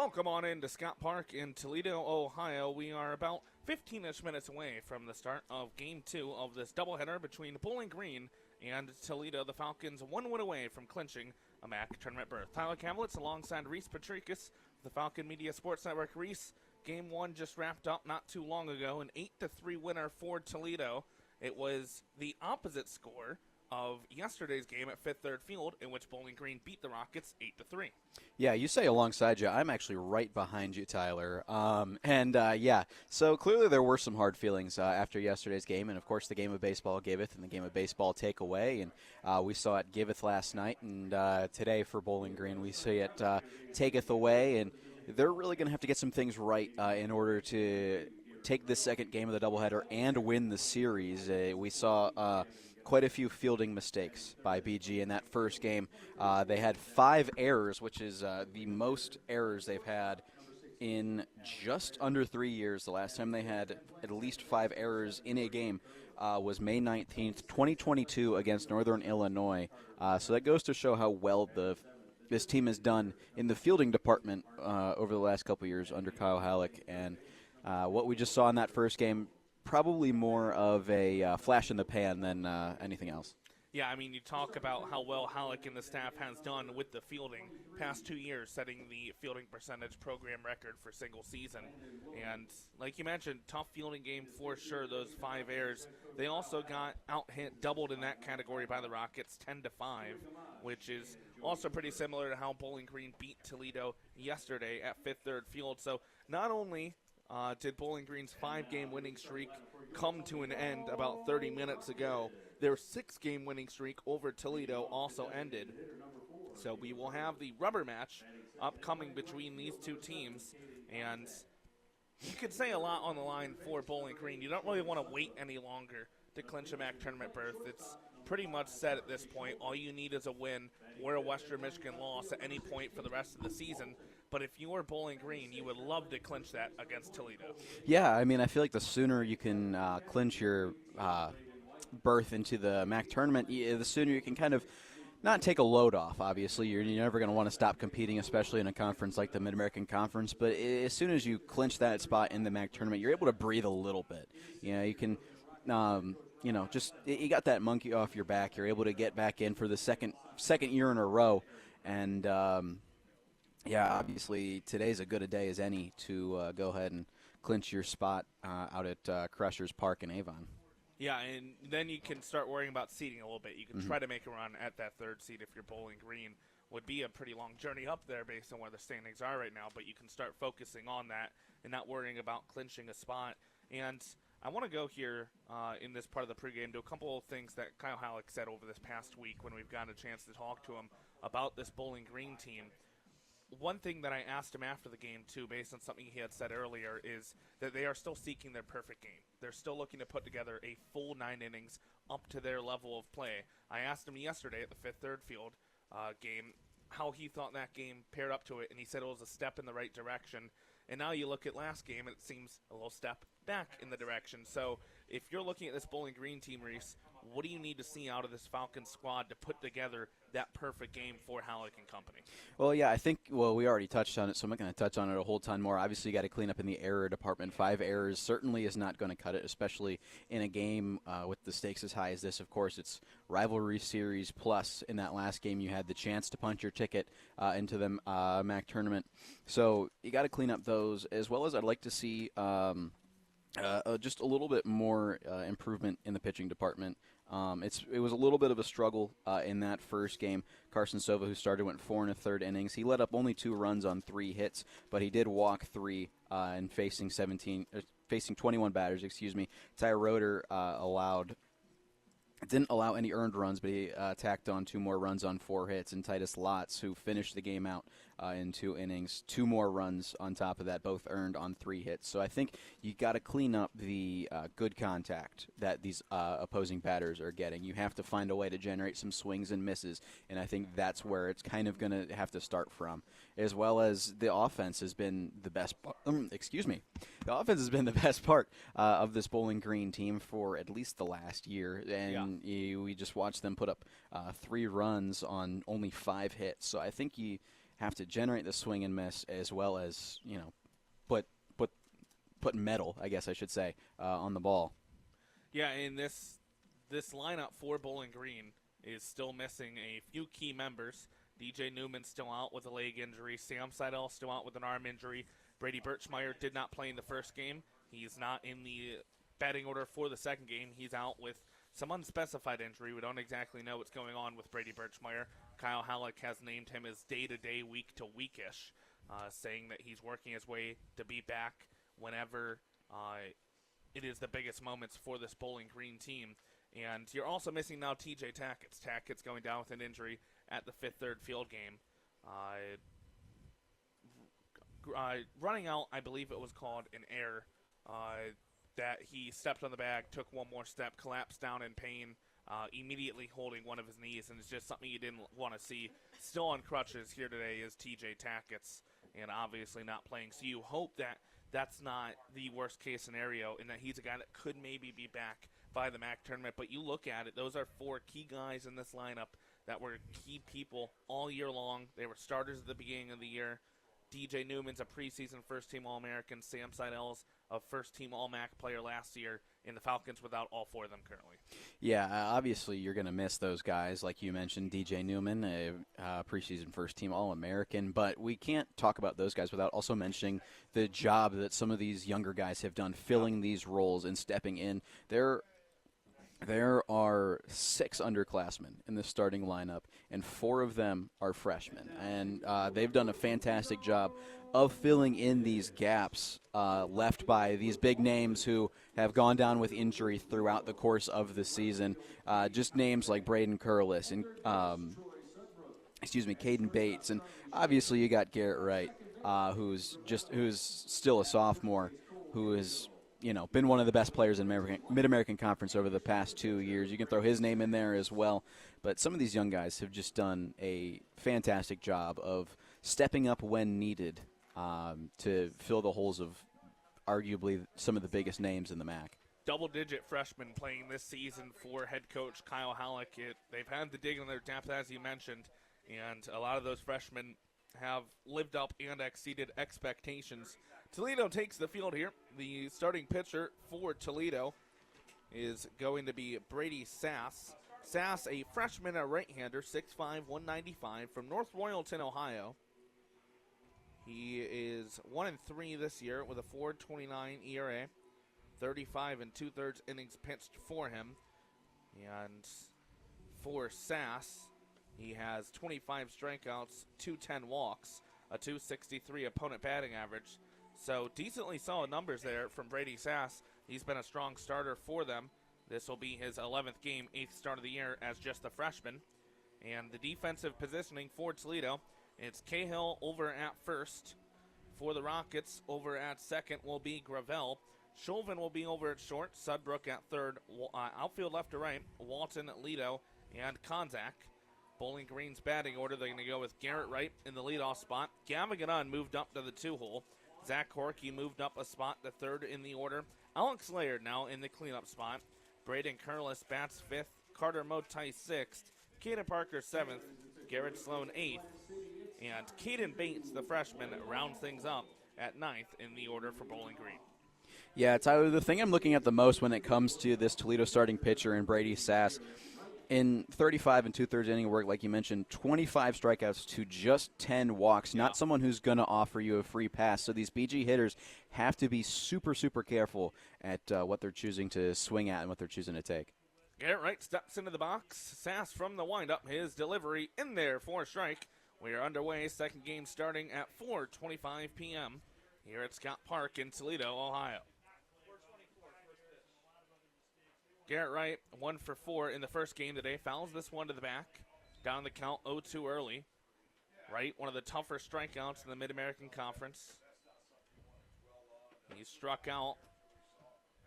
Welcome on into Scott Park in Toledo, Ohio. We are about 15-ish minutes away from the start of Game 2 of this doubleheader between Bowling Green and Toledo. The Falcons 1 win away from clinching a MAC tournament berth. Tyler Kamlitz alongside Reese Patricus, the Falcon Media Sports Network. Reese, Game 1 just wrapped up not too long ago, an 8-3 winner for Toledo. It was the opposite score of yesterday's game at Fifth Third Field, in which Bowling Green beat the Rockets 8-3. Yeah, you say alongside you. I'm actually right behind you, Tyler. So clearly there were some hard feelings after yesterday's game, and of course the game of baseball giveth and the game of baseball take away, and we saw it giveth last night, and today for Bowling Green we see it taketh away, and they're really going to have to get some things right in order to take this second game of the doubleheader and win the series. We saw quite a few fielding mistakes by BG in that first game. They had 5 errors, which is the most errors they've had in just under 3 years. The last time they had at least 5 errors in a game was May 19th, 2022 against Northern Illinois. So that goes to show how well this team has done in the fielding department over the last couple years under Kyle Halleck. And what we just saw in that first game, probably more of a flash in the pan than anything else. Yeah, I mean, you talk about how well Halleck and the staff has done with the fielding past 2 years, setting the fielding percentage program record for single season. And like you mentioned, tough fielding game for sure, those 5 errors. They also got out-hit, doubled in that category by the Rockets, 10-5, which is also pretty similar to how Bowling Green beat Toledo yesterday at Fifth Third Field. So not only did Bowling Green's 5-game winning streak come to an end about 30 minutes ago, their 6-game winning streak over Toledo also ended. So we will have the rubber match upcoming between these two teams, and you could say a lot on the line for Bowling Green. You don't really want to wait any longer to clinch a MAC tournament berth. It's pretty much set at this point. All you need is a win or a Western Michigan loss at any point for the rest of the season. But if you were Bowling Green, you would love to clinch that against Toledo. Yeah, I mean, I feel like the sooner you can clinch your berth into the MAC tournament, the sooner you can kind of not take a load off. Obviously, you're never going to want to stop competing, especially in a conference like the Mid-American Conference. But as soon as you clinch that spot in the MAC tournament, you're able to breathe a little bit. You know, you can, you got that monkey off your back. You're able to get back in for the second year in a row, and obviously today's as good a day as any to go ahead and clinch your spot out at Crushers Park in Avon. Yeah, and then you can start worrying about seeding a little bit. You can try to make a run at that third seed if you're Bowling Green. Would be a pretty long journey up there based on where the standings are right now, but you can start focusing on that and not worrying about clinching a spot. And I want to go here in this part of the pregame to a couple of things that Kyle Halleck said over this past week when we've gotten a chance to talk to him about this Bowling Green team. One thing that I asked him after the game, too, based on something he had said earlier, is that they are still seeking their perfect game. They're still looking to put together a full 9 innings up to their level of play. I asked him yesterday at the Fifth Third Field game how he thought that game paired up to it, and he said it was a step in the right direction. And now you look at last game, and it seems a little step back in the direction. So if you're looking at this Bowling Green team, Reese, what do you need to see out of this Falcons squad to put together that perfect game for Halleck and company? Well, yeah, I think, we already touched on it, so I'm not going to touch on it a whole ton more. Obviously, you got to clean up in the error department. 5 errors certainly is not going to cut it, especially in a game with the stakes as high as this. Of course, it's rivalry series, plus in that last game you had the chance to punch your ticket into the MAC tournament. So you got to clean up those, as well as I'd like to see just a little bit more improvement in the pitching department. It was a little bit of a struggle in that first game. Carson Sova, who started, went 4 1/3 innings. He let up only 2 runs on 3 hits, but he did walk 3 and facing 21 batters. Ty Roeder didn't allow any earned runs, but he tacked on 2 more runs on 4 hits. And Titus Lotz, who finished the game out in 2 innings, 2 more runs on top of that, both earned on 3 hits. So I think you got to clean up the good contact that these opposing batters are getting. You have to find a way to generate some swings and misses, and I think that's where it's kind of going to have to start from, as well as the offense has been the best. The offense has been the best part of this Bowling Green team for at least the last year, and we just watched them put up 3 runs on only 5 hits. So I think have to generate the swing and miss as well as, put metal, I guess I should say, on the ball. Yeah, and this lineup for Bowling Green is still missing a few key members. DJ Newman's still out with a leg injury. Sam Seidel still out with an arm injury. Brady Birchmeyer did not play in the first game. He's not in the batting order for the second game. He's out with some unspecified injury. We don't exactly know what's going on with Brady Birchmeyer. Kyle Halleck has named him as day-to-day, week-to-weekish, saying that he's working his way to be back whenever it is the biggest moments for this Bowling Green team. And you're also missing now TJ Tackett's. Tackett's going down with an injury at the fifth third field game. Running out, I believe it was called an error, that he stepped on the bag, took one more step, collapsed down in pain, immediately holding one of his knees, and it's just something you didn't want to see. Still on crutches here today is TJ Tackett's, and obviously not playing. So you hope that that's not the worst case scenario and that he's a guy that could maybe be back by the MAC tournament. But you look at it, those are four key guys in this lineup that were key people all year long. They were starters at the beginning of the year. DJ Newman's a preseason first-team All-American. Sam Seidel's a first-team All-MAC player last year, in the Falcons without all four of them currently. Yeah, obviously you're going to miss those guys. Like you mentioned, DJ Newman, a preseason first-team All-American. But we can't talk about those guys without also mentioning the job that some of these younger guys have done filling these roles and stepping in. There are 6 underclassmen in the starting lineup, and 4 of them are freshmen. And they've done a fantastic job of filling in these gaps left by these big names who have gone down with injury throughout the course of the season. Just names like Braden Curlis and, Caden Bates. And obviously you got Garrett Wright, who's still a sophomore, who is been one of the best players in Mid-American Conference over the past 2 years. You can throw his name in there as well. But some of these young guys have just done a fantastic job of stepping up when needed to fill the holes of arguably some of the biggest names in the MAC. Double-digit freshmen playing this season for head coach Kyle Halleck. They've had to dig on their depth, as you mentioned, and a lot of those freshmen have lived up and exceeded expectations. Toledo takes the field here. The starting pitcher for Toledo is going to be Brady Sass. Sass, a freshman at right-hander, 6'5", 195, from North Royalton, Ohio. He is 1-3 this year with a 4.29 ERA, 35 2/3 innings pitched for him. And for Sass, he has 25 strikeouts, 210 walks, a 263 opponent batting average. So decently solid numbers there from Brady Sass. He's been a strong starter for them. This will be his 11th game, 8th start of the year as just a freshman. And the defensive positioning for Toledo, it's Cahill over at first. For the Rockets, over at second will be Gravel. Chauvin will be over at short. Sudbrook at third. Outfield left to right, Walton, Lido, and Konzak. Bowling Green's batting order, they're going to go with Garrett Wright in the leadoff spot. Gavin Ganon moved up to the 2-hole. Zach Corky moved up a spot to third in the order. Alex Laird now in the cleanup spot. Braden Curlis bats 5th. Carter Motai 6th. Caden Parker 7th. Garrett Sloan 8th. And Caden Bates, the freshman, rounds things up at 9th in the order for Bowling Green. Yeah, Tyler, the thing I'm looking at the most when it comes to this Toledo starting pitcher and Brady Sass, in 35 2/3 inning work, like you mentioned, 25 strikeouts to just 10 walks. Not someone who's going to offer you a free pass. So these BG hitters have to be super, super careful at what they're choosing to swing at and what they're choosing to take. Garrett Wright steps into the box. Sass from the windup. His delivery in there for a strike. We are underway. Second game starting at 4:25 p.m. here at Scott Park in Toledo, Ohio. Garrett Wright, 1 for 4 in the first game today. Fouls this one to the back. Down the count, 0-2 early. Wright, one of the tougher strikeouts in the Mid-American Conference. He struck out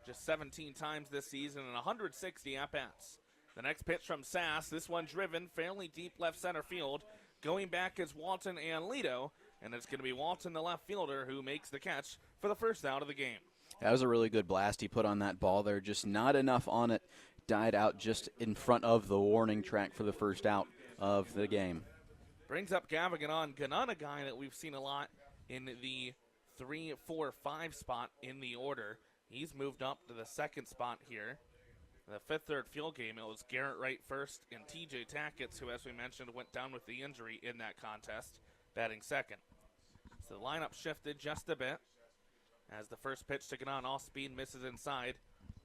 just 17 times this season and 160 at-bats. The next pitch from Sass, this one driven fairly deep left center field. Going back is Walton and Lido, and it's going to be Walton, the left fielder, who makes the catch for the first out of the game. That was a really good blast he put on that ball there. Just not enough on it. Died out just in front of the warning track for the first out of the game. Brings up Gavigan on Gannon, a guy that we've seen a lot in the 3, 4, 5 spot in the order. He's moved up to the second spot here. In the fifth-third field game, it was Garrett Wright first and TJ Tackett, who, as we mentioned, went down with the injury in that contest, batting second. So the lineup shifted just a bit as the first pitch to Gannon off speed misses inside.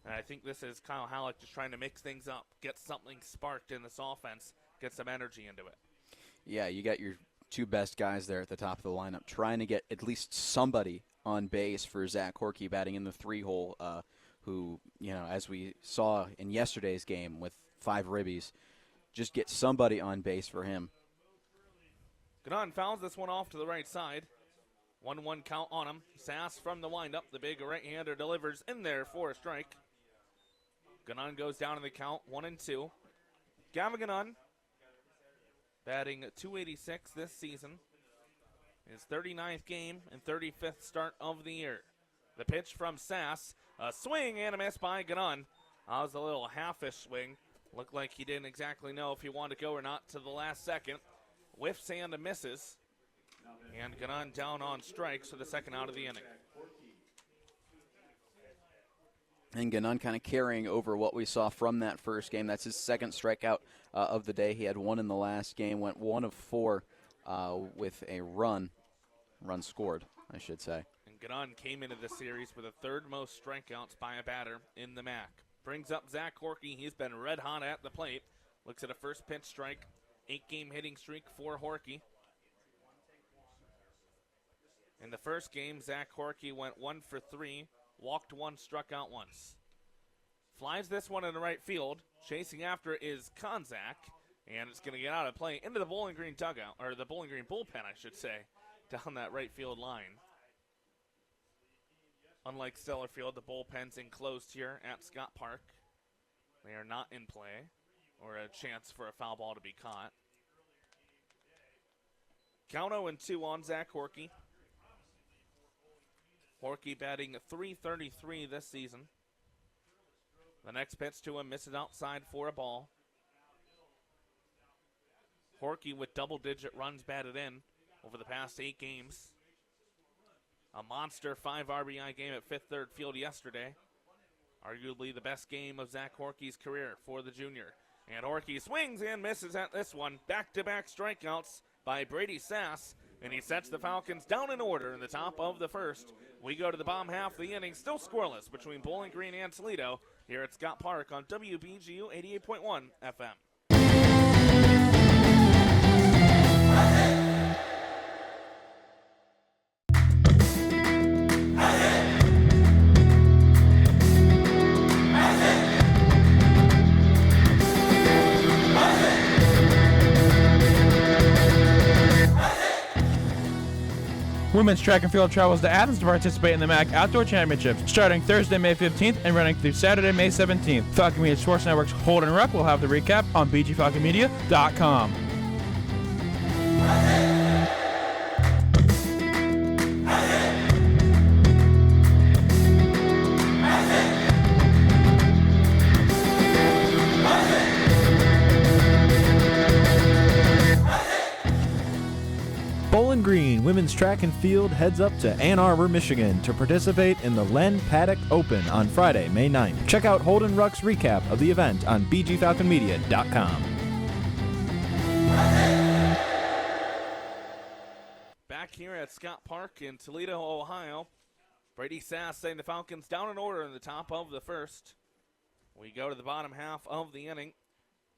And I think this is Kyle Halleck just trying to mix things up, get something sparked in this offense, get some energy into it. Yeah, you got your two best guys there at the top of the lineup, trying to get at least somebody on base for Zach Corky batting in the 3-hole, who, as we saw in yesterday's game with 5 ribbies, just get somebody on base for him. Gannon fouls this one off to the right side. 1-1 count on him. Sass from the windup. The big right-hander delivers in there for a strike. Gannon goes down in the count, 1-2. Gavin Gannon, batting .286 this season. His 39th game and 35th start of the year. The pitch from Sass. A swing and a miss by Gannon. That was a little halfish swing. Looked like he didn't exactly know if he wanted to go or not to the last second. Whiffs and misses. And Gannon down on strikes for the second out of the inning. And Gannon kind of carrying over what we saw from that first game. That's his second strikeout of the day. He had one in the last game, went 1 of 4 with a run scored, I should say. And Gannon came into the series with the third most strikeouts by a batter in the MAC. Brings up Zach Horkey. He's been red hot at the plate. Looks at a first pitch strike. 8-game hitting streak for Horkey. In the first game, Zach Horkey went 1 for 3. Walked 1, struck out once. Flies this one in the right field. Chasing after is Konzak. And it's going to get out of play into the Bowling Green dugout, or the Bowling Green bullpen, I should say, down that right field line. Unlike Stellar Field, the bullpen's enclosed here at Scott Park. They are not in play, or a chance for a foul ball to be caught. Count 0-2 on Zach Horkey. Horkey batting .333 this season. The next pitch to him misses outside for a ball. Horkey with double-digit runs batted in over the past 8 games. A monster 5 RBI game at Fifth Third Field yesterday. Arguably the best game of Zach Horkey's career for the junior. And Horkey swings and misses at this one. Back-to-back strikeouts by Brady Sass. And he sets the Falcons down in order in the top of the first. We go to the bottom half of the inning, still scoreless between Bowling Green and Toledo here at Scott Park on WBGU 88.1 FM. Women's track and field travels to Athens to participate in the MAC Outdoor Championships, starting Thursday, May 15th and running through Saturday, May 17th. Falcon Media Sports Network's Holden Ruck will have the recap on bgfalconmedia.com. Bowling Green women's track and field heads up to Ann Arbor, Michigan to participate in the Len Paddock Open on Friday, May 9th. Check out Holden Ruck's recap of the event on bgfalconmedia.com. Back here at Scott Park in Toledo, Ohio. Brady Sass saying the Falcons down in order in the top of the first. We go to the bottom half of the inning.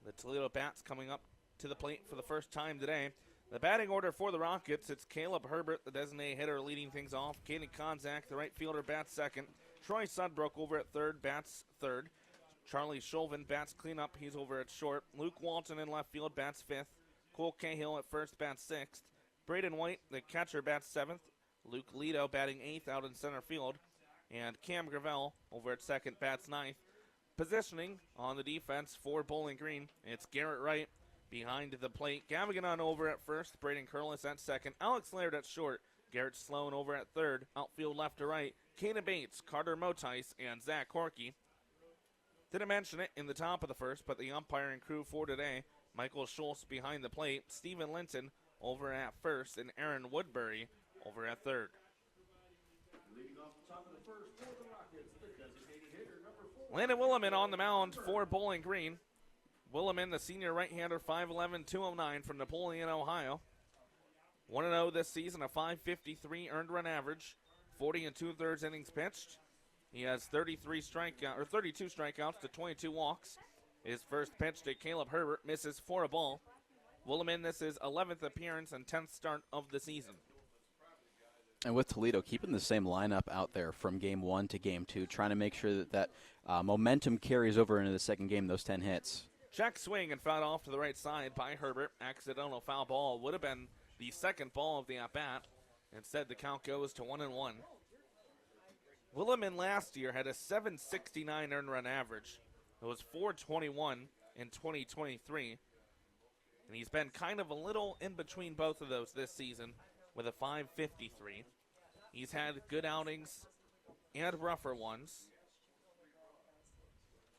The Toledo Bats coming up to the plate for the first time today. The batting order for the Rockets, it's Caleb Herbert, the designated hitter, leading things off. Caden Konzak, the right fielder, bats second. Troy Sudbrook over at third, bats third. Charlie Shulvin bats cleanup, he's over at short. Luke Walton in left field, bats fifth. Cole Cahill at first, bats sixth. Braden White, the catcher, bats seventh. Luke Lido batting eighth out in center field. And Cam Gravel over at second, bats ninth. Positioning on the defense for Bowling Green, it's Garrett Wright behind the plate. Gavigan over at first, Braden Curlis at second, Alex Laird at short, Garrett Sloan over at third, outfield left to right, Kana Bates, Carter Motice, and Zach Horkey. Didn't mention it in the top of the first, but the umpiring crew for today, Michael Schultz behind the plate, Stephen Linton over at first, and Aaron Woodbury over at third. Landon Williman on the mound for Bowling Green. Williman, the senior right-hander, 5'11", 209 from Napoleon, Ohio. 1-0 this season, a .553 earned run average, 40 2/3 innings pitched. He has 32 strikeouts to 22 walks. His first pitch to Caleb Herbert misses for a ball. Williman, this is 11th appearance and 10th start of the season. And with Toledo, keeping the same lineup out there from game 1 to game 2, trying to make sure that momentum carries over into the second game, those 10 hits. Check swing and fouled off to the right side by Herbert. Accidental foul ball would have been the second ball of the at-bat. Instead, the count goes to 1-1. Williman last year had a .769 earned run average. It was .421 in 2023. And he's been kind of a little in between both of those this season with a .553. He's had good outings and rougher ones.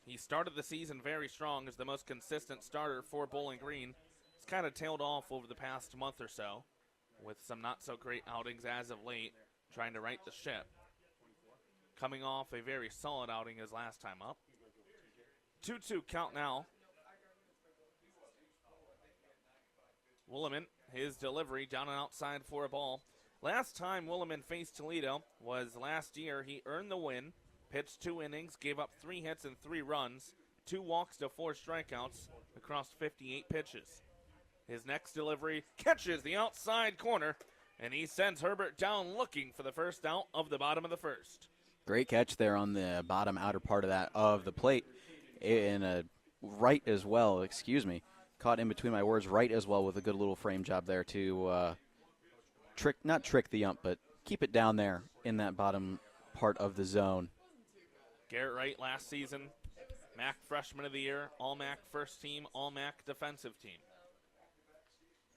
He started the season very strong as the most consistent starter for Bowling Green. It's kind of tailed off over the past month or so with some not-so-great outings as of late, trying to right the ship. Coming off a very solid outing his last time up. 2-2 count now. Williman, his delivery down and outside for a ball. Last time Williman faced Toledo was last year. He earned the win, pitched 2 innings, gave up 3 hits and 3 runs, 2 walks to 4 strikeouts across 58 pitches. His next delivery catches the outside corner, and he sends Herbert down looking for the first out of the bottom of the first. Great catch there on the bottom outer part of the plate, and a right as well, caught in between my words, right as well, with a good little frame job there to not trick the ump, but keep it down there in that bottom part of the zone. Garrett Wright last season, MAC Freshman of the Year, All-MAC first team, All-MAC defensive team.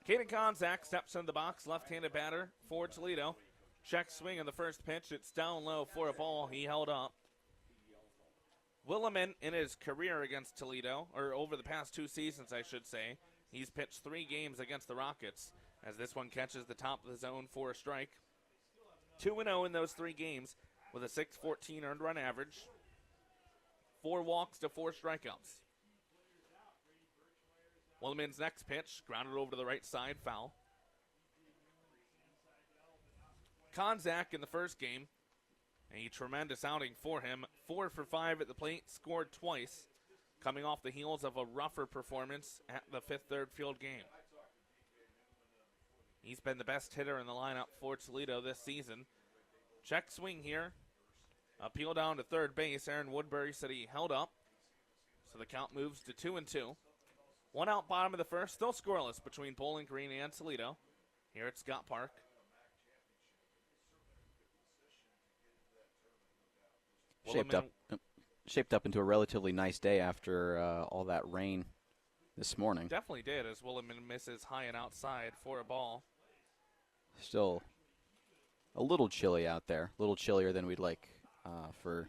Caden Konzak steps into the box, left-handed batter for Toledo. Check swing on the first pitch. It's down low for a ball. He held up. Williman, in his career against Toledo, or over the past 2 seasons, I should say, he's pitched 3 games against the Rockets, as this one catches the top of the zone for a strike. 2-0 in those 3 games with a .614 earned run average. 4 walks to 4 strikeouts. Williman's next pitch, grounded over to the right side, foul. Konzak in the first game, a tremendous outing for him. 4 for 5 at the plate, scored twice, coming off the heels of a rougher performance at the Fifth Third Field game. He's been the best hitter in the lineup for Toledo this season. Check swing here. Appeal down to third base. Aaron Woodbury said he held up, so the count moves to 2-2. 1 out bottom of the first, still scoreless between Bowling Green and Toledo here at Scott Park. Shaped up into a relatively nice day after all that rain this morning. Definitely did, as Williman misses high and outside for a ball. Still a little chilly out there, a little chillier than we'd like for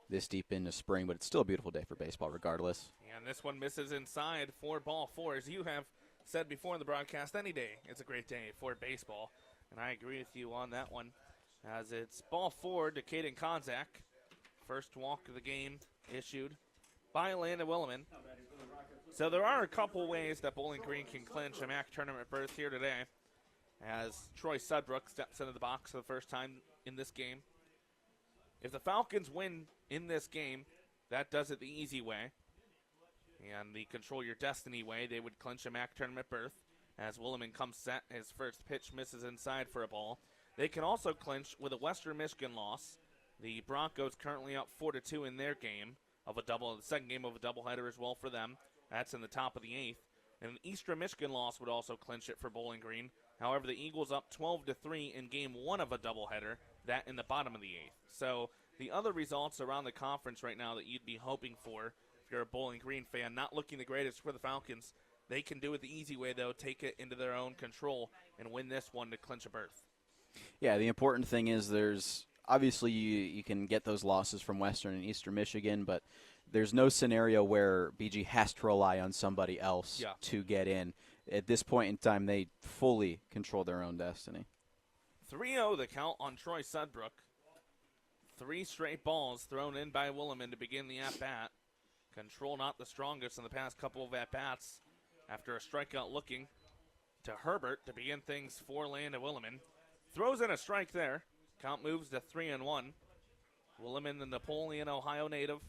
this deep into spring, but it's still a beautiful day for baseball regardless. And this one misses inside for ball 4. As you have said before in the broadcast, any day it's a great day for baseball, and I agree with you on that one, as it's ball 4 to Caden Konzak. First walk of the game issued by Landon Williman. So there are a couple ways that Bowling Green can clinch a MAC tournament berth here today, as Troy Sudbrook steps into the box for the first time in this game. If the Falcons win in this game, that does it the easy way, and the control your destiny way. They would clinch a MAC tournament berth, as Williman comes set. His first pitch misses inside for a ball. They can also clinch with a Western Michigan loss. The Broncos currently up 4-2 in their game of a double, the second game of a doubleheader as well for them. That's in the top of the 8th. And an Eastern Michigan loss would also clinch it for Bowling Green. However, the Eagles up 12-3 in game 1 of a doubleheader, that in the bottom of the 8th. So the other results around the conference right now that you'd be hoping for, if you're a Bowling Green fan, not looking the greatest for the Falcons, they can do it the easy way, though, take it into their own control and win this one to clinch a berth. Yeah, the important thing is there's obviously you can get those losses from Western and Eastern Michigan, but there's no scenario where BG has to rely on somebody else to get in. at this point in time, they fully control their own destiny. 3-0 the count on Troy Sudbrook. 3 straight balls thrown in by Williman to begin the at-bat. Control not the strongest in the past couple of at-bats. After a strikeout looking to Herbert to begin things for Landon Williman. Throws in a strike there. Count moves to 3-1. Williman, the Napoleon, Ohio native,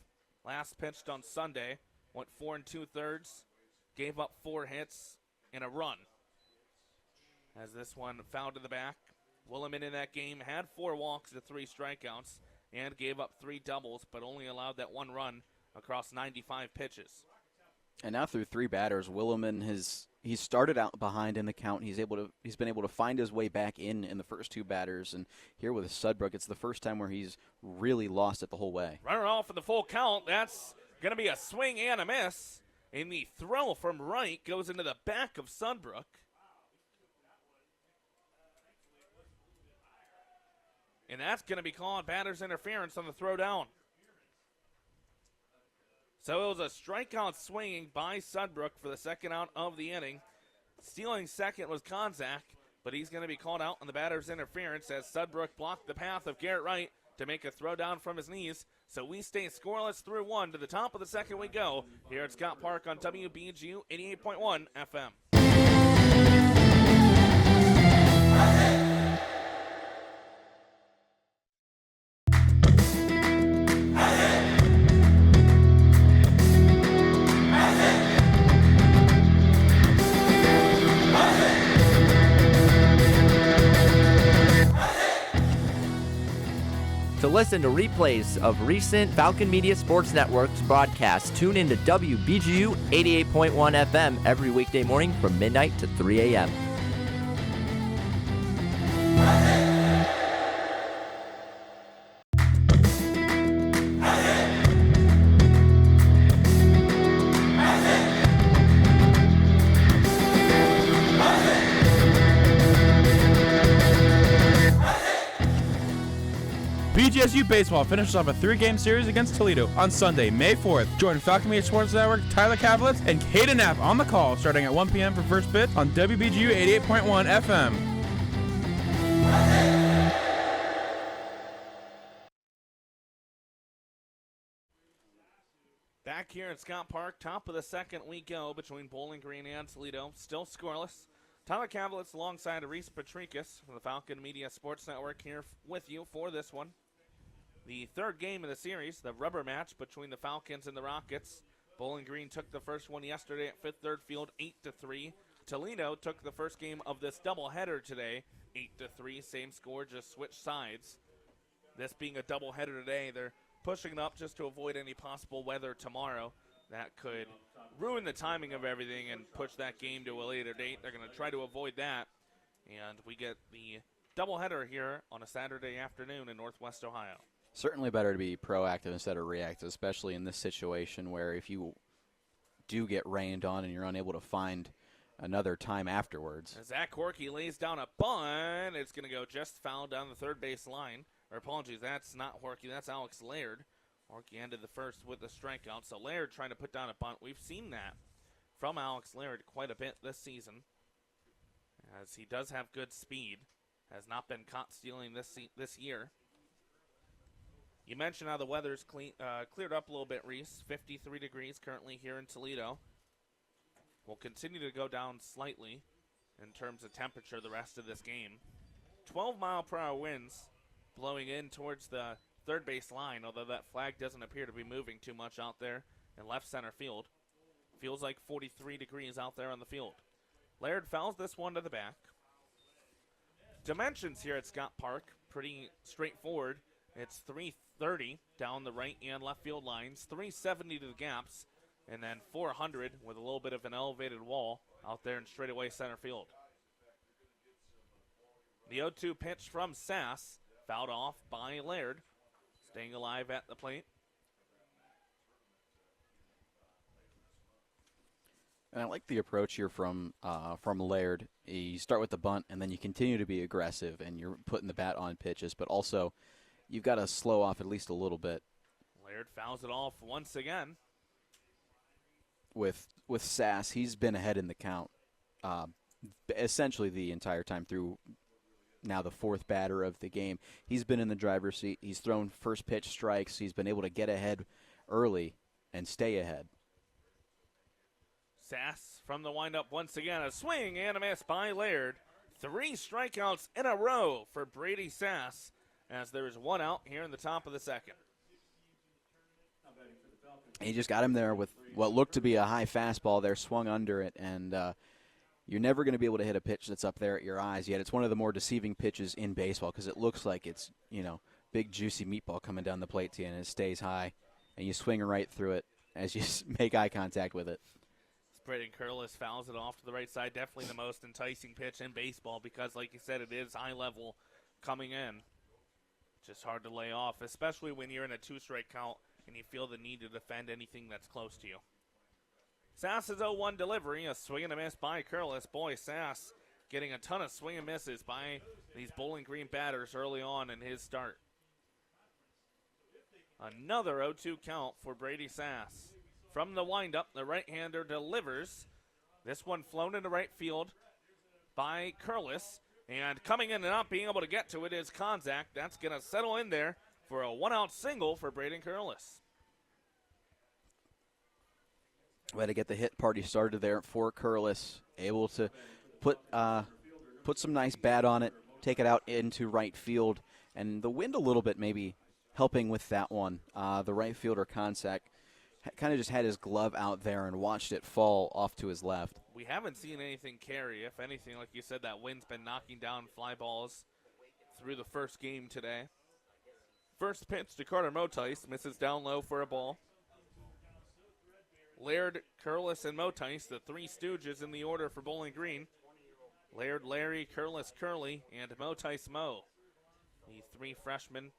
last pitched on Sunday. Went 4 2/3. Gave up 4 hits and a run. As this one fouled to the back. Williman in that game had 4 walks to 3 strikeouts and gave up 3 doubles, but only allowed that 1 run across 95 pitches. And now through 3 batters, Williman he's started out behind in the count. He's been able to find his way back in the first 2 batters. And here with Sudbrook, it's the first time where he's really lost it the whole way. Runner off for the full count. That's going to be a swing and a miss. And the throw from right goes into the back of Sudbrook. And that's going to be called batter's interference on the throw down. So it was a strikeout swinging by Sudbrook for the second out of the inning. Stealing second was Konzak, but he's going to be called out on the batter's interference as Sudbrook blocked the path of Garrett Wright to make a throw down from his knees. So we stay scoreless through 1. To the top of the second we go here at Scott Park on WBGU 88.1 FM. To listen to replays of recent Falcon Media Sports Network's broadcasts, tune in to WBGU 88.1 FM every weekday morning from midnight to 3 a.m. BGSU Baseball finishes off a 3-game series against Toledo on Sunday, May 4th. Join Falcon Media Sports Network, Tyler Kavlitz, and Caden Knapp on the call starting at 1 p.m. for first pitch on WBGU 88.1 FM. Back here at Scott Park, top of the second we go between Bowling Green and Toledo. Still scoreless. Tyler Kavlitz alongside Reese Patricus from the Falcon Media Sports Network here with you for this one. The third game of the series, the rubber match between the Falcons and the Rockets. Bowling Green took the first one yesterday at Fifth Third Field, 8-3. Toledo took the first game of this doubleheader today, 8-3. Same score, just switched sides. This being a doubleheader today, they're pushing it up just to avoid any possible weather tomorrow. That could ruin the timing of everything and push that game to a later date. They're going to try to avoid that. And we get the doubleheader here on a Saturday afternoon in Northwest Ohio. Certainly better to be proactive instead of reactive, especially in this situation where if you do get rained on and you're unable to find another time afterwards. As Zach Corky lays down a bunt, it's going to go just foul down the third base line. Or apologies, that's not Horky, that's Alex Laird. Horky ended the first with a strikeout, so Laird trying to put down a bunt. We've seen that from Alex Laird quite a bit this season, as he does have good speed. Has not been caught stealing this year. You mentioned how the weather's cleared up a little bit, Reese. 53 degrees currently here in Toledo. Will continue to go down slightly in terms of temperature the rest of this game. 12-mile-per-hour winds blowing in towards the third base line, although that flag doesn't appear to be moving too much out there in left center field. Feels like 43 degrees out there on the field. Laird fouls this one to the back. Dimensions here at Scott Park, pretty straightforward. It's 330 down the right and left field lines, 370 to the gaps, and then 400 with a little bit of an elevated wall out there in straightaway center field. The 0-2 pitch from Sass, fouled off by Laird, staying alive at the plate. And I like the approach here from Laird. You start with the bunt, and then you continue to be aggressive, and you're putting the bat on pitches, but also you've got to slow off at least a little bit. Laird fouls it off once again. With Sass, he's been ahead in the count. essentially the entire time through. Now the fourth batter of the game. He's been in the driver's seat. He's thrown first pitch strikes. He's been able to get ahead early and stay ahead. Sass from the windup once again. A swing and a miss by Laird. 3 strikeouts in a row for Brady Sass as there is 1 out here in the top of the second. He just got him there with what looked to be a high fastball there, swung under it, and you're never going to be able to hit a pitch that's up there at your eyes, yet it's one of the more deceiving pitches in baseball because it looks like it's, big juicy meatball coming down the plate to you, and it stays high, and you swing right through it as you make eye contact with it. Braden Curlis fouls it off to the right side. Definitely the most enticing pitch in baseball because, like you said, it is high level coming in. Just hard to lay off, especially when you're in a 2-strike count and you feel the need to defend anything that's close to you. Sass's 0-1 delivery, a swing and a miss by Curlis. Boy, Sass getting a ton of swing and misses by these Bowling Green batters early on in his start. Another 0-2 count for Brady Sass. From the windup, the right-hander delivers. This one flown into right field by Curlis. And coming in and not being able to get to it is Konzak. That's going to settle in there for a 1-out single for Braden Curlis. Way to get the hit party started there for Curlis. Able to put some nice bat on it, take it out into right field. And the wind a little bit maybe helping with that one. The right fielder, Konzak, kind of just had his glove out there and watched it fall off to his left. We haven't seen anything carry. If anything, like you said, that wind's been knocking down fly balls through the first game today. First pitch to Carter Motice, misses down low for a ball. Laird, Curlis, and Motice, the 3 stooges in the order for Bowling Green. Laird, Larry, Curlis, Curly, and Motice, Mo. The 3 freshmen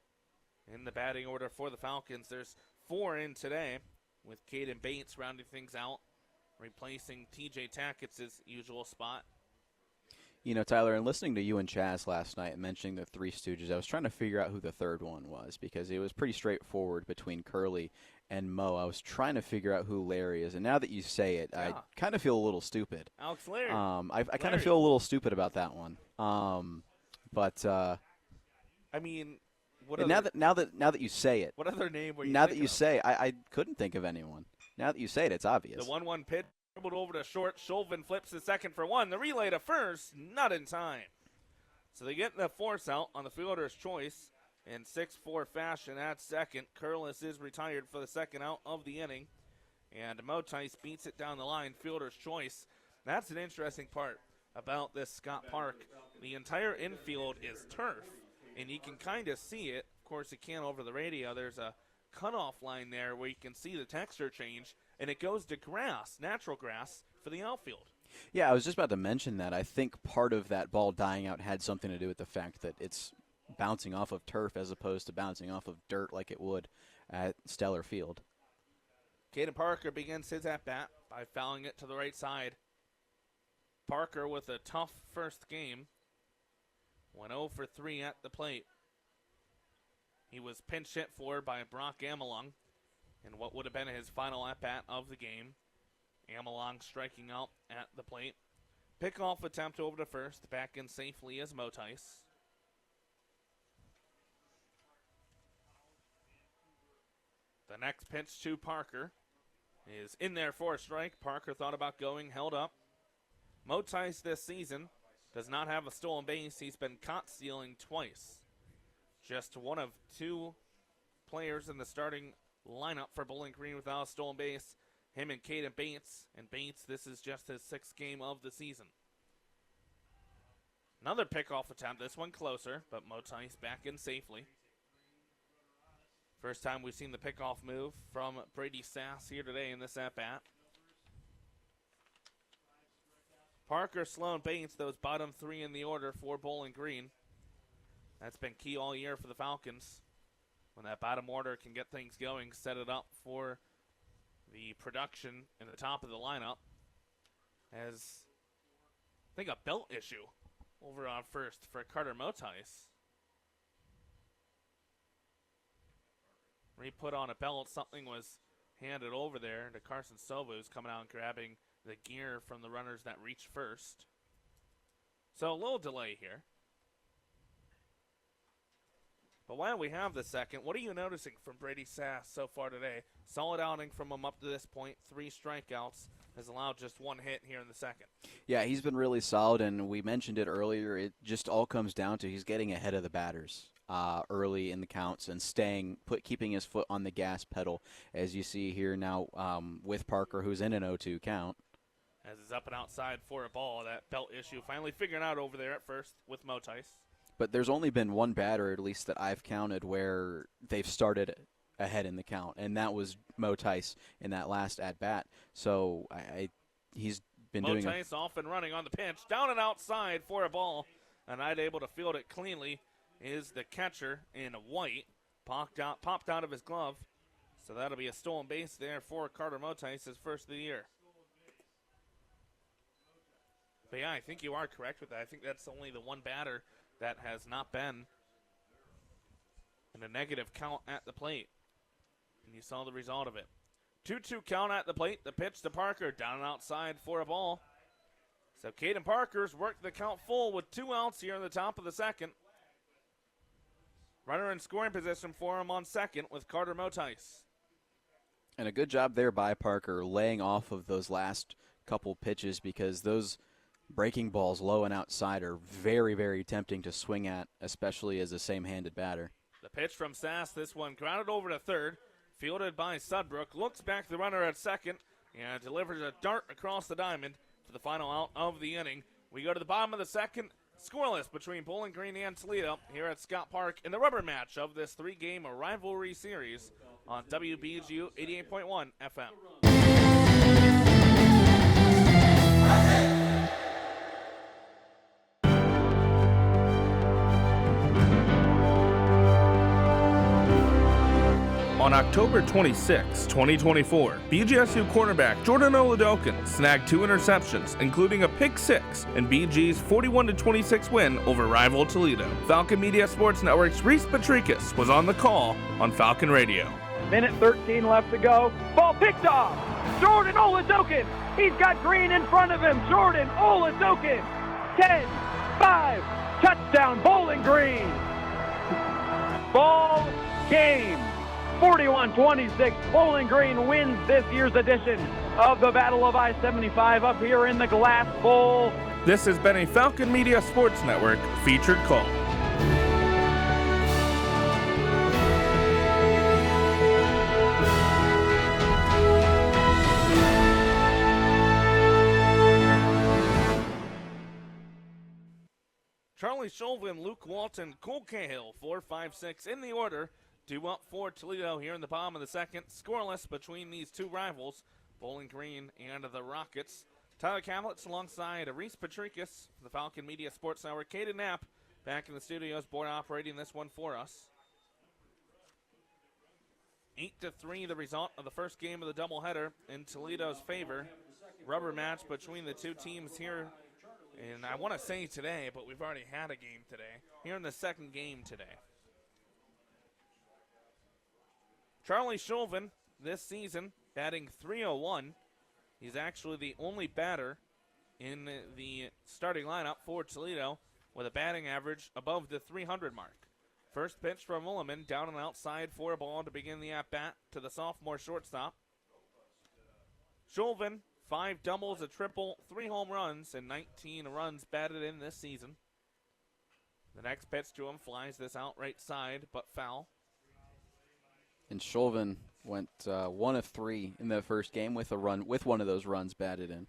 in the batting order for the Falcons. There's 4 in today, with Caden Bates rounding things out, replacing TJ Tackett's usual spot. Tyler, in listening to you and Chaz last night mentioning the 3 Stooges, I was trying to figure out who the third one was because it was pretty straightforward between Curly and Mo. I was trying to figure out who Larry is, and now that you say it, I kind of feel a little stupid. Alex Larry. I kind of feel a little stupid about that one. But I mean, now that you say it, what other name were you? Now that you say, I couldn't think of anyone. Now that you say it, it's obvious. The 1-1 pitch. Dribbled over to short. Shulvin flips the second for 1. The relay to first, not in time. So they get the force out on the fielder's choice in 6-4 fashion at second. Curlis is retired for the second out of the inning. And Motice beats it down the line, fielder's choice. That's an interesting part about this Scott Park. The entire infield is turf, and you can kind of see it. Of course, you can't over the radio. There's a cutoff line there where you can see the texture change. And it goes to grass, natural grass, for the outfield. Yeah, I was just about to mention that. I think part of that ball dying out had something to do with the fact that it's bouncing off of turf as opposed to bouncing off of dirt like it would at Stellar Field. Caden Parker begins his at-bat by fouling it to the right side. Parker with a tough first game. Went 0 for 3 at the plate. He was pinch hit for by Brock Amelung in what would have been his final at-bat of the game. Amelong striking out at the plate. Pickoff attempt over to first. Back in safely as Motice. The next pitch to Parker is in there for a strike. Parker thought about going, held up. Motice this season does not have a stolen base. He's been caught stealing twice. Just one of 2 players in the starting lineup for Bowling Green without a stolen base. Him and Caden Bates. And Bates, this is just his 6th game of the season. Another pickoff attempt. This one closer, but Motice back in safely. First time we've seen the pickoff move from Brady Sass here today in this at-bat. Parker, Sloan, Bates, those bottom 3 in the order for Bowling Green. That's been key all year for the Falcons. When that bottom order can get things going, set it up for the production in the top of the lineup. As I think a belt issue over on first for Carter Motice. He put on a belt. Something was handed over there to Carson Silva, who's coming out and grabbing the gear from the runners that reached first. So a little delay here. But while we have the second, what are you noticing from Brady Sass so far today? Solid outing from him up to this point. 3 strikeouts, has allowed just 1 hit here in the second. Yeah, he's been really solid, and we mentioned it earlier. It just all comes down to he's getting ahead of the batters early in the counts and keeping his foot on the gas pedal, as you see here now with Parker, who's in an 0-2 count. As is up and outside for a ball. That belt issue finally figured out over there at first with Motice. But there's only been one batter, at least that I've counted, where they've started ahead in the count, and that was Motice in that last at-bat. So he's been doing Motice off and running on the pitch. Down and outside for a ball, and not able to field it cleanly is the catcher in white. Popped out of his glove. So that'll be a stolen base there for Carter Motice, his first of the year. But yeah, I think you are correct with that. I think that's only the one batter that has not been in a negative count at the plate. And you saw the result of it. 2-2 count at the plate. The pitch to Parker, down and outside for a ball. So Caden Parker's worked the count full with 2 outs here in the top of the second. Runner in scoring position for him on second with Carter Motice. And a good job there by Parker laying off of those last couple pitches, because those breaking balls low and outside are very, very tempting to swing at, especially as a same-handed batter. The pitch from Sass, this one grounded over to third, fielded by Sudbrook, looks back the runner at second, and delivers a dart across the diamond for the final out of the inning. We go to the bottom of the second, scoreless between Bowling Green and Toledo here at Scott Park in the rubber match of this 3-game rivalry series on WBGU 88.1 FM. On October 26, 2024, BGSU cornerback Jordan Oladokin snagged 2 interceptions, including a pick 6 in BG's 41-26 win over rival Toledo. Falcon Media Sports Network's Reese Patricus was on the call on Falcon Radio. Minute 13 left to go. Ball picked off. Jordan Oladokin. He's got Green in front of him. Jordan Oladokin. 10, 5, touchdown Bowling Green. Ball game. 41-26, Bowling Green wins this year's edition of the Battle of I-75 up here in the Glass Bowl. This has been a Falcon Media Sports Network featured call. Charlie Shulvin, Luke Walton, Cole Cahill, 4, 5, 6 in the order. 2 up for Toledo here in the bottom of the second. Scoreless between these two rivals, Bowling Green and the Rockets. Tyler Cavlitz alongside Reese Patricus, the Falcon Media Sports Network. Caden Knapp back in the studios, board operating this one for us. 8-3 the result of the first game of the doubleheader in Toledo's favor. Rubber match between the two teams here. And I want to say today, but we've already had a game today. Here in the second game today. Charlie Shulvin this season batting .301. He's actually the only batter in the starting lineup for Toledo with a batting average above the 300 mark. First pitch from Mulliman, down and outside for a ball to begin the at-bat to the sophomore shortstop. Shulvin, 5 doubles, a triple, 3 home runs, and 19 runs batted in this season. The next pitch to him flies this out right side, but foul. And Shulvin went 1 of 3 in the first game with one of those runs batted in.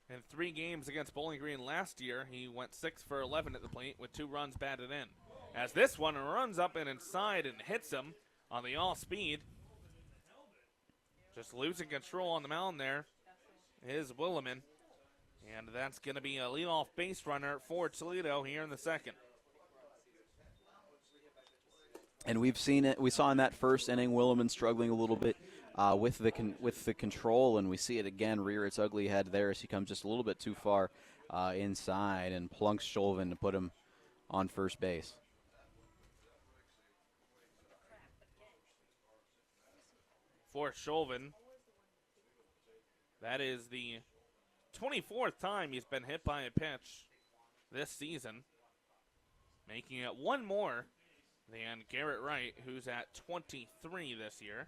In 3 games against Bowling Green last year, he went 6 for 11 at the plate with 2 runs batted in. As this one runs up and inside and hits him on the all-speed. Just losing control on the mound there is Williman. And that's going to be a leadoff base runner for Toledo here in the second. And we've seen it. We saw in that first inning, Williman struggling a little bit with the control, and we see it again rear its ugly head there as he comes just a little bit too far inside and plunks Shulvin to put him on first base. For Shulvin, That is the 24th time he's been hit by a pitch this season, making it one more than Garrett Wright, who's at 23 this year.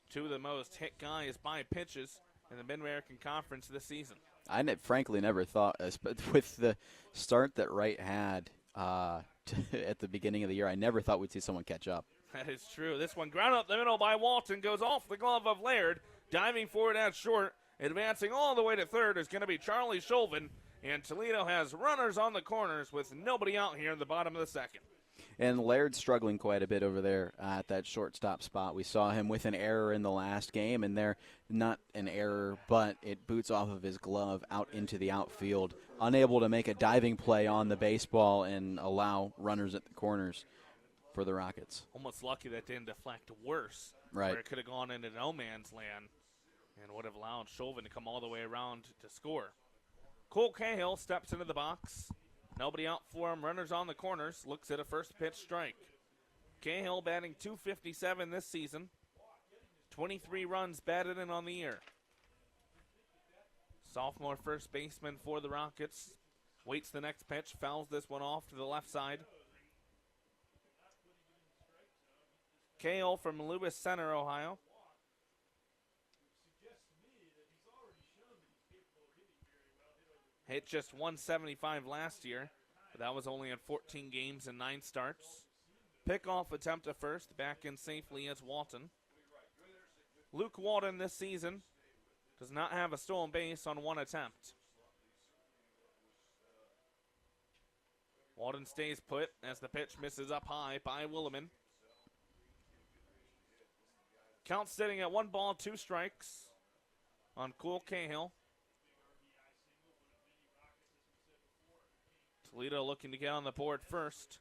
Two of the most hit guys by pitches in the Mid-American Conference this season. I frankly never thought, with the start that Wright had at the beginning of the year, I never thought we'd see someone catch up. That is true. This one ground up the middle by Walton, goes off the glove of Laird, diving forward at short, advancing all the way to third is going to be Charlie Chauvin, and Toledo has runners on the corners with nobody out here in the bottom of the second. And Laird's struggling quite a bit over there at that shortstop spot. We saw him with an error in the last game, and they're not an error, but it boots off of his glove out into the outfield, unable to make a diving play on the baseball and allow runners at the corners for the Rockets. Almost lucky that didn't deflect worse. Right. Where it could have gone into no man's land and would have allowed Chauvin to come all the way around to score. Cole Cahill steps into the box. Nobody out for him. Runners on the corners. Looks at a first pitch strike. Cahill batting .257 this season. 23 runs batted in on the year. Sophomore first baseman for the Rockets. Waits the next pitch. Fouls this one off to the left side. Cahill from Lewis Center, Ohio. Hit just 175 last year, but that was only in 14 games and 9 starts. Pickoff attempt at first, back in safely as Walton. Luke Walton this season does not have a stolen base on one attempt. Walton stays put as the pitch misses up high by Williman. Count sitting at 1 ball, 2 strikes on Cole Cahill. Toledo looking to get on the board first.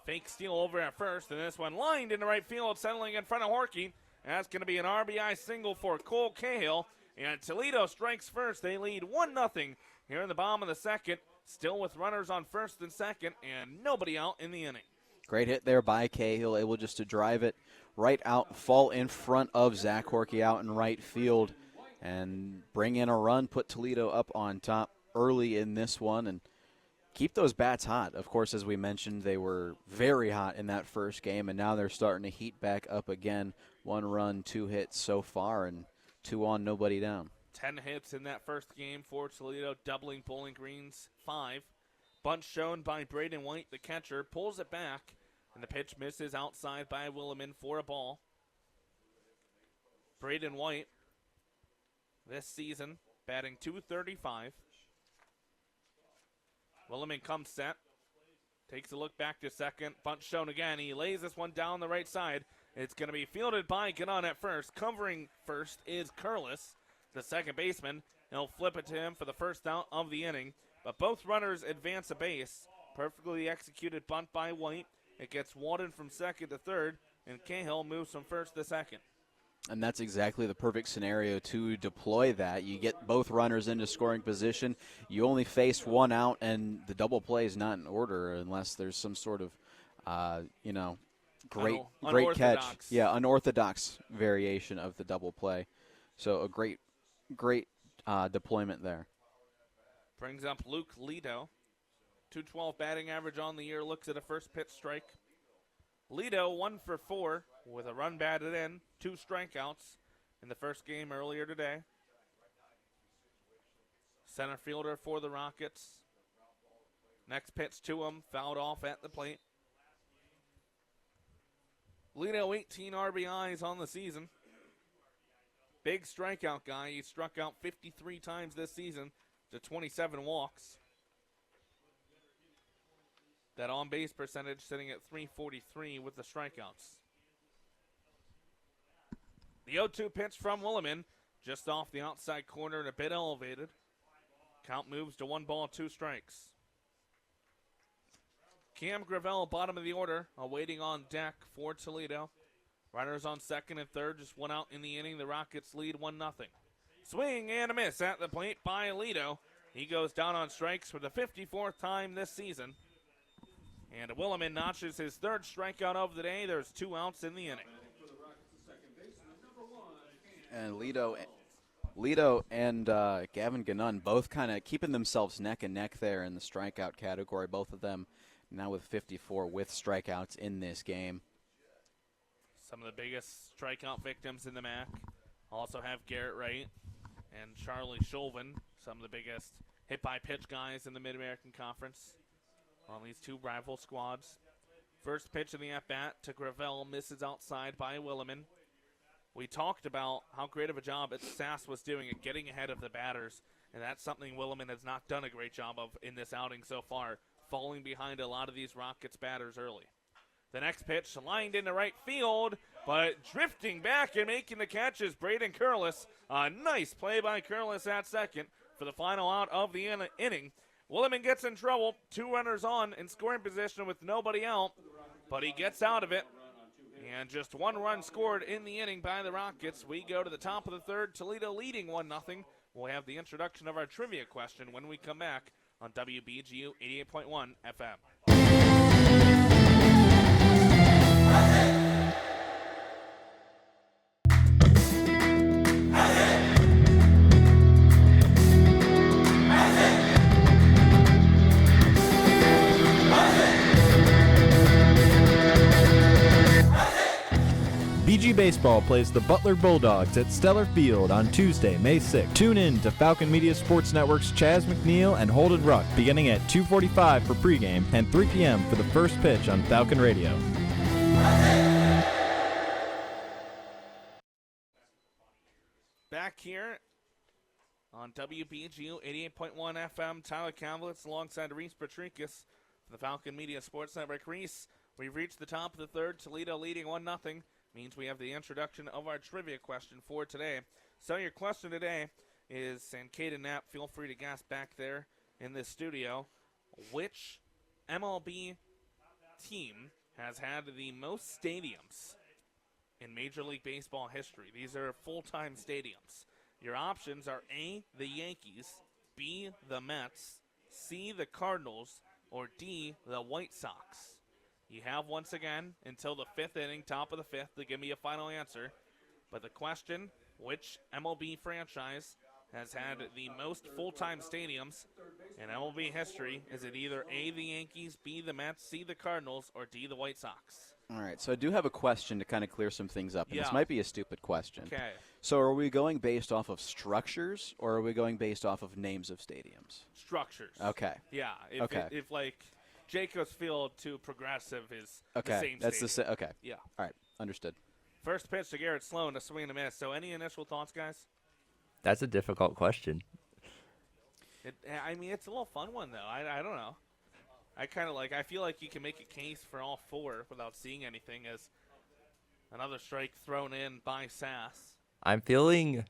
Fake steal over at first, and this one lined into right field, settling in front of Horkey. That's going to be an RBI single for Cole Cahill. And Toledo strikes first. They lead 1-0 here in the bottom of the second. Still with runners on first and second, and nobody out in the inning. Great hit there by Cahill, able just to drive it right out, fall in front of Zach Horkey out in right field, and bring in a run, put Toledo up on top early in this one, and keep those bats hot. Of course, as we mentioned, they were very hot in that first game, and now they're starting to heat back up again. 1 run, 2 hits so far, and 2 on, nobody down. 10 hits in that first game for Toledo, doubling Bowling Green's 5. Bunt shown by Braden White, the catcher, pulls it back, and the pitch misses outside by Williman for a ball. Braden White, this season, batting .235. Williman comes set, takes a look back to second, bunt shown again. He lays this one down the right side. It's going to be fielded by Gannon at first. Covering first is Curlis, the second baseman. He'll flip it to him for the first out of the inning. But both runners advance a base. Perfectly executed bunt by White. It gets Walden from second to third, and Cahill moves from first to second. And that's exactly the perfect scenario to deploy that. You get both runners into scoring position. You only face 1 out, and the double play is not in order unless there's some sort of, great catch. Yeah, unorthodox variation of the double play. So a great deployment there. Brings up Luke Lido. .212 batting average on the year. Looks at a first pitch strike. Lido 1 for 4 with a run batted in, 2 strikeouts in the first game earlier today. Center fielder for the Rockets. Next pitch to him, fouled off at the plate. Lido 18 RBIs on the season. Big strikeout guy. He struck out 53 times this season to 27 walks. That on-base percentage sitting at .343 with the strikeouts. The 0-2 pitch from Williman, just off the outside corner and a bit elevated. Count moves to 1 ball, 2 strikes. Cam Gravel, bottom of the order, awaiting on deck for Toledo. Runners on second and third, just 1 out in the inning. The Rockets lead 1-0. Swing and a miss at the plate by Lido. He goes down on strikes for the 54th time this season. And Williman notches his 3rd strikeout of the day. There's 2 outs in the inning. And Lido and Gavin Ganun both kind of keeping themselves neck and neck there in the strikeout category. Both of them now with 54 with strikeouts in this game. Some of the biggest strikeout victims in the MAC also have Garrett Wright and Charlie Shulvin, some of the biggest hit-by-pitch guys in the Mid-American Conference on these two rival squads. First pitch in the at-bat to Gravel, misses outside by Williman. We talked about how great of a job Sass was doing at getting ahead of the batters, and that's something Williman has not done a great job of in this outing so far, falling behind a lot of these Rockets batters early. The next pitch lined into right field, but drifting back and making the catch is Braden Curlis. A nice play by Curlis at second for the final out of the inning. Williman gets in trouble, 2 runners on in scoring position with nobody out, but he gets out of it. And just 1 run scored in the inning by the Rockets. We go to the top of the third, Toledo leading 1-0. We'll have the introduction of our trivia question when we come back on WBGU 88.1 FM. BG Baseball plays the Butler Bulldogs at Stellar Field on Tuesday, May 6th. Tune in to Falcon Media Sports Network's Chaz McNeil and Holden Ruck beginning at 2:45 for pregame and 3 p.m. for the first pitch on Falcon Radio. Back here on WBGU 88.1 FM, Tyler Kavlitz alongside Reese Patricus for the Falcon Media Sports Network. Reese, we've reached the top of the third, Toledo leading 1-0. Means we have the introduction of our trivia question for today. So your question today is, and Caden Knapp, feel free to guess back there in this studio, which MLB team has had the most stadiums in Major League Baseball history? These are full-time stadiums. Your options are A, the Yankees, B, the Mets, C, the Cardinals, or D, the White Sox. You have, once again, until the 5th inning, top of the 5th, to give me a final answer. But the question, which MLB franchise has had the most full-time stadiums in MLB history? Is it either A, the Yankees, B, the Mets, C, the Cardinals, or D, the White Sox? All right, so I do have a question to kind of clear some things up, and this Yeah. might be a stupid question. Okay. So are we going based off of structures, or are we going based off of names of stadiums? Structures. Okay. Yeah. Okay. If like, Jacobs Field to Progressive is Okay. the same That's stadium. okay. Yeah. All right, understood. First pitch to Garrett Sloan, a swing and a miss. So any initial thoughts, guys? That's a difficult question. I mean, it's a little fun one, though. I don't know. I feel like you can make a case for all 4 without seeing anything as another strike thrown in by Sass. I'm feeling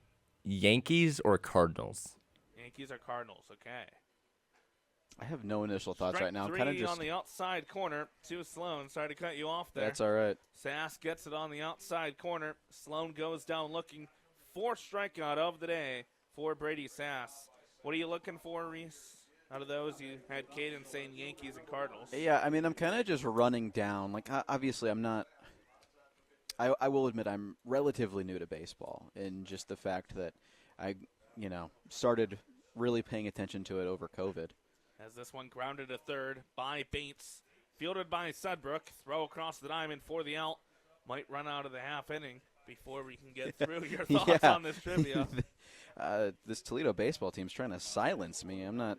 Yankees or Cardinals. Yankees or Cardinals, okay. I have no initial thoughts Strike right now. I'm 3 kind of just. on the outside corner to Sloan. Sorry to cut you off there. That's all right. Sass gets it on the outside corner. Sloan goes down looking. 4th strikeout of the day for Brady Sass. What are you looking for, Reese? Out of those, you had Caden saying Yankees and Cardinals. Yeah, I mean, I'm kind of just running down. Like, obviously, I'm not. I will admit I'm relatively new to baseball, and just the fact that I, started really paying attention to it over COVID. As this one grounded to third by Bates. Fielded by Sudbrook. Throw across the diamond for the out. Might run out of the half inning before we can get through your thoughts on this trivia. This Toledo baseball team's trying to silence me. I'm not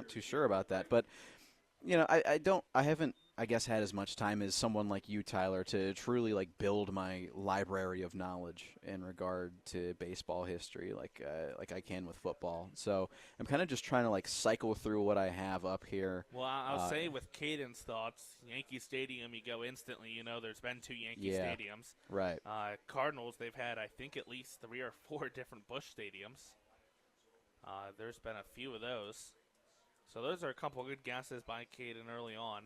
too sure about that. But, I haven't, I guess, had as much time as someone like you, Tyler, to truly, build my library of knowledge in regard to baseball history like I can with football. So I'm kind of just trying to, cycle through what I have up here. Well, I'll say with Caden's thoughts, Yankee Stadium, you go instantly. There's been 2 Yankee stadiums. Right. Cardinals, they've had, I think, at least 3 or 4 different Busch stadiums. There's been a few of those. So those are a couple good guesses by Caden early on.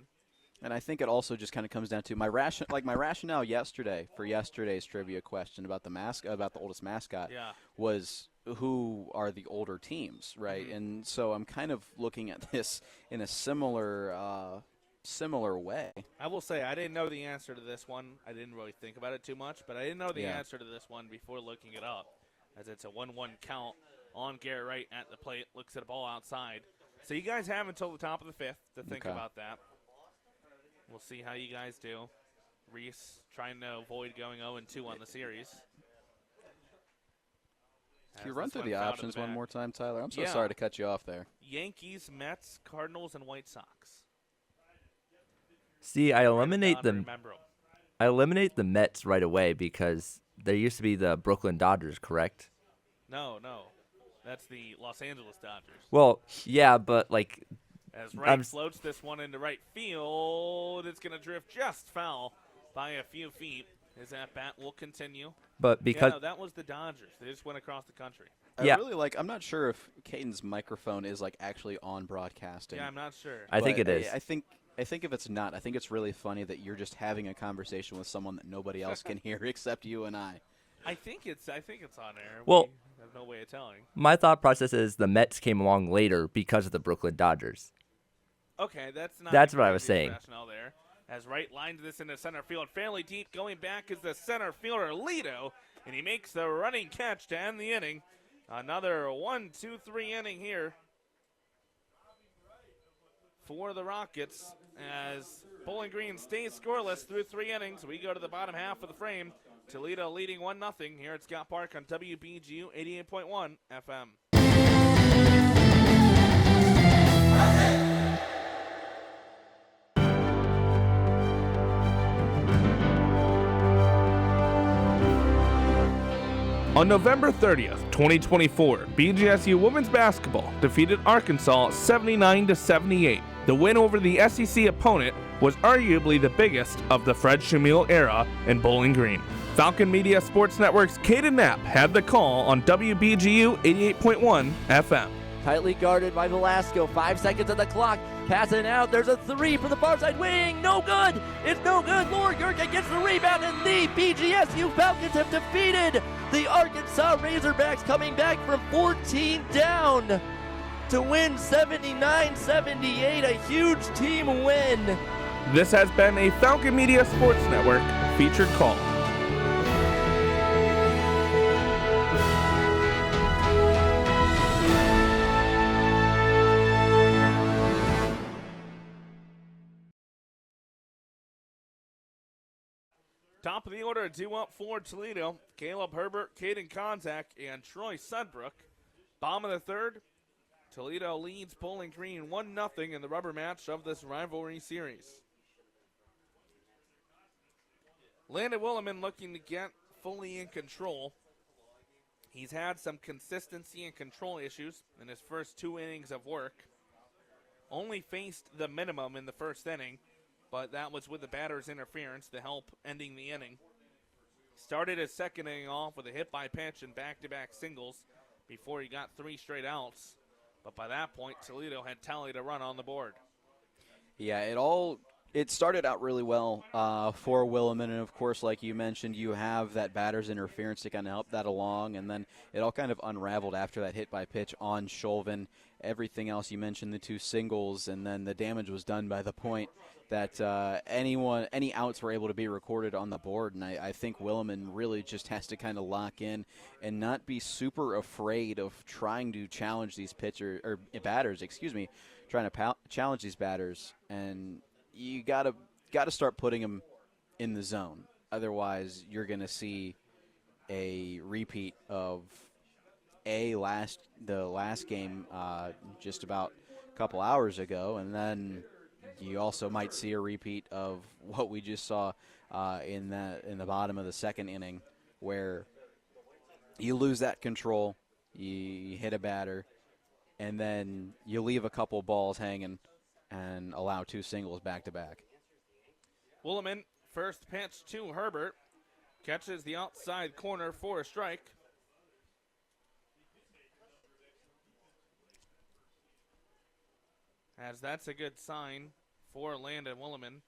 And I think it also just kind of comes down to my rationale yesterday for yesterday's trivia question about the oldest mascot was who are the older teams, right? Mm-hmm. And so I'm kind of looking at this in a similar way. I will say I didn't know the answer to this one. I didn't really think about it too much, but I didn't know the answer to this one before looking it up. as it's a 1-1 count on Garrett Wright at the plate. Looks at a ball outside. So you guys have until the top of the fifth to think about that. We'll see how you guys do. Reese trying to avoid going 0-2 on the series. Can you run through the options one more time, Tyler? I'm so sorry to cut you off there. Yankees, Mets, Cardinals, and White Sox. See, I eliminate the Mets right away because there used to be the Brooklyn Dodgers, correct? No. That's the Los Angeles Dodgers. Well, yeah, but like... As Wright floats this one into right field, it's going to drift just foul by a few feet. His at-bat will continue. But because... that was the Dodgers. They just went across the country. I'm not sure if Caden's microphone is like actually on broadcasting. Yeah, I'm not sure. I think it is. I think if it's not, I think it's really funny that you're just having a conversation with someone that nobody else can hear except you and I. I think it's on air. Well, we have no way of telling. My thought process is the Mets came along later because of the Brooklyn Dodgers. Okay, that's what I was saying. Rationale there. As Wright lines this into center field, fairly deep. Going back is the center fielder Toledo, and he makes the running catch to end the inning. Another 1-2-3 inning here for the Rockets as Bowling Green stays scoreless through 3 innings. We go to the bottom half of the frame. Toledo leading 1-0 here at Scott Park on WBGU 88.1 FM. On November 30th, 2024, BGSU women's basketball defeated Arkansas 79-78. The win over the SEC opponent was arguably the biggest of the Fred Shamil era in Bowling Green. Falcon Media Sports Network's Caden Knapp had the call on WBGU 88.1 FM. Tightly guarded by Velasco. 5 seconds on the clock. Passing out. There's a 3 from the far side wing. No good. It's no good. Laura Gurka gets the rebound, and the BGSU Falcons have defeated the Arkansas Razorbacks, coming back from 14 down to win 79-78. A huge team win. This has been a Falcon Media Sports Network featured call. Top of the order, due up for Toledo. Caleb Herbert, Caden Kontak, and Troy Sudbrook. Bottom of the third, Toledo leads Bowling Green 1-0 in the rubber match of this rivalry series. Landon Williman looking to get fully in control. He's had some consistency and control issues in his first 2 innings of work. Only faced the minimum in the first inning, but that was with the batter's interference to help ending the inning. Started his second inning off with a hit by pitch and back-to-back singles before he got 3 straight outs. But by that point, Toledo had tallied a run on the board. Yeah, it started out really well for Williman, and of course, like you mentioned, you have that batter's interference to kind of help that along, and then it all kind of unraveled after that hit by pitch on Chauvin. Everything else, you mentioned the 2 singles, and then the damage was done by the point that any outs were able to be recorded on the board, and I think Williman really just has to kind of lock in and not be super afraid of trying to challenge these batters, trying to challenge these batters, and you gotta start putting them in the zone. Otherwise, you're gonna see a repeat of the last game just about a couple hours ago, and then you also might see a repeat of what we just saw in the bottom of the second inning, where you lose that control, you hit a batter, and then you leave a couple balls hanging and allow 2 singles back-to-back. Williman, first pitch to Herbert, catches the outside corner for a strike. As that's a good sign for Landon Williman.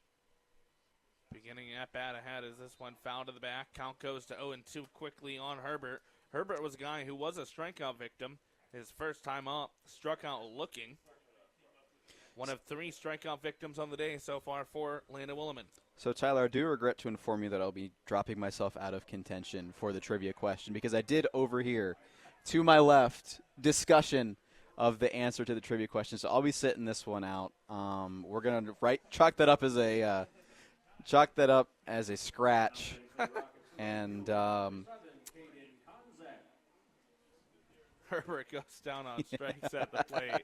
Beginning at bat ahead as this one fouled to the back. Count goes to 0-2 quickly on Herbert. Herbert was a guy who was a strikeout victim. His first time up, struck out looking. One of 3 strikeout victims on the day so far for Landon Williman. So, Tyler, I do regret to inform you that I'll be dropping myself out of contention for the trivia question because I did overhear, to my left, discussion of the answer to the trivia question. So I'll be sitting this one out. We're going to chalk that up as a scratch. And Herbert goes down on strikes at the plate.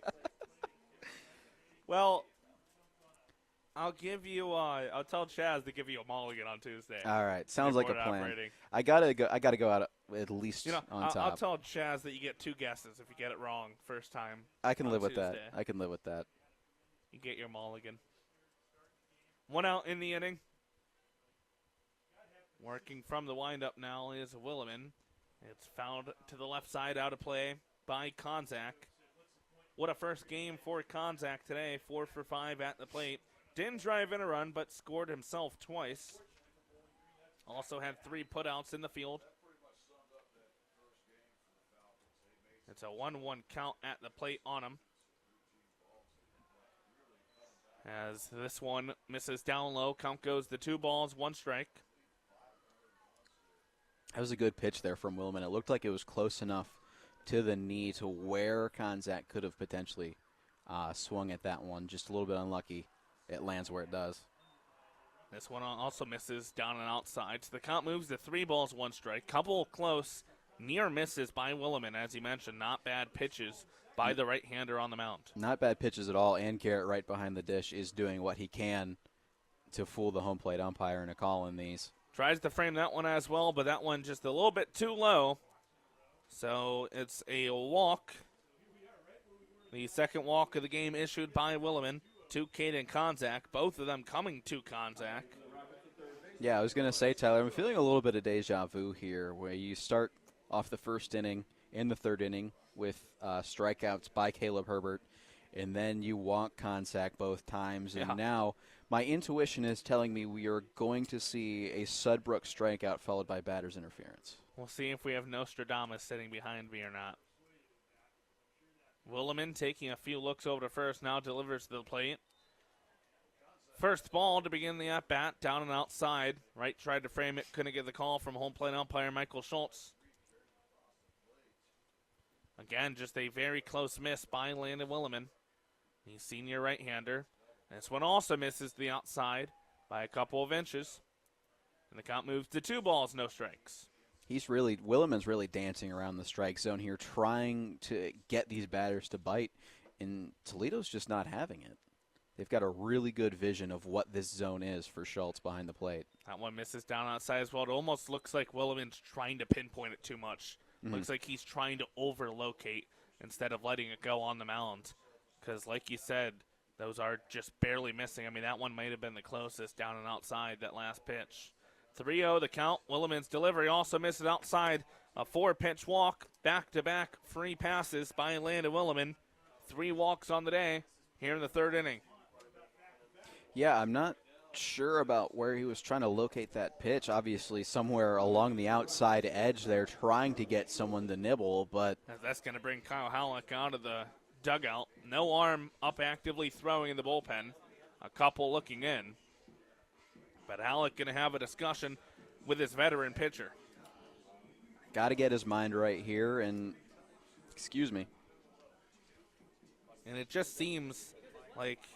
Well, I'll tell Chaz to give you a mulligan on Tuesday. all right, sounds like a plan. Operating. I gotta go out at least on top. I'll tell Chaz that you get 2 guesses if you get it wrong first time. I can live with Tuesday. that. I can live with that. You get your mulligan. 1 out in the inning. Working from the windup now is Williman. It's fouled to the left side, out of play by Konzak. What a first game for Konzak today. 4 for 5 at the plate. Didn't drive in a run, but scored himself twice. Also had 3 putouts in the field. It's a 1-1 count at the plate on him. As this one misses down low, count goes to 2 balls, 1 strike. That was a good pitch there from Williman. It looked like it was close enough to the knee to where Konzak could have potentially swung at that one. Just a little bit unlucky. It lands where it does. This one also misses down and outside. So the count moves to 3 balls, 1 strike. Couple close near misses by Williman, as you mentioned. Not bad pitches by the right-hander on the mound. Not bad pitches at all, and Garrett right behind the dish is doing what he can to fool the home plate umpire into calling these. Tries to frame that one as well, but that one just a little bit too low. So it's a walk. The second walk of the game issued by Williman to Caden Konzak, both of them coming to Konzak. Yeah, I was going to say, Tyler, I'm feeling a little bit of deja vu here, where you start off the first inning in the third inning with strikeouts by Caleb Herbert, and then you walk Konzak both times, and now my intuition is telling me we are going to see a Sudbrook strikeout followed by batter's interference. We'll see if we have Nostradamus sitting behind me or not. Williman taking a few looks over to first, now delivers to the plate. First ball to begin the at-bat, down and outside. Wright tried to frame it, couldn't get the call from home plate umpire Michael Schultz. Again, just a very close miss by Landon Williman. He's senior right-hander. This one also misses the outside by a couple of inches. And the count moves to 2 balls, no strikes. Williman's really dancing around the strike zone here, trying to get these batters to bite, and Toledo's just not having it. They've got a really good vision of what this zone is for Schultz behind the plate. That one misses down outside as well. It almost looks like Williman's trying to pinpoint it too much. Looks like he's trying to overlocate instead of letting it go on the mound. Because like you said, those are just barely missing. I mean, that one might have been the closest down and outside, that last pitch. 3-0 the count. Williman's delivery also misses outside. A 4-pitch walk, back-to-back free passes by Landon Williman. 3 walks on the day here in the third inning. Yeah, I'm not sure about where he was trying to locate that pitch. Obviously, somewhere along the outside edge there, trying to get someone to nibble, but that's going to bring Kyle Halleck out of the dugout. No arm up actively throwing in the bullpen. A couple looking in. But Halleck going to have a discussion with his veteran pitcher. Got to get his mind right here, and excuse me. And it just seems like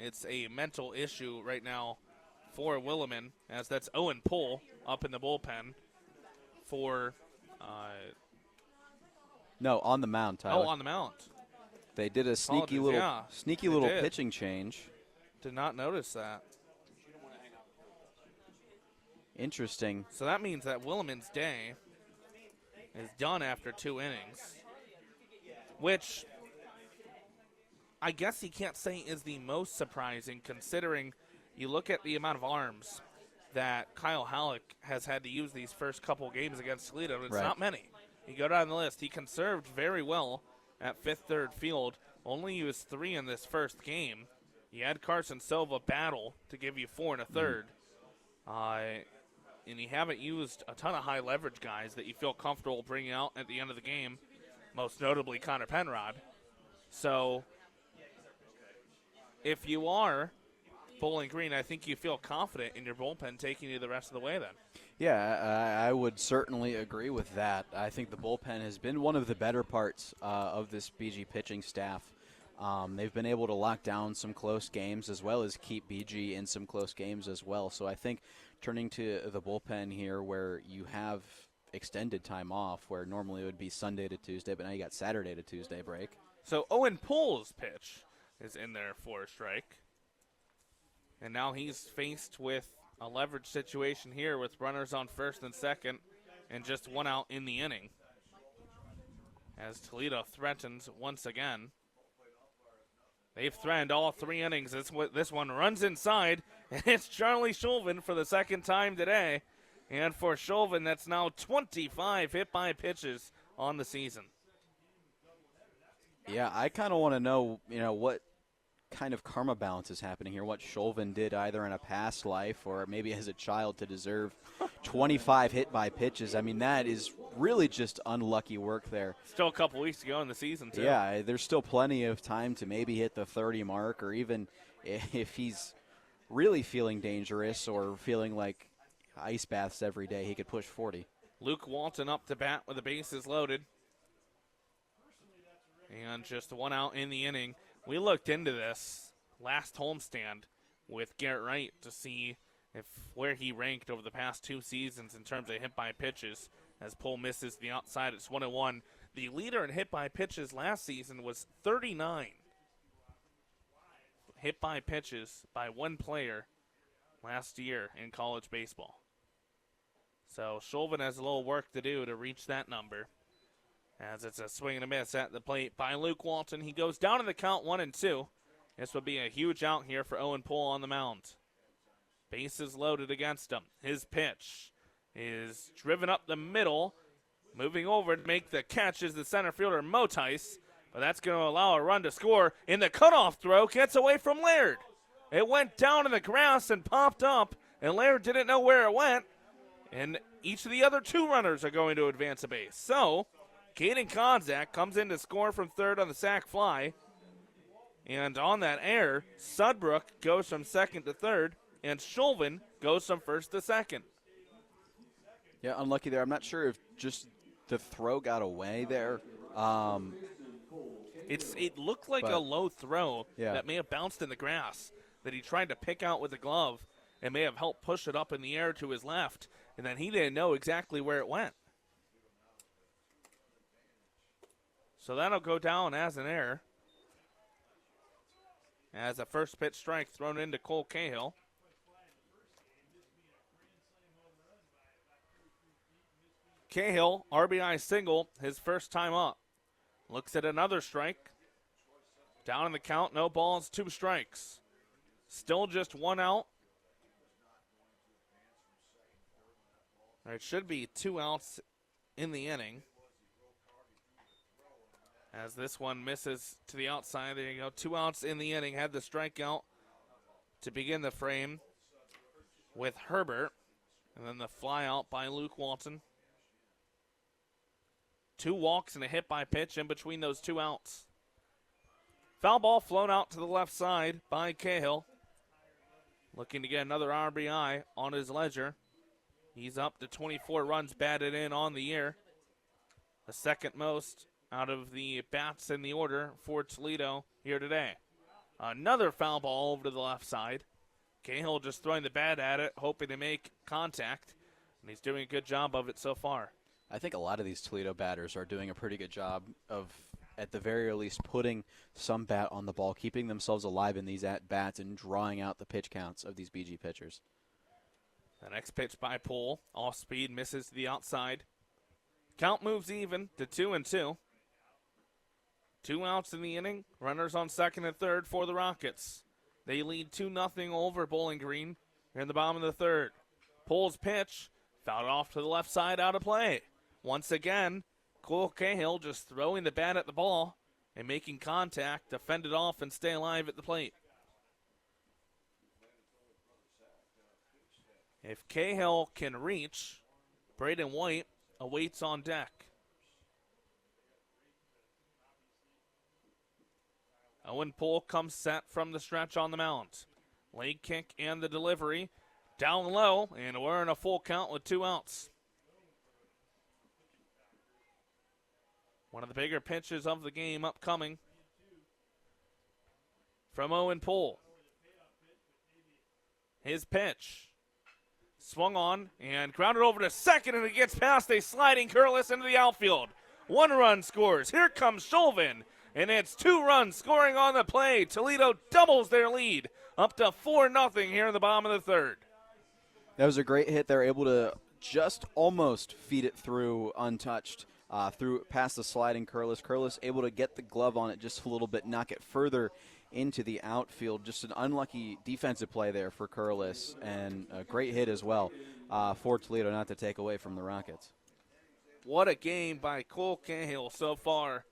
it's a mental issue right now for Williman, as that's Owen Pohl up in the bullpen for no, on the mound, Tyler. Oh, on the mound. They did a sneaky little pitching change. Did not notice that. Interesting. So that means that Williman's day is done after 2 innings, which I guess he can't say is the most surprising, considering you look at the amount of arms that Kyle Halleck has had to use these first couple games against Toledo. It's not many. You go down the list. He conserved very well at fifth, third field. Only used 3 in this first game. You had Carson Silva battle to give you 4 and a third. And you haven't used a ton of high leverage guys that you feel comfortable bringing out at the end of the game, most notably Connor Penrod. So if you are Bowling Green, I think you feel confident in your bullpen taking you the rest of the way then. Yeah, I would certainly agree with that. I think the bullpen has been one of the better parts of this BG pitching staff. They've been able to lock down some close games as well as keep BG in some close games as well. So I think turning to the bullpen here where you have extended time off, where normally it would be Sunday to Tuesday, but now you got Saturday to Tuesday break. So Owen Poole's pitch is in there for a strike. And now he's faced with a leverage situation here with runners on first and second and just one out in the inning. As Toledo threatens once again. They've threatened all 3 innings. This one runs inside, and it's Charlie Shulvin for the second time today. And for Shulvin, that's now 25 hit-by-pitches on the season. Yeah, I kind of want to know, what kind of karma balance is happening here, what Shulvin did either in a past life or maybe as a child to deserve 25 hit-by-pitches. I mean, that is really just unlucky work there. Still a couple weeks to go in the season, too. Yeah, there's still plenty of time to maybe hit the 30 mark, or even if he's really feeling dangerous or feeling like ice baths every day, he could push 40. Luke Walton up to bat with the bases loaded. And just one out in the inning. We looked into this last homestand with Garrett Wright to see where he ranked over the past 2 seasons in terms of hit-by-pitches. As Poole misses the outside, it's 1-1. The leader in hit-by-pitches last season was 39 hit-by-pitches by one player last year in college baseball. So Shulvin has a little work to do to reach that number. As it's a swing and a miss at the plate by Luke Walton. He goes down in the count 1-2. This would be a huge out here for Owen Poole on the mound. Bases loaded against him. His pitch is driven up the middle. Moving over to make the catch is the center fielder Motice. But that's going to allow a run to score. In the cutoff throw, gets away from Laird. It went down in the grass and popped up. And Laird didn't know where it went. And each of the other 2 runners are going to advance a base. So Caden Konzak comes in to score from third on the sac fly. And on that error, Sudbrook goes from second to third, and Shulvin goes from first to second. Yeah, unlucky there. I'm not sure if just the throw got away there. It looked like a low throw that may have bounced in the grass that he tried to pick out with the glove and may have helped push it up in the air to his left, and then he didn't know exactly where it went. So that'll go down as an error. As a first pitch strike thrown into Cole Cahill. Cahill, RBI single, his first time up. Looks at another strike. Down in the count, no balls, 2 strikes. Still just 1 out. It should be 2 outs in the inning. As this one misses to the outside. There you go. 2 outs in the inning. Had the strikeout to begin the frame with Herbert. And then the fly out by Luke Walton. 2 walks and a hit by pitch in between those 2 outs. Foul ball flown out to the left side by Cahill. Looking to get another RBI on his ledger. He's up to 24 runs batted in on the year. The second most out of the bats in the order for Toledo here today. Another foul ball over to the left side. Cahill just throwing the bat at it, hoping to make contact, and he's doing a good job of it so far. I think a lot of these Toledo batters are doing a pretty good job of, at the very least, putting some bat on the ball, keeping themselves alive in these at-bats and drawing out the pitch counts of these BG pitchers. The next pitch by Poole, off speed, misses to the outside. Count moves even to 2-2. 2 outs in the inning. Runners on second and third for the Rockets. They lead 2-0 over Bowling Green in the bottom of the third. Poole's pitch fouled off to the left side, out of play. Once again, Cole Cahill just throwing the bat at the ball and making contact to fend it off and stay alive at the plate. If Cahill can reach, Braden White awaits on deck. Owen Poole comes set from the stretch on the mound. Leg kick and the delivery. Down low, and we're in a full count with 2 outs. One of the bigger pitches of the game upcoming from Owen Poole. His pitch. Swung on and grounded over to second, and it gets past a sliding Curlis into the outfield. 1 run scores. Here comes Chauvin, and it's 2 runs scoring on the play. Toledo doubles their lead up to 4-0 here in the bottom of the 3rd. That was a great hit. They're able to just almost feed it through untouched, through past the sliding Curlis. Curlis able to get the glove on it just a little bit, knock it further into the outfield. Just an unlucky defensive play there for Curlis, and a great hit as well for Toledo not to take away from the Rockets. What a game by Cole Cahill so far.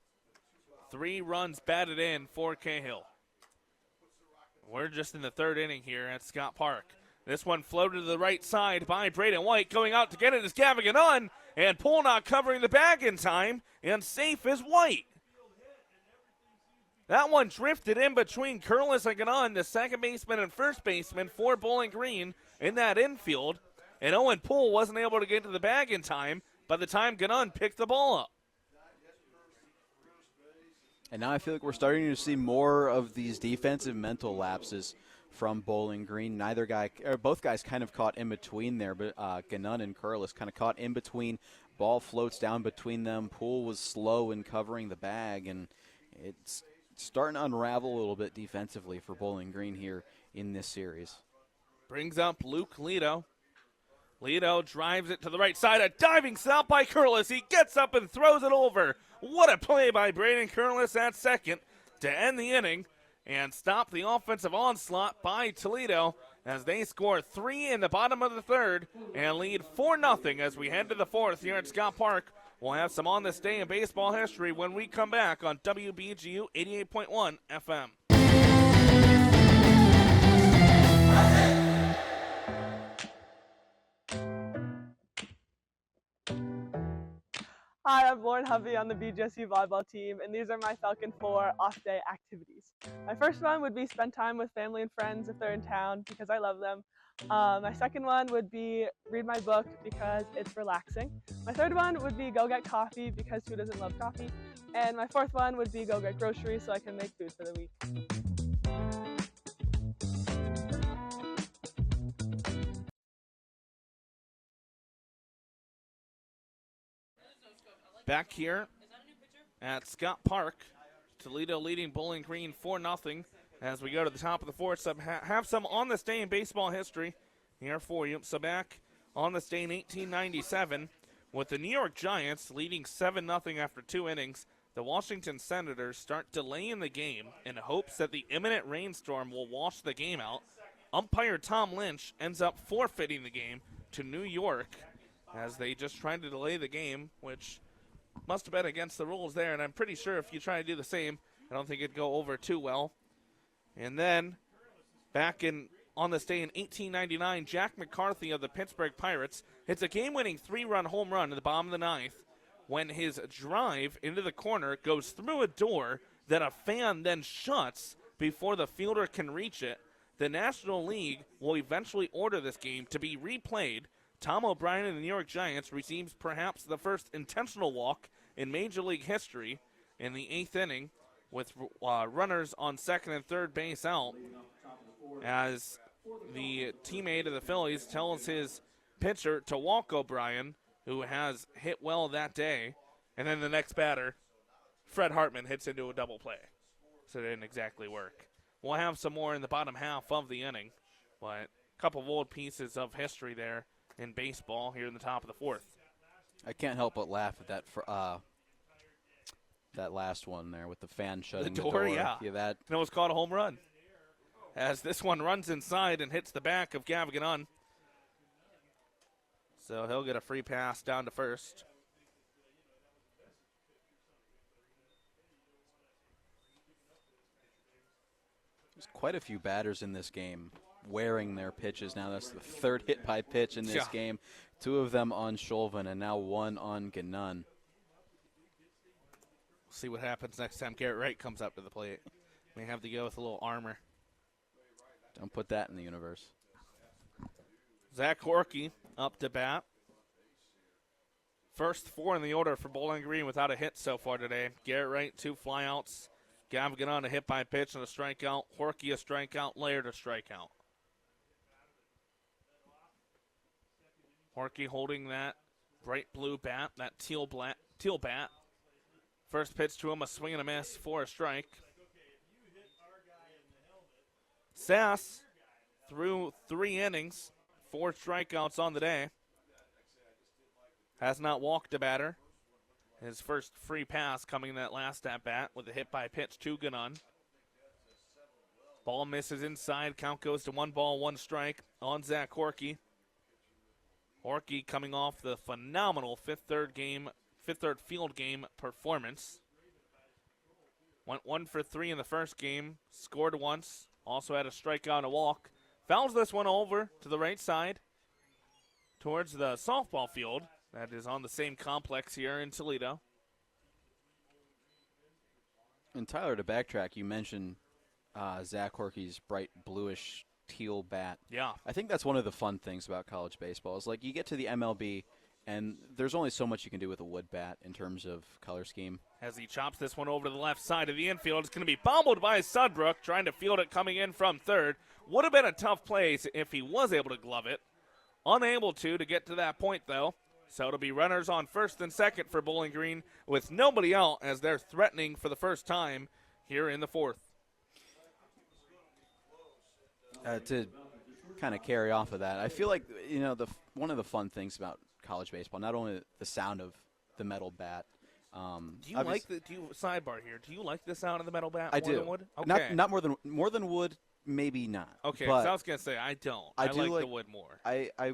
3 runs batted in for Cahill. We're just in the 3rd inning here at Scott Park. This one floated to the right side by Braden White. Going out to get it is Gavin Gannon, and Poole not covering the bag in time, and safe is White. That one drifted in between Curlis and Gannon, the second baseman and first baseman for Bowling Green in that infield, and Owen Poole wasn't able to get to the bag in time by the time Gannon picked the ball up. And now I feel like we're starting to see more of these defensive mental lapses from Bowling Green. Both guys kind of caught in between there, but Gannon and Curlis kind of caught in between. Ball floats down between them. Poole was slow in covering the bag, and it's starting to unravel a little bit defensively for Bowling Green here in this series. Brings up Luke Leto. Leto drives it to the right side. A diving stop by Curlis. He gets up and throws it over. What a play by Braden Curlis at second to end the inning and stop the offensive onslaught by Toledo as they score 3 in the bottom of the 3rd and lead 4-0 as we head to the 4th here at Scott Park. We'll have some On This Day in baseball history when we come back on WBGU 88.1 FM. Hi, I'm Lauren Hovey on the BGSU volleyball team, and these are my Falcon 4 off-day activities. My first one would be spend time with family and friends if they're in town, because I love them. My second one would be read my book, because it's relaxing. My third one would be go get coffee, because who doesn't love coffee? And my fourth one would be go get groceries so I can make food for the week. Back here at Scott Park, Toledo leading Bowling Green 4-0 as we go to the top of the 4th. Have some On This Day in baseball history here for you. So back on this day in 1897, with the New York Giants leading 7-0 after 2 innings, the Washington Senators start delaying the game in hopes that the imminent rainstorm will wash the game out. Umpire Tom Lynch ends up forfeiting the game to New York as they just tried to delay the game, which must have been against the rules there, and I'm pretty sure if you try to do the same, I don't think it'd go over too well. And then, back on this day in 1899, Jack McCarthy of the Pittsburgh Pirates hits a game-winning 3-run home run in the bottom of the 9th when his drive into the corner goes through a door that a fan then shuts before the fielder can reach it. The National League will eventually order this game to be replayed. Tom O'Brien and the New York Giants receives perhaps the first intentional walk in Major League history in the 8th inning with runners on second and third base out as the teammate of the Phillies tells his pitcher to walk O'Brien, who has hit well that day. And then the next batter, Fred Hartman, hits into a double play. So it didn't exactly work. We'll have some more in the bottom half of the inning, but a couple of old pieces of history there in baseball here in the top of the 4th. I can't help but laugh at that last one there with the fan shutting the door. Yeah, that. And it was called a home run. As this one runs inside and hits the back of Gavagan. So he'll get a free pass down to first. There's quite a few batters in this game wearing their pitches. Now that's the 3rd hit by pitch in this game. 2 of them on Chauvin and now 1 on Gannon. We'll see what happens next time Garrett Wright comes up to the plate. May have to go with a little armor. Don't put that in the universe. Zach Horkey up to bat. First 4 in the order for Bowling Green without a hit so far today. Garrett Wright, 2 flyouts. Gavigan a hit by pitch and a strikeout. Horkey a strikeout. Laird a strikeout. Horkey holding that bright blue bat, that teal bat. First pitch to him, a swing and a miss for a strike. Sass through 3 innings, 4 strikeouts on the day. Has not walked a batter. His first free pass coming in that last at-bat with a hit by pitch to Ganon. Ball misses inside. Count goes to 1 ball, 1 strike on Zach Horkey. Horkey coming off the phenomenal fifth third field game performance. Went 1 for 3 in the first game. Scored once. Also had a strikeout and a walk. Fouls this one over to the right side towards the softball field. That is on the same complex here in Toledo. And Tyler, to backtrack, you mentioned Zach Horkey's bright bluish teal bat. Yeah. I think that's one of the fun things about college baseball is like you get to the MLB and there's only so much you can do with a wood bat in terms of color scheme. As he chops this one over to the left side of the infield, it's going to be bobbled by Sudbrook, trying to field it coming in from third. Would have been a tough play if he was able to glove it. Unable to get to that point, though. So it'll be runners on first and second for Bowling Green with nobody out as they're threatening for the first time here in the fourth. To kind of carry off of that, I feel like, one of the fun things about college baseball, not only the sound of the metal bat. Do you like sidebar here? Do you like the sound of the metal bat I more do. than wood? Okay. Not more than wood, maybe not. Okay, but 'cause I was gonna say I don't. I like like the wood more. I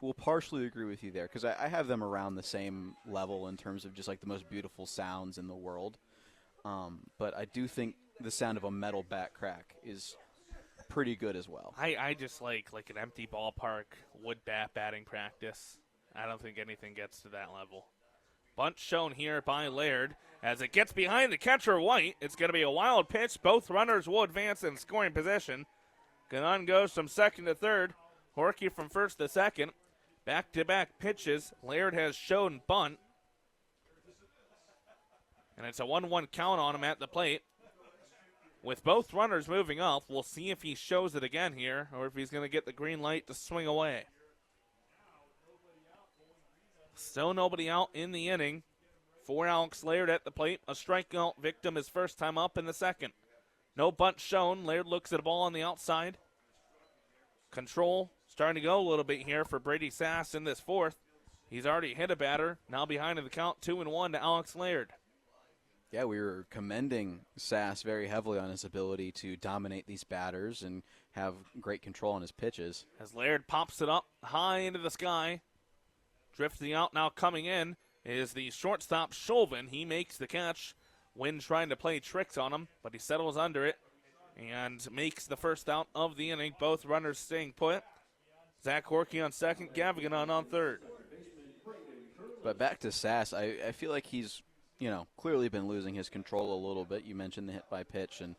will partially agree with you there because I have them around the same level in terms of just like the most beautiful sounds in the world. But I do think the sound of a metal bat crack is pretty good as well. I just like an empty ballpark wood bat batting practice. I don't think anything gets to that level. Bunt shown here by Laird as it gets behind the catcher White. It's going to be a wild pitch. Both runners will advance in scoring position. Ganon goes from second to third. Horkey from first to second. Back-to-back pitches. Laird has shown bunt. And it's a 1-1 count on him at the plate. With both runners moving up, we'll see if he shows it again here or if he's going to get the green light to swing away. Still nobody out in the inning. For Alex Laird at the plate. A strikeout victim his first time up in the second. No bunt shown. Laird looks at a ball on the outside. Control starting to go a little bit here for Brady Sass in this fourth. He's already hit a batter. Now behind in the count, 2-1 to Alex Laird. Yeah, we were commending Sass very heavily on his ability to dominate these batters and have great control on his pitches. As Laird pops it up high into the sky. Drifting out now coming in is the shortstop Chauvin. He makes the catch. Wynn trying to play tricks on him, but he settles under it and makes the first out of the inning. Both runners staying put. Zach Horkey on second, Gavigan on third. But back to Sass, I feel like he's, clearly been losing his control a little bit. You mentioned the hit by pitch, and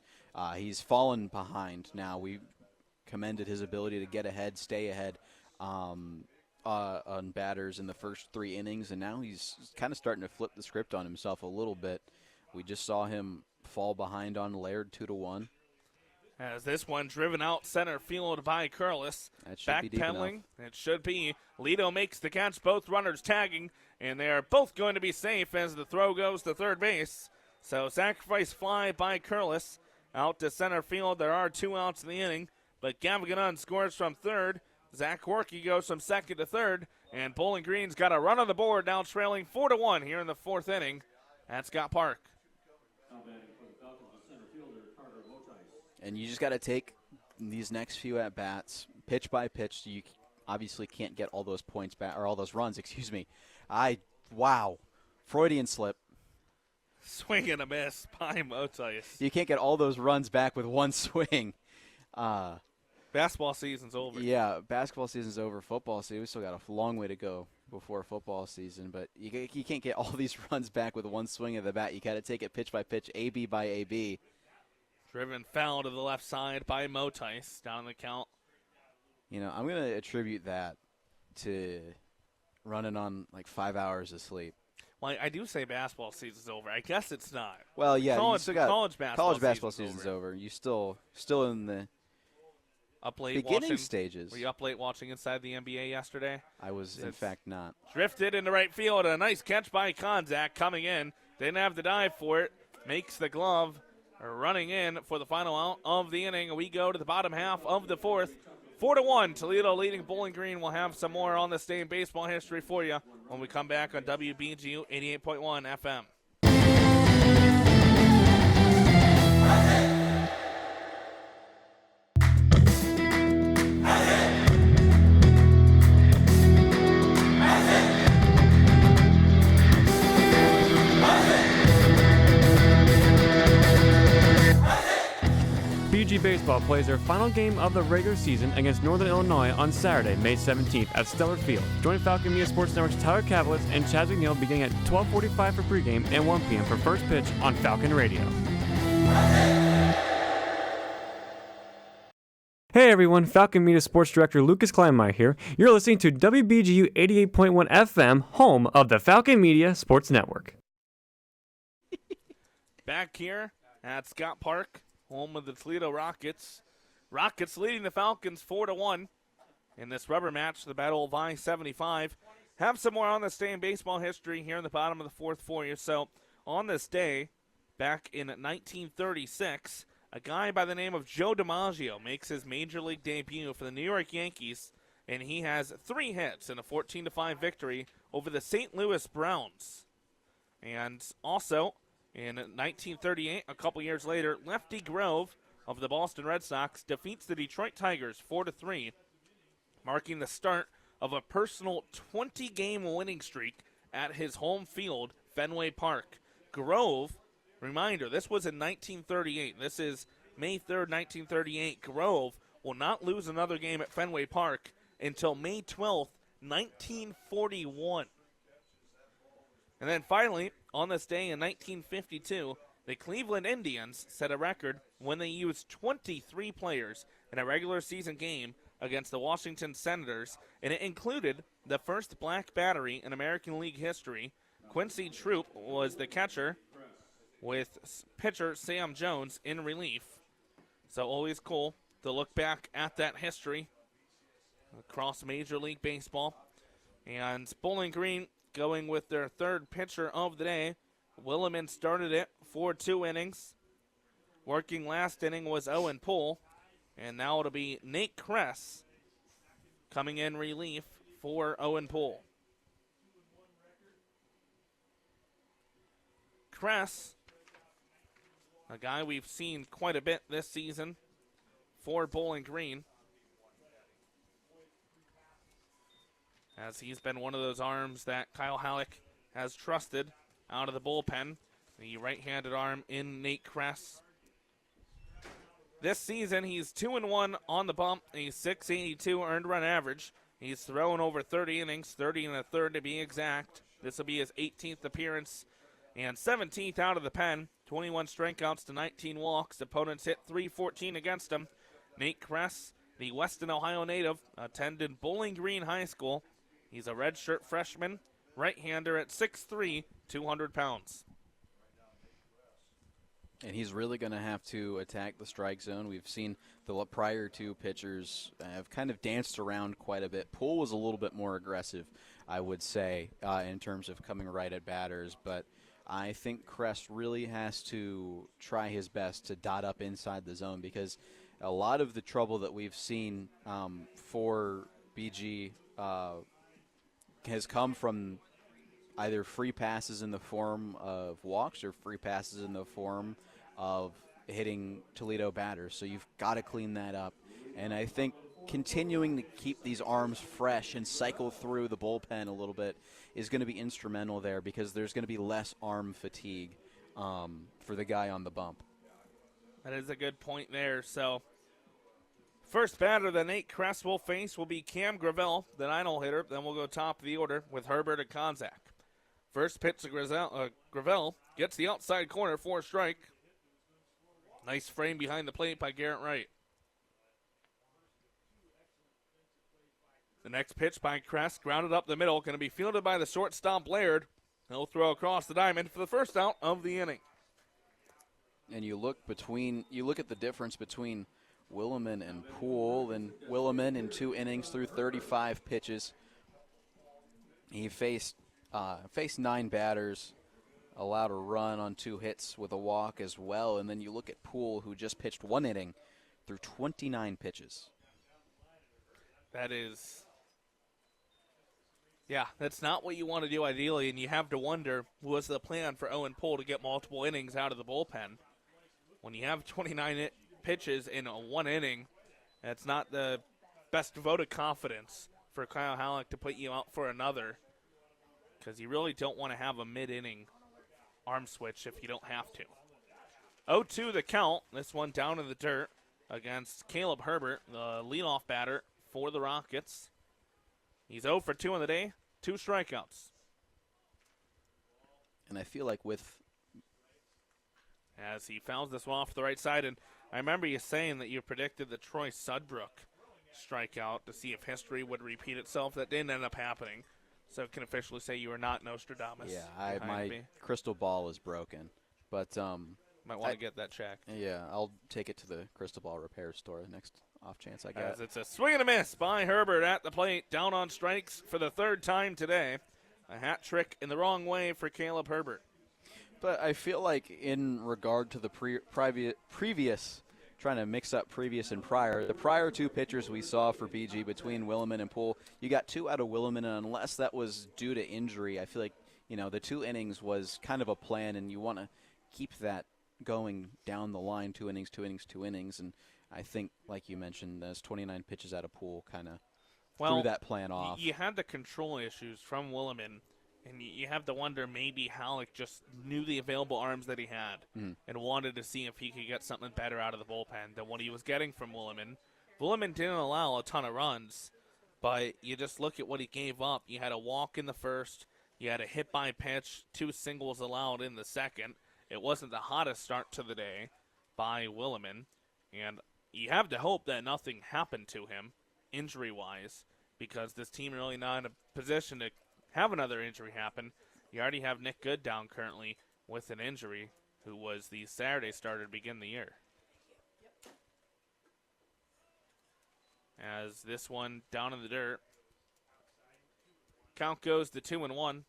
he's fallen behind now. We commended his ability to get ahead, stay ahead on batters in the first 3 innings, and now he's kind of starting to flip the script on himself a little bit. We just saw him fall behind on Laird 2-1. As this one driven out center field by Curlis. Backpedaling, it should be. Lido makes the catch, both runners tagging, and they are both going to be safe as the throw goes to third base. So sacrifice fly by Curlis out to center field. There are 2 outs in the inning, but Gavigan scores from third. Zach Horkey goes from second to third, and Bowling Green's got a run on the board, now trailing 4-1 here in the 4th inning at Scott Park. And you just got to take these next few at-bats, pitch by pitch. You obviously can't get all those points back, or all those runs, excuse me. Wow. Freudian slip. Swing and a miss by Motius. You can't get all those runs back with one swing. Basketball season's over. Yeah, basketball season's over. Football season, we still got a long way to go before football season. But you can't get all these runs back with one swing of the bat. You got to take it pitch by pitch, AB by AB. Driven foul to the left side by Motice down the count. I'm going to attribute that to running on like 5 hours of sleep. Well, I do say basketball season's over. I guess it's not. Well, yeah, college, you still got college basketball season's over. You still in the up late beginning watching, stages. Were you up late watching Inside the NBA yesterday? I was, in fact, not. Drifted into right field. A nice catch by Konzak coming in. Didn't have the dive for it. Makes the glove. Running in for the final out of the inning. We go to the bottom half of the fourth. 4-1, Toledo leading Bowling Green. We'll have some more on this day in baseball history for you when we come back on WBGU 88.1 FM. BG Baseball plays their final game of the regular season against Northern Illinois on Saturday, May 17th at Stellar Field. Join Falcon Media Sports Network's Tyler Kavalitz and Chaz McNeil beginning at 12:45 for pregame and 1 p.m. for first pitch on Falcon Radio. Hey everyone, Falcon Media Sports Director Lucas Kleinmeyer here. You're listening to WBGU 88.1 FM, home of the Falcon Media Sports Network. Back here at Scott Park, home of the Toledo Rockets. Rockets leading the Falcons 4-1 in this rubber match, the Battle of I-75. Have some more on this day in baseball history here in the bottom of the fourth for you. So on this day, back in 1936, a guy by the name of Joe DiMaggio makes his major league debut for the New York Yankees, and he has 3 hits in a 14-5 victory over the St. Louis Browns. And also, in 1938, a couple years later, Lefty Grove of the Boston Red Sox defeats the Detroit Tigers 4-3, marking the start of a personal 20-game winning streak at his home field, Fenway Park. Grove, reminder, this was in 1938. This is May 3rd, 1938. Grove will not lose another game at Fenway Park until May 12th, 1941. And then finally, on this day in 1952, the Cleveland Indians set a record when they used 23 players in a regular season game against the Washington Senators, and it included the first black battery in American League history. Quincy Troop was the catcher, with pitcher Sam Jones in relief. So always cool to look back at that history across Major League Baseball. And Bowling Green going with their third pitcher of the day. Williman started it for 2 innings. Working last inning was Owen Poole. And now it'll be Nate Kress coming in relief for Owen Poole. Kress, a guy we've seen quite a bit this season for Bowling Green, as he's been one of those arms that Kyle Halleck has trusted out of the bullpen. The right-handed arm in Nate Kress. This season, he's 2-1 on the bump. He's .682 earned run average. He's thrown over 30 innings, 30 1/3 to be exact. This will be his 18th appearance and 17th out of the pen. 21 strikeouts to 19 walks. Opponents hit .314 against him. Nate Kress, the Weston, Ohio native, attended Bowling Green High School. He's a redshirt freshman, right-hander at 6'3", 200 pounds. And he's really going to have to attack the strike zone. We've seen the prior 2 pitchers have kind of danced around quite a bit. Poole was a little bit more aggressive, I would say, in terms of coming right at batters. But I think Kress really has to try his best to dot up inside the zone, because a lot of the trouble that we've seen for BG has come from either free passes in the form of walks or free passes in the form of hitting Toledo batters. So you've got to clean that up. And I think continuing to keep these arms fresh and cycle through the bullpen a little bit is going to be instrumental there, because there's going to be less arm fatigue for the guy on the bump. That is a good point there. So first batter that Nate Kress will face will be Cam Gravel, the 9-hole hitter. Then we'll go top of the order with Herbert and Konzak. First pitch to Gravel gets the outside corner for a strike. Nice frame behind the plate by Garrett Wright. The next pitch by Kress, grounded up the middle, going to be fielded by the shortstop Laird. He'll throw across the diamond for the first out of the inning. And you look at the difference between Williman and Poole, and Williman in 2 innings threw 35 pitches. He faced 9 batters, allowed a run on 2 hits with a walk as well. And then you look at Poole, who just pitched 1 inning, through 29 pitches. That's not what you want to do ideally, and you have to wonder, was the plan for Owen Poole to get multiple innings out of the bullpen? When you have 29 pitches in 1 inning, that's not the best vote of confidence for Kyle Halleck to put you out for another, because you really don't want to have a mid-inning arm switch if you don't have to. 0-2 the count. This one down in the dirt against Caleb Herbert, the leadoff batter for the Rockets. He's 0 for 2 on the day, 2 strikeouts. And I feel like as he fouls this one off the right side, and I remember you saying that you predicted the Troy Sudbrook strikeout to see if history would repeat itself. That didn't end up happening, so I can officially say you are not Nostradamus. Yeah, my crystal ball is broken, but might want to get that checked. Yeah, I'll take it to the crystal ball repair store the next off chance I get. As it's a swing and a miss by Herbert at the plate, down on strikes for the 3rd time today. A hat trick in the wrong way for Caleb Herbert. But I feel like in regard to the previous, trying to mix up previous and prior, the prior 2 pitchers we saw for BG between Williman and Poole, you got 2 out of Williman, and unless that was due to injury, I feel like, the 2 innings was kind of a plan, and you want to keep that going down the line, 2 innings, 2 innings, 2 innings, and I think, like you mentioned, those 29 pitches out of Poole kind of threw that plan off. You had the control issues from Williman, and you have to wonder maybe Halleck just knew the available arms that he had and wanted to see if he could get something better out of the bullpen than what he was getting from Williman. Williman didn't allow a ton of runs, but you just look at what he gave up. You had a walk in the first. You had a hit by pitch, 2 singles allowed in the second. It wasn't the hottest start to the day by Williman, and you have to hope that nothing happened to him injury-wise, because this team really not in a position to have another injury happen. You already have Nick Good down currently with an injury, who was the Saturday starter to begin the year. As this one down in the dirt. Count goes to 2-1.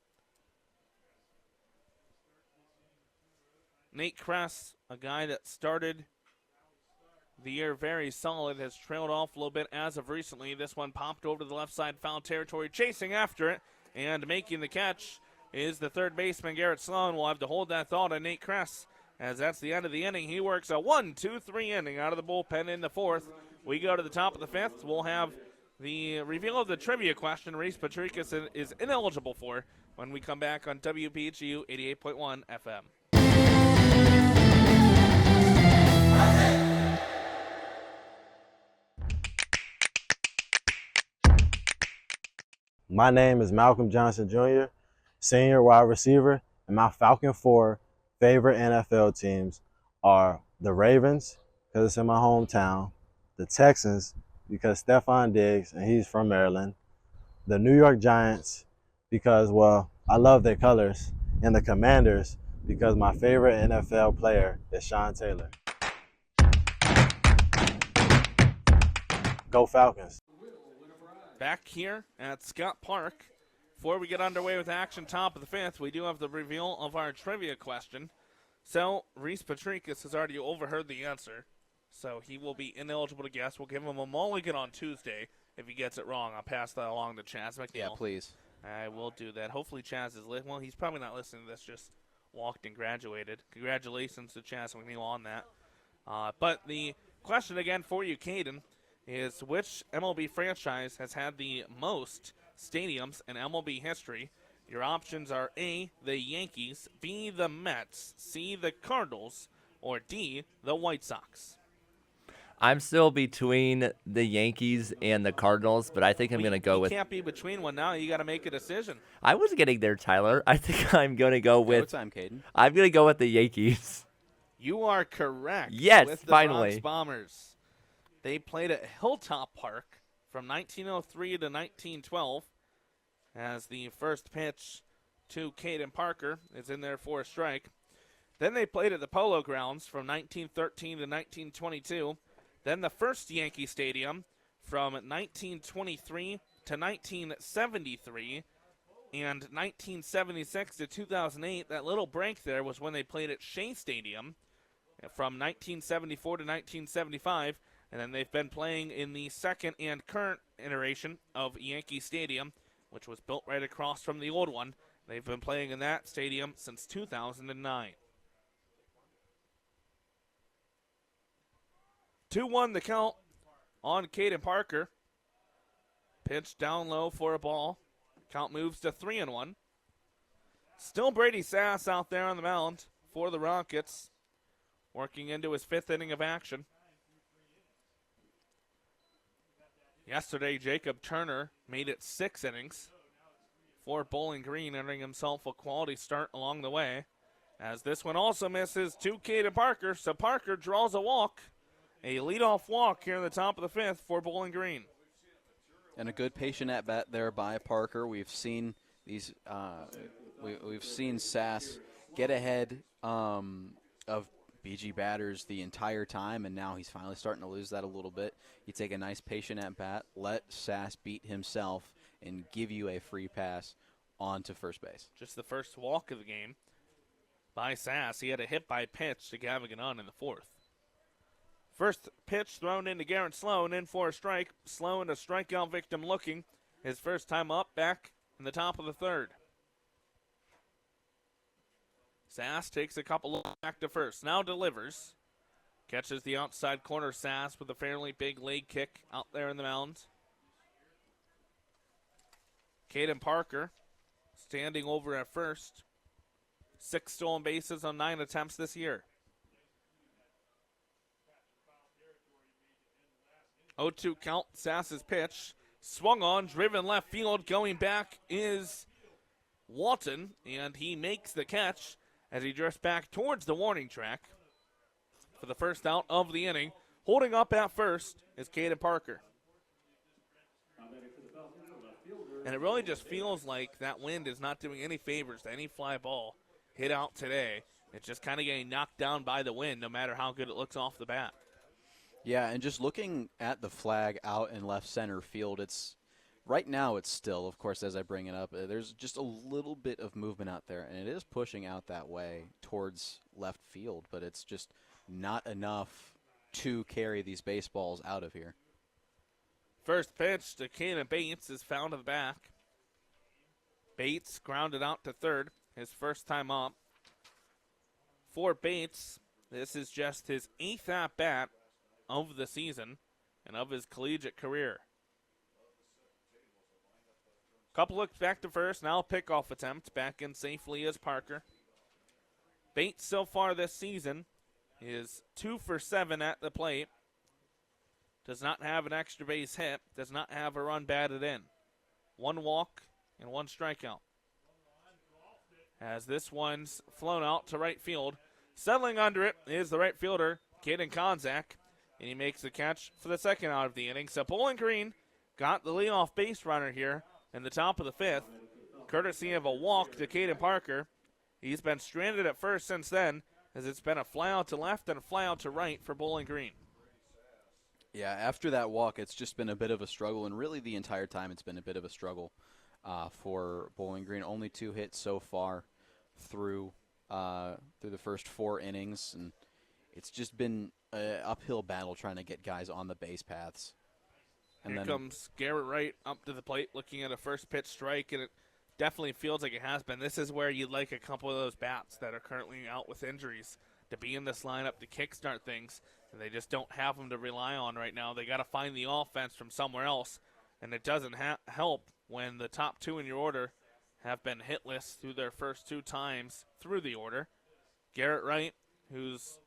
Nate Kress, a guy that started the year very solid, has trailed off a little bit as of recently. This one popped over to the left side, foul territory, chasing after it, and making the catch is the 3rd baseman, Garrett Sloan. We'll have to hold that thought on Nate Kress, as that's the end of the inning. He works a 1-2-3 inning out of the bullpen in the 4th. We go to the top of the 5th. We'll have the reveal of the trivia question Reese Patricus is ineligible for when we come back on WBGU 88.1 FM. My name is Malcolm Johnson Jr., senior wide receiver, and my Falcon 4 favorite NFL teams are the Ravens, because it's in my hometown, the Texans, because Stephon Diggs, and he's from Maryland, the New York Giants, because, well, I love their colors, and the Commanders, because my favorite NFL player is Sean Taylor. Go Falcons. Back here at Scott Park. Before we get underway with action top of the 5th, we do have the reveal of our trivia question. So, Reese Patricus has already overheard the answer, so he will be ineligible to guess. We'll give him a mulligan on Tuesday. If he gets it wrong, I'll pass that along to Chaz McNeil. Yeah, please. I will do that. Hopefully Chaz is well, he's probably not listening to this, just walked and graduated. Congratulations to Chaz McNeil on that. But the question again for you, Caden, is which MLB franchise has had the most stadiums in MLB history? Your options are A, the Yankees, B, the Mets, C, the Cardinals, or D, the White Sox. I'm still between the Yankees and the Cardinals, but I think I'm going to go with... You can't be between one now. You got to make a decision. I was getting there, Tyler. I think I'm going to go with... Go time, Caden. I'm going to go with the Yankees. You are correct. Yes, with the finally. Bronx Bombers. They played at Hilltop Park from 1903 to 1912 as the first pitch to Caden Parker is in there for a strike. Then they played at the Polo Grounds from 1913 to 1922. Then the first Yankee Stadium from 1923 to 1973. And 1976 to 2008, that little break there was when they played at Shea Stadium from 1974 to 1975. And then they've been playing in the second and current iteration of Yankee Stadium, which was built right across from the old one. They've been playing in that stadium since 2009. 2-1 the count on Caden Parker. Pitch down low for a ball. Count moves to 3-1. Still Brady Sass out there on the mound for the Rockets, working into his 5th inning of action. Yesterday, Jacob Turner made it 6 innings for Bowling Green, earning himself a quality start along the way. As this one also misses to Caden Parker, so Parker draws a walk. A leadoff walk here in the top of the 5th for Bowling Green. And a good patient at bat there by Parker. We've seen these. We've seen Sass get ahead of BG batters the entire time, and now he's finally starting to lose that a little bit. You take a nice patient at bat, let Sass beat himself, and give you a free pass on to first base. Just the first walk of the game by Sass. He had a hit by pitch to Gavin on in the 4th. First pitch thrown into Garrett Sloan, in for a strike. Sloan, a strikeout victim looking. His first time up, back in the top of the 3rd. Sass takes a couple looks back to first. Now delivers. Catches the outside corner Sass with a fairly big leg kick out there in the mound. Caden Parker standing over at first. 6 stolen bases on 9 attempts this year. 0-2 count, Sass's pitch. Swung on, driven left field. Going back is Walton, and he makes the catch as he drifts back towards the warning track for the first out of the inning. Holding up at first is Caden Parker. And it really just feels like that wind is not doing any favors to any fly ball hit out today. It's just kind of getting knocked down by the wind no matter how good it looks off the bat. Yeah, and just looking at the flag out in left center field, right now it's still, of course, as I bring it up, there's just a little bit of movement out there, and it is pushing out that way towards left field, but it's just not enough to carry these baseballs out of here. First pitch to Kanan Bates is found to the back. Bates grounded out to 3rd, his first time up. For Bates, this is just his 8th at-bat of the season and of his collegiate career. Couple looks back to first, now a pickoff attempt. Back in safely is Parker. Bates so far this season is 2 for 7 at the plate. Does not have an extra base hit, does not have a run batted in. 1 walk and 1 strikeout. As this one's flown out to right field. Settling under it is the right fielder, Caden Konzak. And he makes the catch for the second out of the inning. So Bowling Green got the leadoff base runner here in the top of the 5th, courtesy of a walk to Caden Parker. He's been stranded at first since then, as it's been a fly out to left and a fly out to right for Bowling Green. Yeah, after that walk, it's just been a bit of a struggle, and really the entire time it's been a bit of a struggle for Bowling Green. Only 2 hits so far through the first 4 innings, and it's just been an uphill battle trying to get guys on the base paths. And Here comes Garrett Wright up to the plate looking at a first pitch strike, and it definitely feels like it has been. This is where you'd like a couple of those bats that are currently out with injuries to be in this lineup to kickstart things, and they just don't have them to rely on right now. They got to find the offense from somewhere else, and it doesn't help when the top 2 in your order have been hitless through their first 2 times through the order. Garrett Wright, who's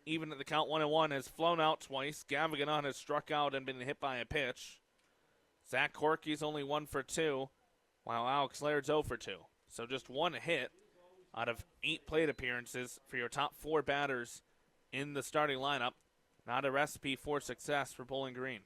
even at the count 1-1, has flown out twice. Gavigan has struck out and been hit by a pitch. Zach Corky's only 1 for 2, while Alex Laird's 0 for 2. So just 1 hit out of 8 plate appearances for your top 4 batters in the starting lineup. Not a recipe for success for Bowling Green.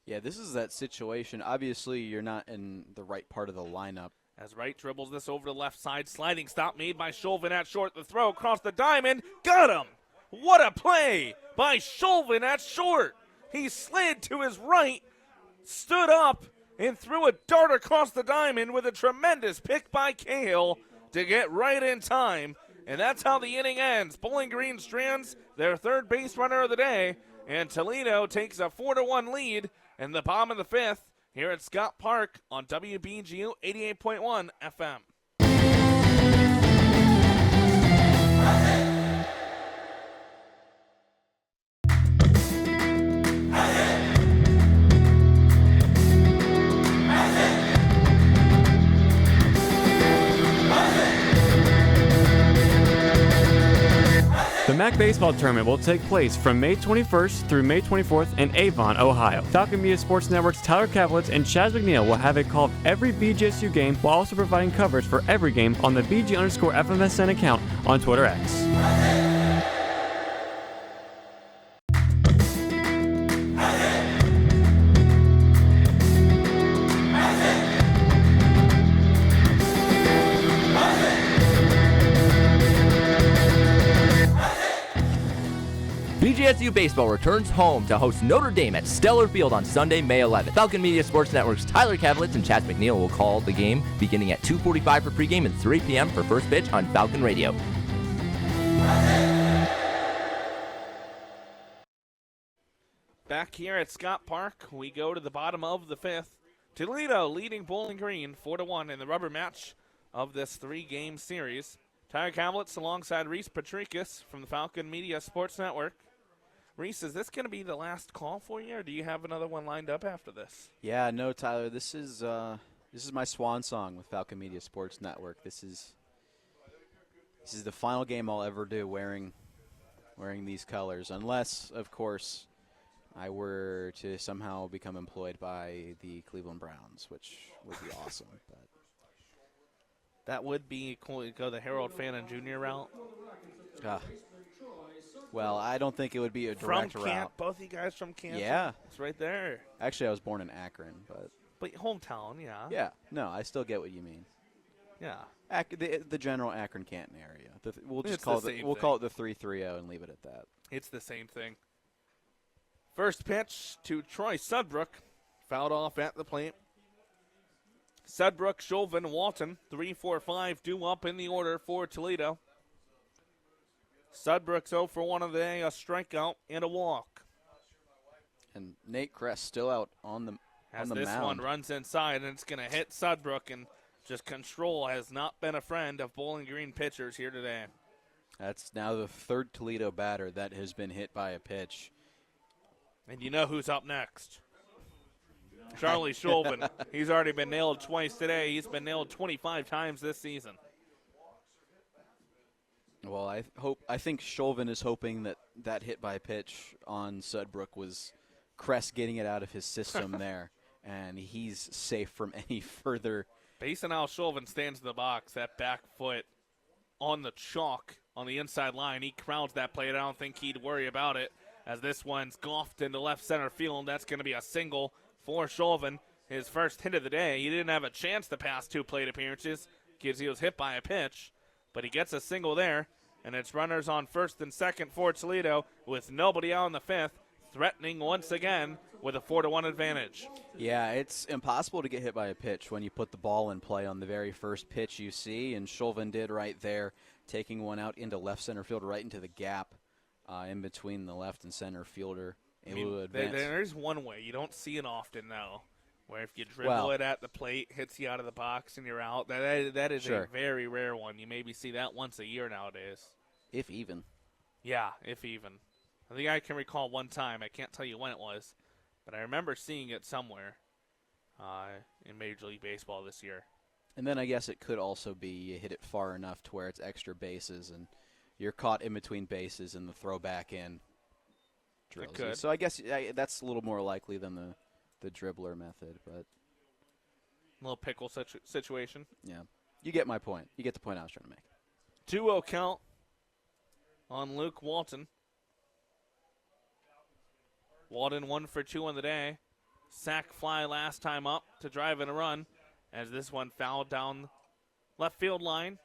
Yeah, this is that situation. Obviously, you're not in the right part of the lineup. As Wright dribbles this over the left side, sliding stop made by Shulvin at short. The throw across the diamond, got him! What a play by Shulvin at short! He slid to his right, stood up, and threw a dart across the diamond with a tremendous pick by Cahill to get right in time. And that's how the inning ends. Bowling Green strands their third base runner of the day, and Toledo takes a 4-1 lead in the bottom of the fifth here at Scott Park on WBGU 88.1 FM. The MAC Baseball Tournament will take place from May 21st through May 24th in Avon, Ohio. Falcon Media Sports Network's Tyler Kaplitz and Chaz McNeil will have a call of every BGSU game while also providing coverage for every game on the BG_FMSN account on Twitter X. BGSU Baseball returns home to host Notre Dame at Stellar Field on Sunday, May 11th. Falcon Media Sports Network's Tyler Kaplitz and Chaz McNeil will call the game beginning at 2:45 for pregame and 3 p.m. for first pitch on Falcon Radio. Back here at Scott Park, we go to the bottom of the fifth. Toledo leading Bowling Green 4-1 in the rubber match of this 3-game series. Tyler Kaplitz alongside Reese Patricus from the Falcon Media Sports Network. Reese, is this going to be the last call for you, or do you have another one lined up after this? Yeah, no, Tyler. This is my swan song with Falcon Media Sports Network. This is the final game I'll ever do wearing these colors, unless, of course, I were to somehow become employed by the Cleveland Browns, which would be awesome. But that would be cool to go the Harold Fannin Jr. route. Well, I don't think it would be a direct from route. Both of you guys from Kansas? Yeah. It's right there. Actually, I was born in Akron, but hometown, yeah. Yeah. No, I still get what you mean. Yeah. The general Akron-Canton area. We'll just call it the 330 and leave it at that. It's the same thing. First pitch to Troy Sudbrook. Fouled off at the plate. Sudbrook, Shulvin, Walton, 3, 4, 5 due up in the order for Toledo. Sudbrook's 0 for 1 of the day, a strikeout and a walk. And Nate Kress still out on the mound. This one runs inside, and it's going to hit Sudbrook, and just control has not been a friend of Bowling Green pitchers here today. That's now the third Toledo batter that has been hit by a pitch. And you know who's up next? Charlie Shulvin. He's already been nailed twice today. He's been nailed 25 times this season. Well, I think Shulvin is hoping that hit by pitch on Sudbrook was Kress getting it out of his system there, and he's safe from any further. Based on how Shulvin stands in the box, that back foot on the chalk on the inside line, he crowds that plate. I don't think he'd worry about it, as this one's golfed into left center field. That's going to be a single for Shulvin, his first hit of the day. He didn't have a chance the past 2 plate appearances because he was hit by a pitch, but he gets a single there, and it's runners on first and second for Toledo with nobody out in the fifth, threatening once again with a 4-1 advantage. Yeah, it's impossible to get hit by a pitch when you put the ball in play on the very first pitch you see, and Shulvin did right there, taking one out into left center field, right into the gap in between the left and center fielder. There's one way. You don't see it often, though, where if you dribble it at the plate, hits you out of the box, and you're out. That is a very rare one. You maybe see that once a year nowadays. If even. Yeah, if even. I think I can recall one time. I can't tell you when it was, but I remember seeing it somewhere in Major League Baseball this year. And then I guess it could also be you hit it far enough to where it's extra bases, and you're caught in between bases and the throw back in. It could. So I guess that's a little more likely than the dribbler method, but a little pickle situation. Yeah, you get my point. You get the point I was trying to make. 2-0 count on Luke Walton. Walden 1 for 2 on the day. Sack fly last time up to drive in a run, as this one fouled down left field line.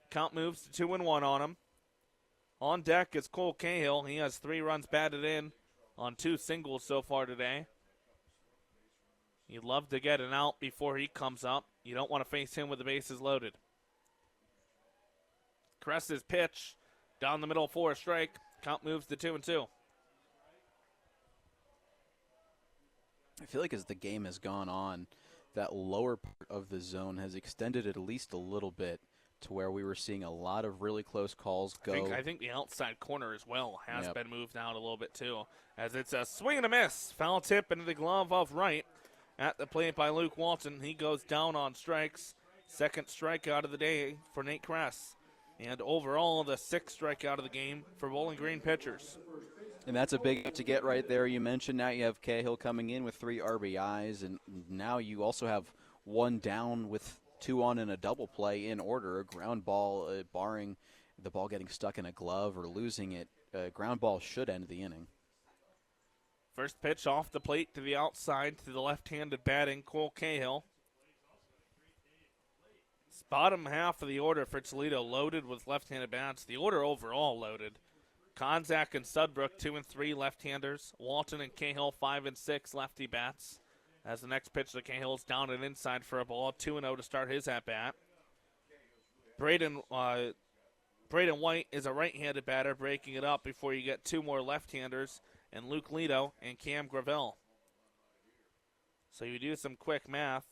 Count moves to 2-1 on him. On deck is Cole Cahill. He has 3 runs batted in on 2 singles so far today. You'd love to get an out before he comes up. You don't want to face him with the bases loaded. Cress's pitch down the middle for a strike. Count moves to 2-2. I feel like as the game has gone on, that lower part of the zone has extended it at least a little bit to where we were seeing a lot of really close calls go. I think the outside corner as well has been moved out a little bit too, as it's a swing and a miss. Foul tip into the glove of right at the plate by Luke Walton. He goes down on strikes. Second strikeout of the day for Nate Kress. And overall, the 6th strikeout of the game for Bowling Green pitchers. And that's a big to get right there. You mentioned now you have Cahill coming in with 3 RBIs, and now you also have 1 down with 2 on in a double play in order. A ground ball, barring the ball getting stuck in a glove or losing it, ground ball should end the inning. First pitch off the plate to the outside to the left-handed batting Cole Cahill. Bottom half of the order for Toledo loaded with left-handed bats. The order overall loaded. Konzak and Sudbrook 2 and 3 left-handers. Walton and Cahill 5 and 6 lefty bats. As the next pitch to Cahill is down and inside for a ball. 2-0 to start his at-bat. Braden White is a right-handed batter, breaking it up before you get 2 more left-handers, and Luke Lido and Cam Gravel. So you do some quick math.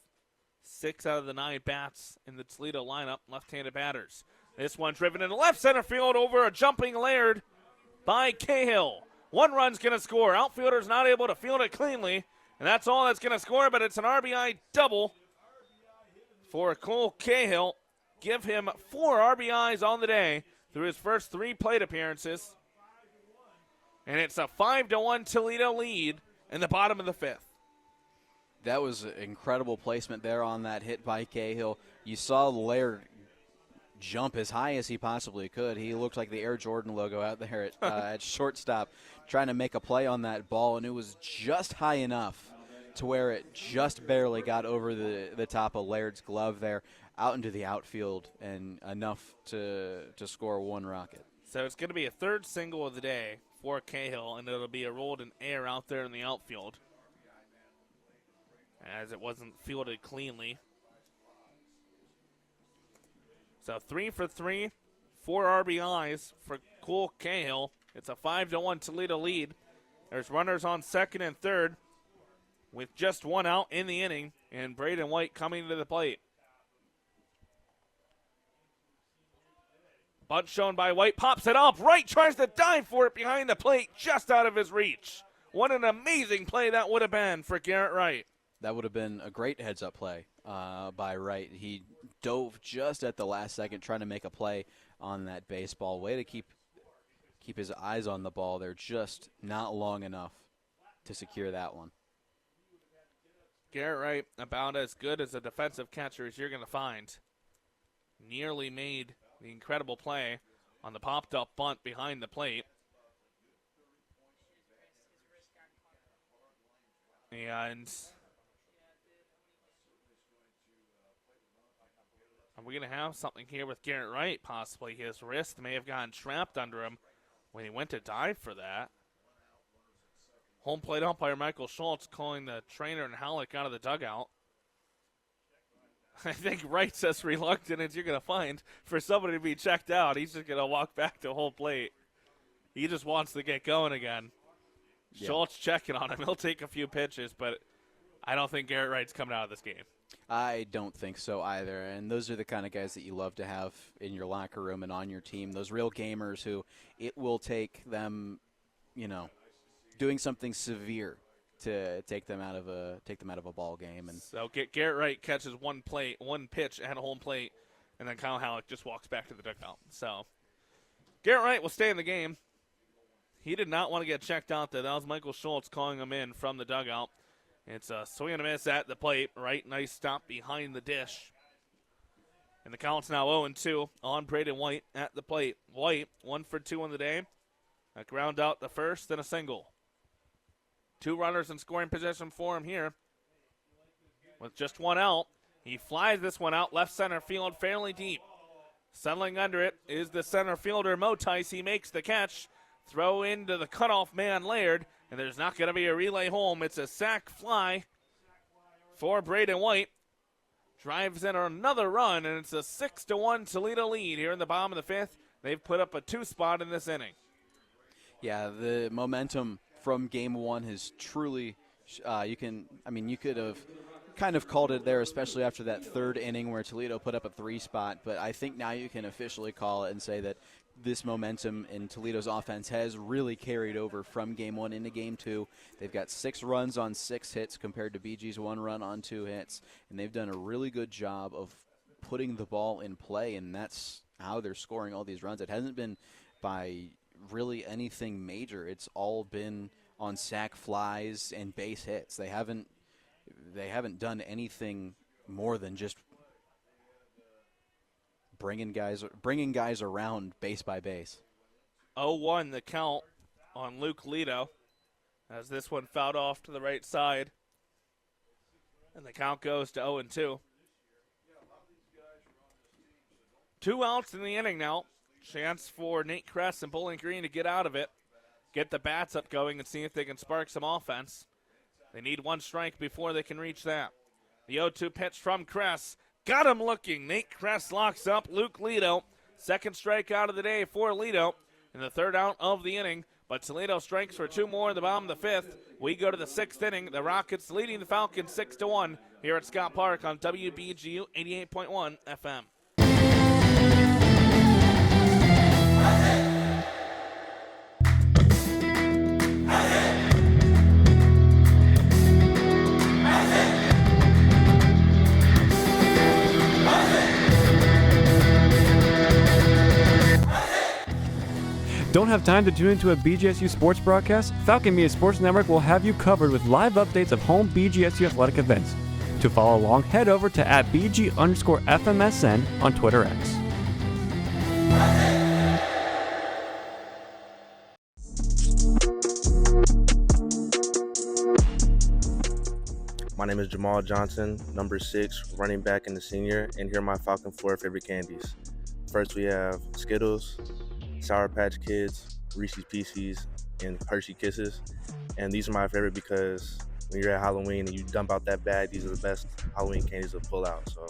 6 out of the 9 bats in the Toledo lineup, left-handed batters. This one driven into left center field over a jumping Laird by Cahill. 1 run's going to score. Outfielder's not able to field it cleanly, and that's all that's going to score, but it's an RBI double for Cole Cahill. Give him 4 RBIs on the day through his first 3 plate appearances. And it's a 5-1 Toledo lead in the bottom of the 5th. That was incredible placement there on that hit by Cahill. You saw Laird jump as high as he possibly could. He looked like the Air Jordan logo out there at shortstop, trying to make a play on that ball, and it was just high enough to where it just barely got over the top of Laird's glove there, out into the outfield, and enough to score 1 rocket. So it's going to be a 3rd single of the day for Cahill, and it'll be a rolled in air out there in the outfield, as it wasn't fielded cleanly. So 3 for 3, 4 RBIs for Cole Cahill. It's a 5-1 Toledo lead. There's runners on 2nd and 3rd with just 1 out in the inning, and Braden White coming to the plate. Bunt shown by White, pops it up. Wright tries to dive for it behind the plate, just out of his reach. What an amazing play that would have been for Garrett Wright. That would have been a great heads-up play by Wright. He dove just at the last second trying to make a play on that baseball. Way to keep his eyes on the ball. They're just not long enough to secure that one. Garrett Wright, about as good as a defensive catcher as you're going to find. Nearly made the incredible play on the popped-up bunt behind the plate. And are we going to have something here with Garrett Wright, possibly? His wrist may have gotten trapped under him when he went to dive for that. Home plate umpire Michael Schultz calling the trainer and Halleck out of the dugout. I think Wright's as reluctant as you're going to find for somebody to be checked out. He's just going to walk back to home plate. He just wants to get going again. Yeah. Schultz checking on him. He'll take a few pitches, but I don't think Garrett Wright's coming out of this game. I don't think so either, and those are the kind of guys that you love to have in your locker room and on your team, those real gamers who it will take them, doing something severe to take them out of a ball game. And so Garrett Wright catches one pitch at home plate, and then Kyle Halleck just walks back to the dugout. So Garrett Wright will stay in the game. He did not want to get checked out there. That was Michael Schultz calling him in from the dugout. It's a swing and a miss at the plate. Right, nice stop behind the dish. And the count's now 0-2 on Braden White at the plate. White, 1 for 2 on the day. A ground out the first, then a single. Two runners in scoring position for him here. With just one out, he flies this one out left center field fairly deep. Settling under it is the center fielder, Motice. He makes the catch. Throw into the cutoff man, Laird, and there's not going to be a relay home. It's a sac fly for Braden White. Drives in another run, and it's a 6-1 Toledo lead here in the bottom of the fifth. They've put up a 2-spot in this inning. Yeah, the momentum from game one has truly, you could have kind of called it there, especially after that third inning where Toledo put up a 3-spot, but I think now you can officially call it and say that this momentum in Toledo's offense has really carried over from game one into game two. They've got 6 runs on 6 hits compared to BG's 1 run on 2 hits, and they've done a really good job of putting the ball in play, and that's how they're scoring all these runs. It hasn't been by really anything major. It's all been on sac flies and base hits. They haven't done anything more than just bringing guys around base by base. 0-1 the count on Luke Lido as this one fouled off to the right side. And the count goes to 0-2. 2 outs in the inning now. Chance for Nate Kress and Bowling Green to get out of it, get the bats up going, and see if they can spark some offense. They need 1 strike before they can reach that. The 0-2 pitch from Kress. Got him looking. Nate Kress locks up Luke Lido. Second strikeout of the day for Lido in the 3rd out of the inning. But Toledo strikes for 2 more in the bottom of the 5th. We go to the 6th inning. The Rockets leading the Falcons 6-1 here at Scott Park on WBGU 88.1 FM. Don't have time to tune into a BGSU sports broadcast? Falcon Media Sports Network will have you covered with live updates of home BGSU athletic events. To follow along, head over to @BG_FMSN on Twitter X. My name is Jamal Johnson, number 6, running back in the senior, and here are my Falcon 4 favorite candies. First, we have Skittles, Sour Patch Kids, Reese's Pieces, and Hershey Kisses. And these are my favorite because when you're at Halloween and you dump out that bag, these are the best Halloween candies to pull out. So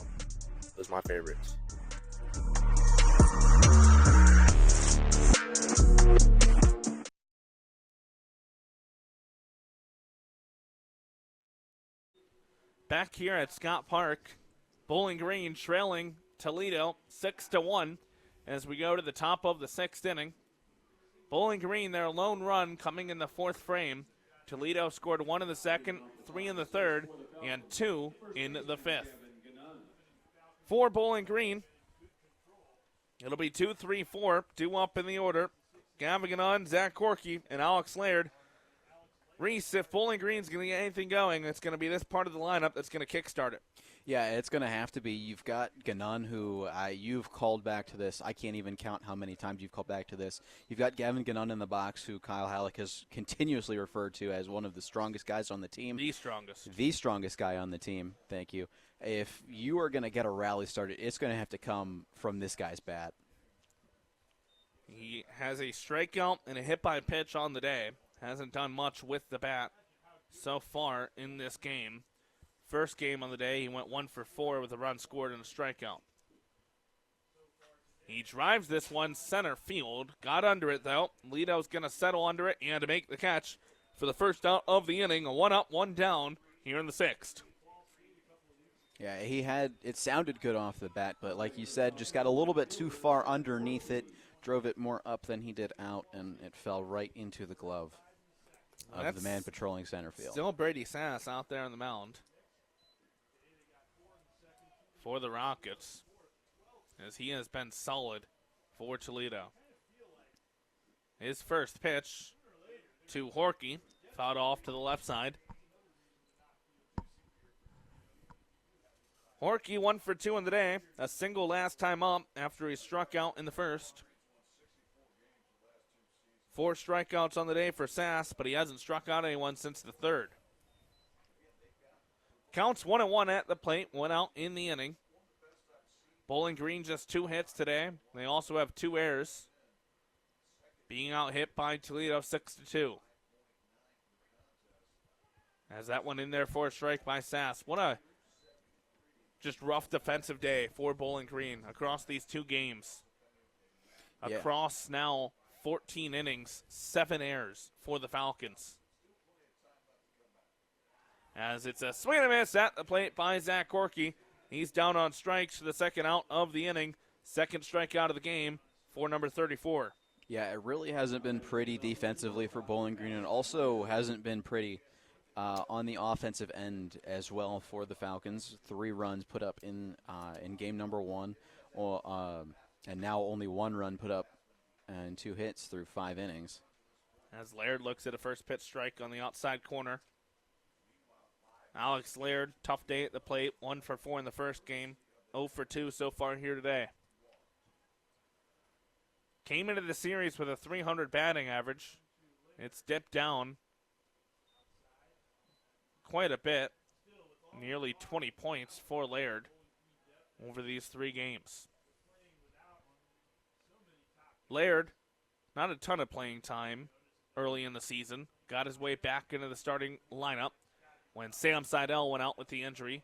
those are my favorites. Back here at Scott Park, Bowling Green trailing Toledo 6-1 as we go to the top of the 6th inning. Bowling Green, their lone run coming in the 4th frame. Toledo scored 1 in the 2nd, 3 in the 3rd, and 2 in the 5th. For Bowling Green, it'll be 2, 3, 4, 2 up in the order. Gavin Gannon, Zach Corky, and Alex Laird. Reese, if Bowling Green's going to get anything going, it's going to be this part of the lineup that's going to kickstart it. Yeah, it's going to have to be. You've got Gannon, who you've called back to this. I can't even count how many times you've called back to this. You've got Gavin Gannon in the box, who Kyle Halleck has continuously referred to as one of the strongest guys on the team. The strongest. The strongest guy on the team. Thank you. If you are going to get a rally started, it's going to have to come from this guy's bat. He has a strikeout and a hit by pitch on the day. Hasn't done much with the bat so far in this game. First game on the day, he went 1 for 4 with a run scored and a strikeout. He drives this one center field. Got under it, though. Lido's going to settle under it and to make the catch for the first out of the inning. A 1 up, 1 down here in the 6th. Yeah, it sounded good off the bat, but like you said, just got a little bit too far underneath it, drove it more up than he did out, and it fell right into the glove of the man patrolling center field. Still Brady Sass out there on the mound for the Rockets, as he has been solid for Toledo. His first pitch to Horkey, fouled off to the left side. Horkey 1 for 2 in the day, a single last time up after he struck out in the first. 4 strikeouts on the day for Sass, but he hasn't struck out anyone since the 3rd. Counts 1-1 at the plate, 1 out in the inning. Bowling Green just 2 hits today. They also have 2 errors, being out hit by Toledo 6-2. As that one in there for a strike by Sass. What a just rough defensive day for Bowling Green across these 2 games. Yeah. Across now 14 innings, 7 errors for the Falcons. As it's a swing and a miss at the plate by Zach Corky. He's down on strikes for the 2nd out of the inning. 2nd strikeout of the game for number 34. Yeah, it really hasn't been pretty defensively for Bowling Green, and also hasn't been pretty on the offensive end as well for the Falcons. 3 runs put up in game number 1, and now only 1 run put up and 2 hits through 5 innings. As Laird looks at a first pitch strike on the outside corner. Alex Laird, tough day at the plate, 1 for 4 in the first game, 0 for 2 so far here today. Came into the series with a .300 batting average. It's dipped down quite a bit, nearly 20 points for Laird over these 3 games. Laird, not a ton of playing time early in the season, got his way back into the starting lineup when Sam Seidel went out with the injury,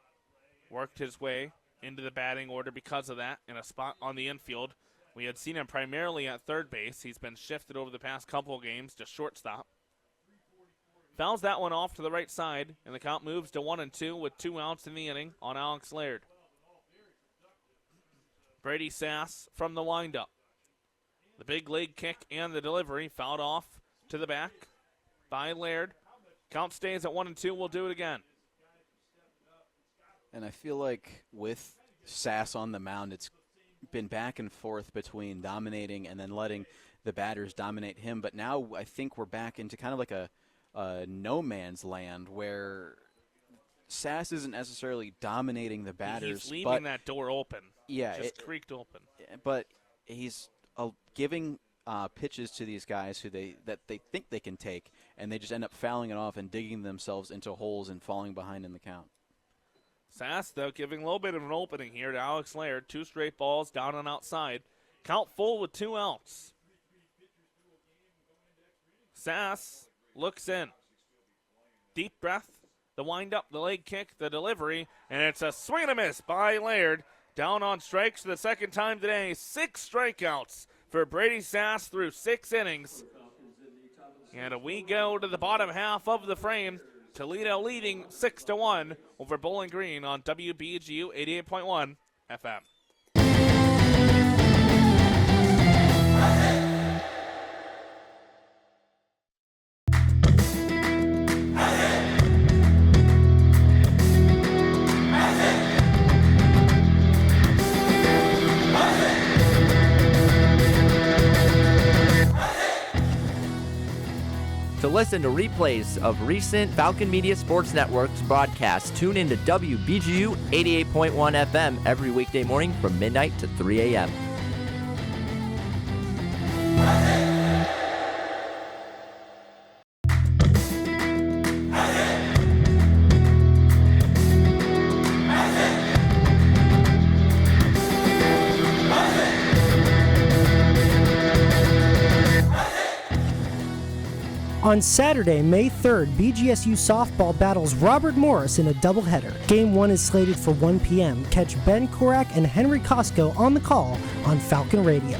worked his way into the batting order because of that in a spot on the infield. We had seen him primarily at third base. He's been shifted over the past couple of games to shortstop. Fouls that one off to the right side, and the count moves to 1-2 with 2 outs in the inning on Alex Laird. Brady Sass from the windup. The big leg kick and the delivery fouled off to the back by Laird. Count stays at 1-2. We'll do it again. And I feel like with Sass on the mound, it's been back and forth between dominating and then letting the batters dominate him. But now I think we're back into kind of like a no man's land where Sass isn't necessarily dominating the batters. He's leaving that door open. Yeah. Just creaked open. But he's giving pitches to these guys that they think they can take, and they just end up fouling it off and digging themselves into holes and falling behind in the count. Sass, though, giving a little bit of an opening here to Alex Laird. 2 straight balls down and outside. Count full with 2 outs. Sass looks in. Deep breath, the windup, the leg kick, the delivery, and it's a swing and a miss by Laird. Down on strikes for the 2nd time today. 6 strikeouts for Brady Sass through 6 innings. And we go to the bottom half of the frame. Toledo leading 6-1 over Bowling Green on WBGU 88.1 FM. To listen to replays of recent Falcon Media Sports Network's broadcasts, tune in to WBGU 88.1 FM every weekday morning from midnight to 3 a.m. On Saturday, May 3rd, BGSU softball battles Robert Morris in a doubleheader. Game 1 is slated for 1 p.m. Catch Ben Korak and Henry Costco on the call on Falcon Radio.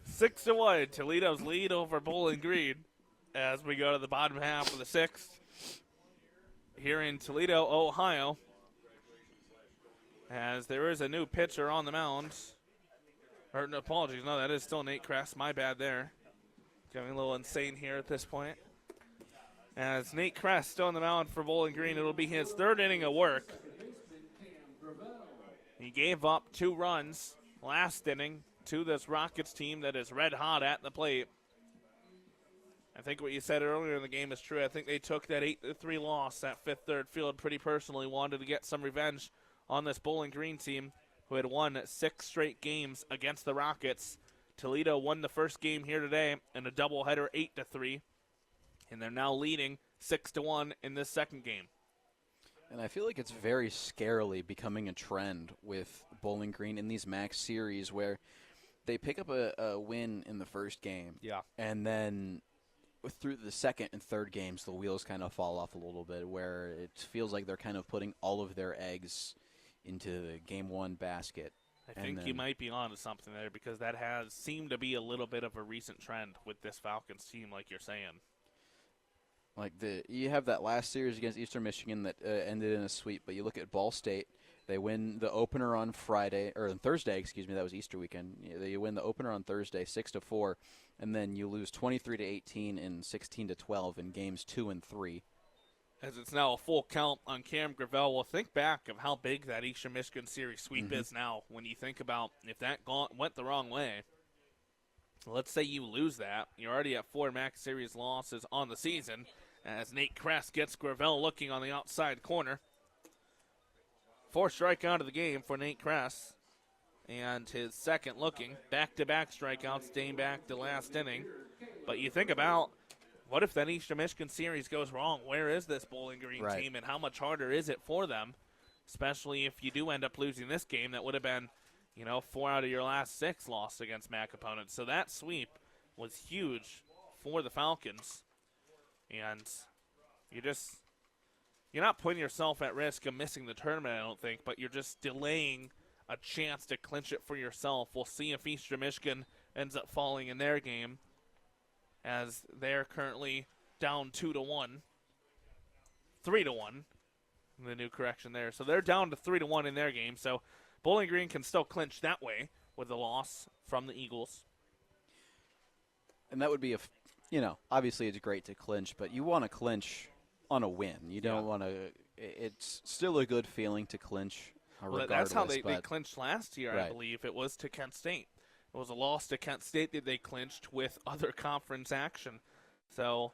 Six to 1, Toledo's lead over Bowling Green as we go to the bottom half of the 6th. Here in Toledo, Ohio, as there is a new pitcher on the mound. Or, no, apologies, no, that is still Nate Kress. My bad there. Getting a little insane here at this point. As Nate Kress still on the mound for Bowling Green, it'll be his 3rd inning of work. He gave up 2 runs last inning to this Rockets team that is red hot at the plate. I think what you said earlier in the game is true. I think they took that 8-3 loss at Fifth Third Field pretty personally, wanted to get some revenge on this Bowling Green team who had won 6 straight games against the Rockets. Toledo won the first game here today in a doubleheader 8-3, and they're now leading 6-1 in this second game. And I feel like it's very scarily becoming a trend with Bowling Green in these MAC series where they pick up a win in the first game. Yeah. And then through the second and third games, the wheels kind of fall off a little bit, where it feels like they're kind of putting all of their eggs into the game one basket. I think you might be onto something there, because that has seemed to be a little bit of a recent trend with this Falcons team, like you're saying. Like you have that last series against Eastern Michigan that ended in a sweep, but you look at Ball State, they win the opener on Thursday, excuse me, that was Easter weekend. You win the opener on Thursday, 6-4, and then you lose 23-18 and 16-12 in games 2 and 3. As it's now a full count on Cam Gravel. Well, think back of how big that Eastern Michigan series sweep is now. When you think about if that went the wrong way, let's say you lose that, you're already at 4 MAC series losses on the season, as Nate Kress gets Gravel looking on the outside corner. 4th strikeout of the game for Nate Kress, and his second looking. Back-to-back strikeouts dating back to last inning. But you think about, what if that Eastern Michigan series goes wrong? Where is this Bowling Green team, and how much harder is it for them, especially if you do end up losing this game? That would have been, 4 out of your last 6 lost against MAC opponents. So that sweep was huge for the Falcons, and you're not putting yourself at risk of missing the tournament, I don't think, but you're just delaying a chance to clinch it for yourself. We'll see if Eastern Michigan ends up falling in their game, as they're currently down 2-1. 3-1. The new correction there. So they're down to 3-1 in their game. So Bowling Green can still clinch that way with the loss from the Eagles. And that would be obviously it's great to clinch, but you want to clinch on a win. You don't want to. It's still a good feeling to clinch. Well, that's how they clinched last year, I believe. It was to Kent State. It was a loss to Kent State that they clinched with other conference action. So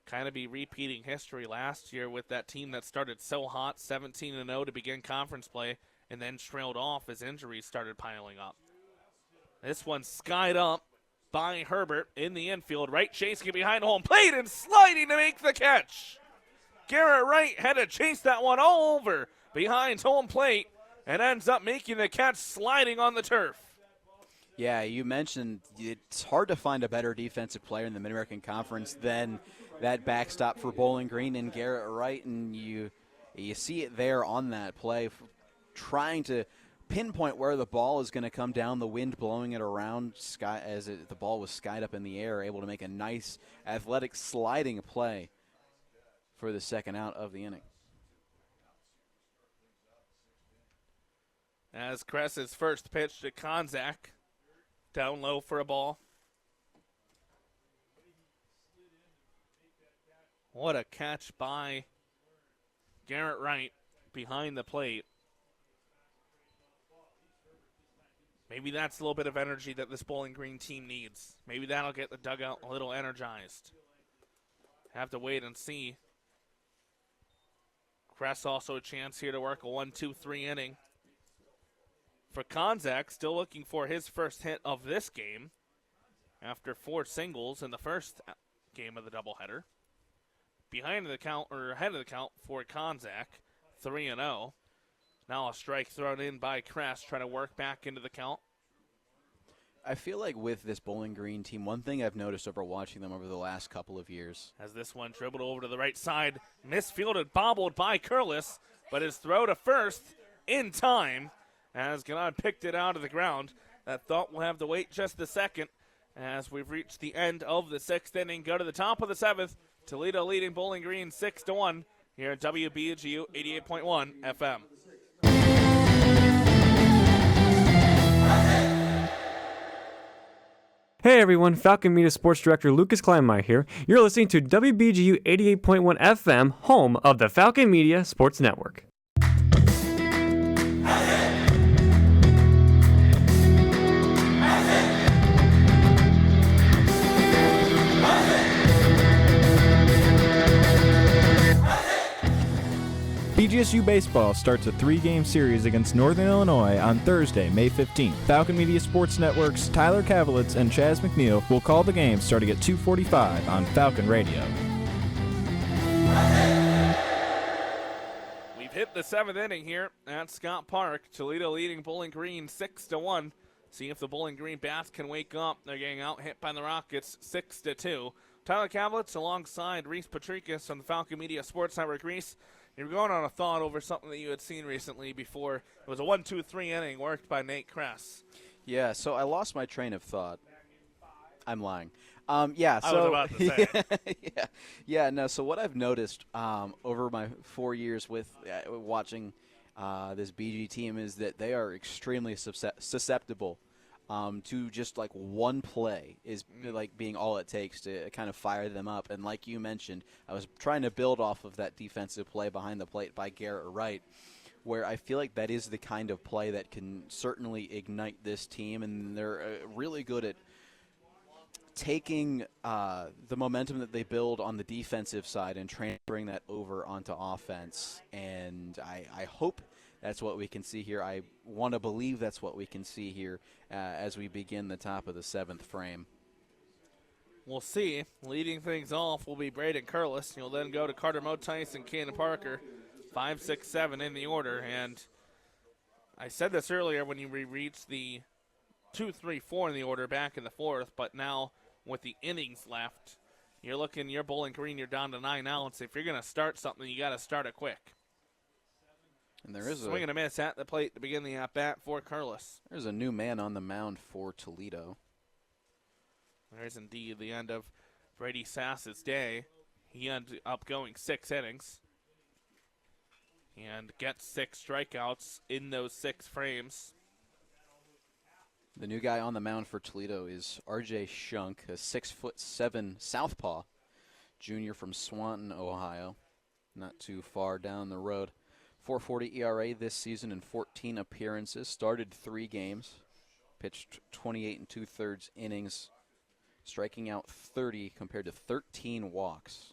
kind of be repeating history last year with that team that started so hot, 17-0 to begin conference play, and then trailed off as injuries started piling up. This one skied up by Herbert in the infield. Right chasing behind home plate and sliding to make the catch. Garrett Wright had to chase that one all over behind home plate and ends up making the catch sliding on the turf. Yeah, you mentioned it's hard to find a better defensive player in the Mid-American Conference than that backstop for Bowling Green and Garrett Wright, and you see it there on that play, trying to pinpoint where the ball is going to come down, the wind blowing it around the ball was skied up in the air, able to make a nice athletic sliding play for the second out of the inning. As Kress's first pitch to Konzak, down low for a ball. What a catch by Garrett Wright behind the plate. Maybe that's a little bit of energy that this Bowling Green team needs. Maybe that'll get the dugout a little energized. Have to wait and see. Kress also a chance here to work a 1-2-3 inning. For Konzak, still looking for his first hit of this game after 4 singles in the first game of the doubleheader. Ahead of the count for Konzak, 3-0. Now a strike thrown in by Kress, trying to work back into the count. I feel like with this Bowling Green team, one thing I've noticed over watching them over the last couple of years. As this one dribbled over to the right side, misfielded, bobbled by Curlis, but his throw to first in time as Gannad picked it out of the ground. That thought we'll have to wait just a second as we've reached the end of the 6th inning. Go to the top of the 7th. Toledo leading Bowling Green 6-1 here at WBGU 88.1 FM. Hey everyone, Falcon Media Sports Director Lucas Kleinmeyer here. You're listening to WBGU 88.1 FM, home of the Falcon Media Sports Network. BGSU baseball starts a 3-game series against Northern Illinois on Thursday, May 15th. Falcon Media Sports Network's Tyler Kavelitz and Chaz McNeil will call the game starting at 2:45 on Falcon Radio. We've hit the 7th inning here at Scott Park. Toledo leading Bowling Green 6-1. See if the Bowling Green Bats can wake up. They're getting out hit by the Rockets 6-2. Tyler Kavelitz alongside Reese Patricus on the Falcon Media Sports Network. Reese, you were going on a thought over something that you had seen recently before. It was a 1-2-3 inning worked by Nate Kress. Yeah, so I lost my train of thought. I'm lying. Yeah, so I was about to say. No. So what I've noticed over my 4 years with watching this BG team is that they are extremely susceptible to just like one play is like being all it takes to kind of fire them up. And like you mentioned, I was trying to build off of that defensive play behind the plate by Garrett Wright, where I feel like that is the kind of play that can certainly ignite this team, and they're really good at taking the momentum that they build on the defensive side and transferring that over onto offense. And I hope that's what we can see here. I want to believe that's what we can see here as we begin the top of the 7th frame. We'll see. Leading things off will be Braden Curlis. You'll then go to Carter Motice and Cannon Parker, 5, 6, 7 in the order. And I said this earlier when you reached the 2, 3, 4 in the order back in the 4th, but now with the innings left, you're looking, you're Bowling Green, you're down to 9 outs. If you're going to start something, you got to start it quick. And there is swing and a miss at the plate to begin the at-bat for Curlis. There's a new man on the mound for Toledo. There's indeed the end of Brady Sass's day. He ended up going 6 innings and gets 6 strikeouts in those 6 frames. The new guy on the mound for Toledo is R.J. Shunk, a 6'7" southpaw junior from Swanton, Ohio, not too far down the road. 4.40 ERA this season in 14 appearances. Started 3 games, pitched 28 2/3 innings, striking out 30 compared to 13 walks.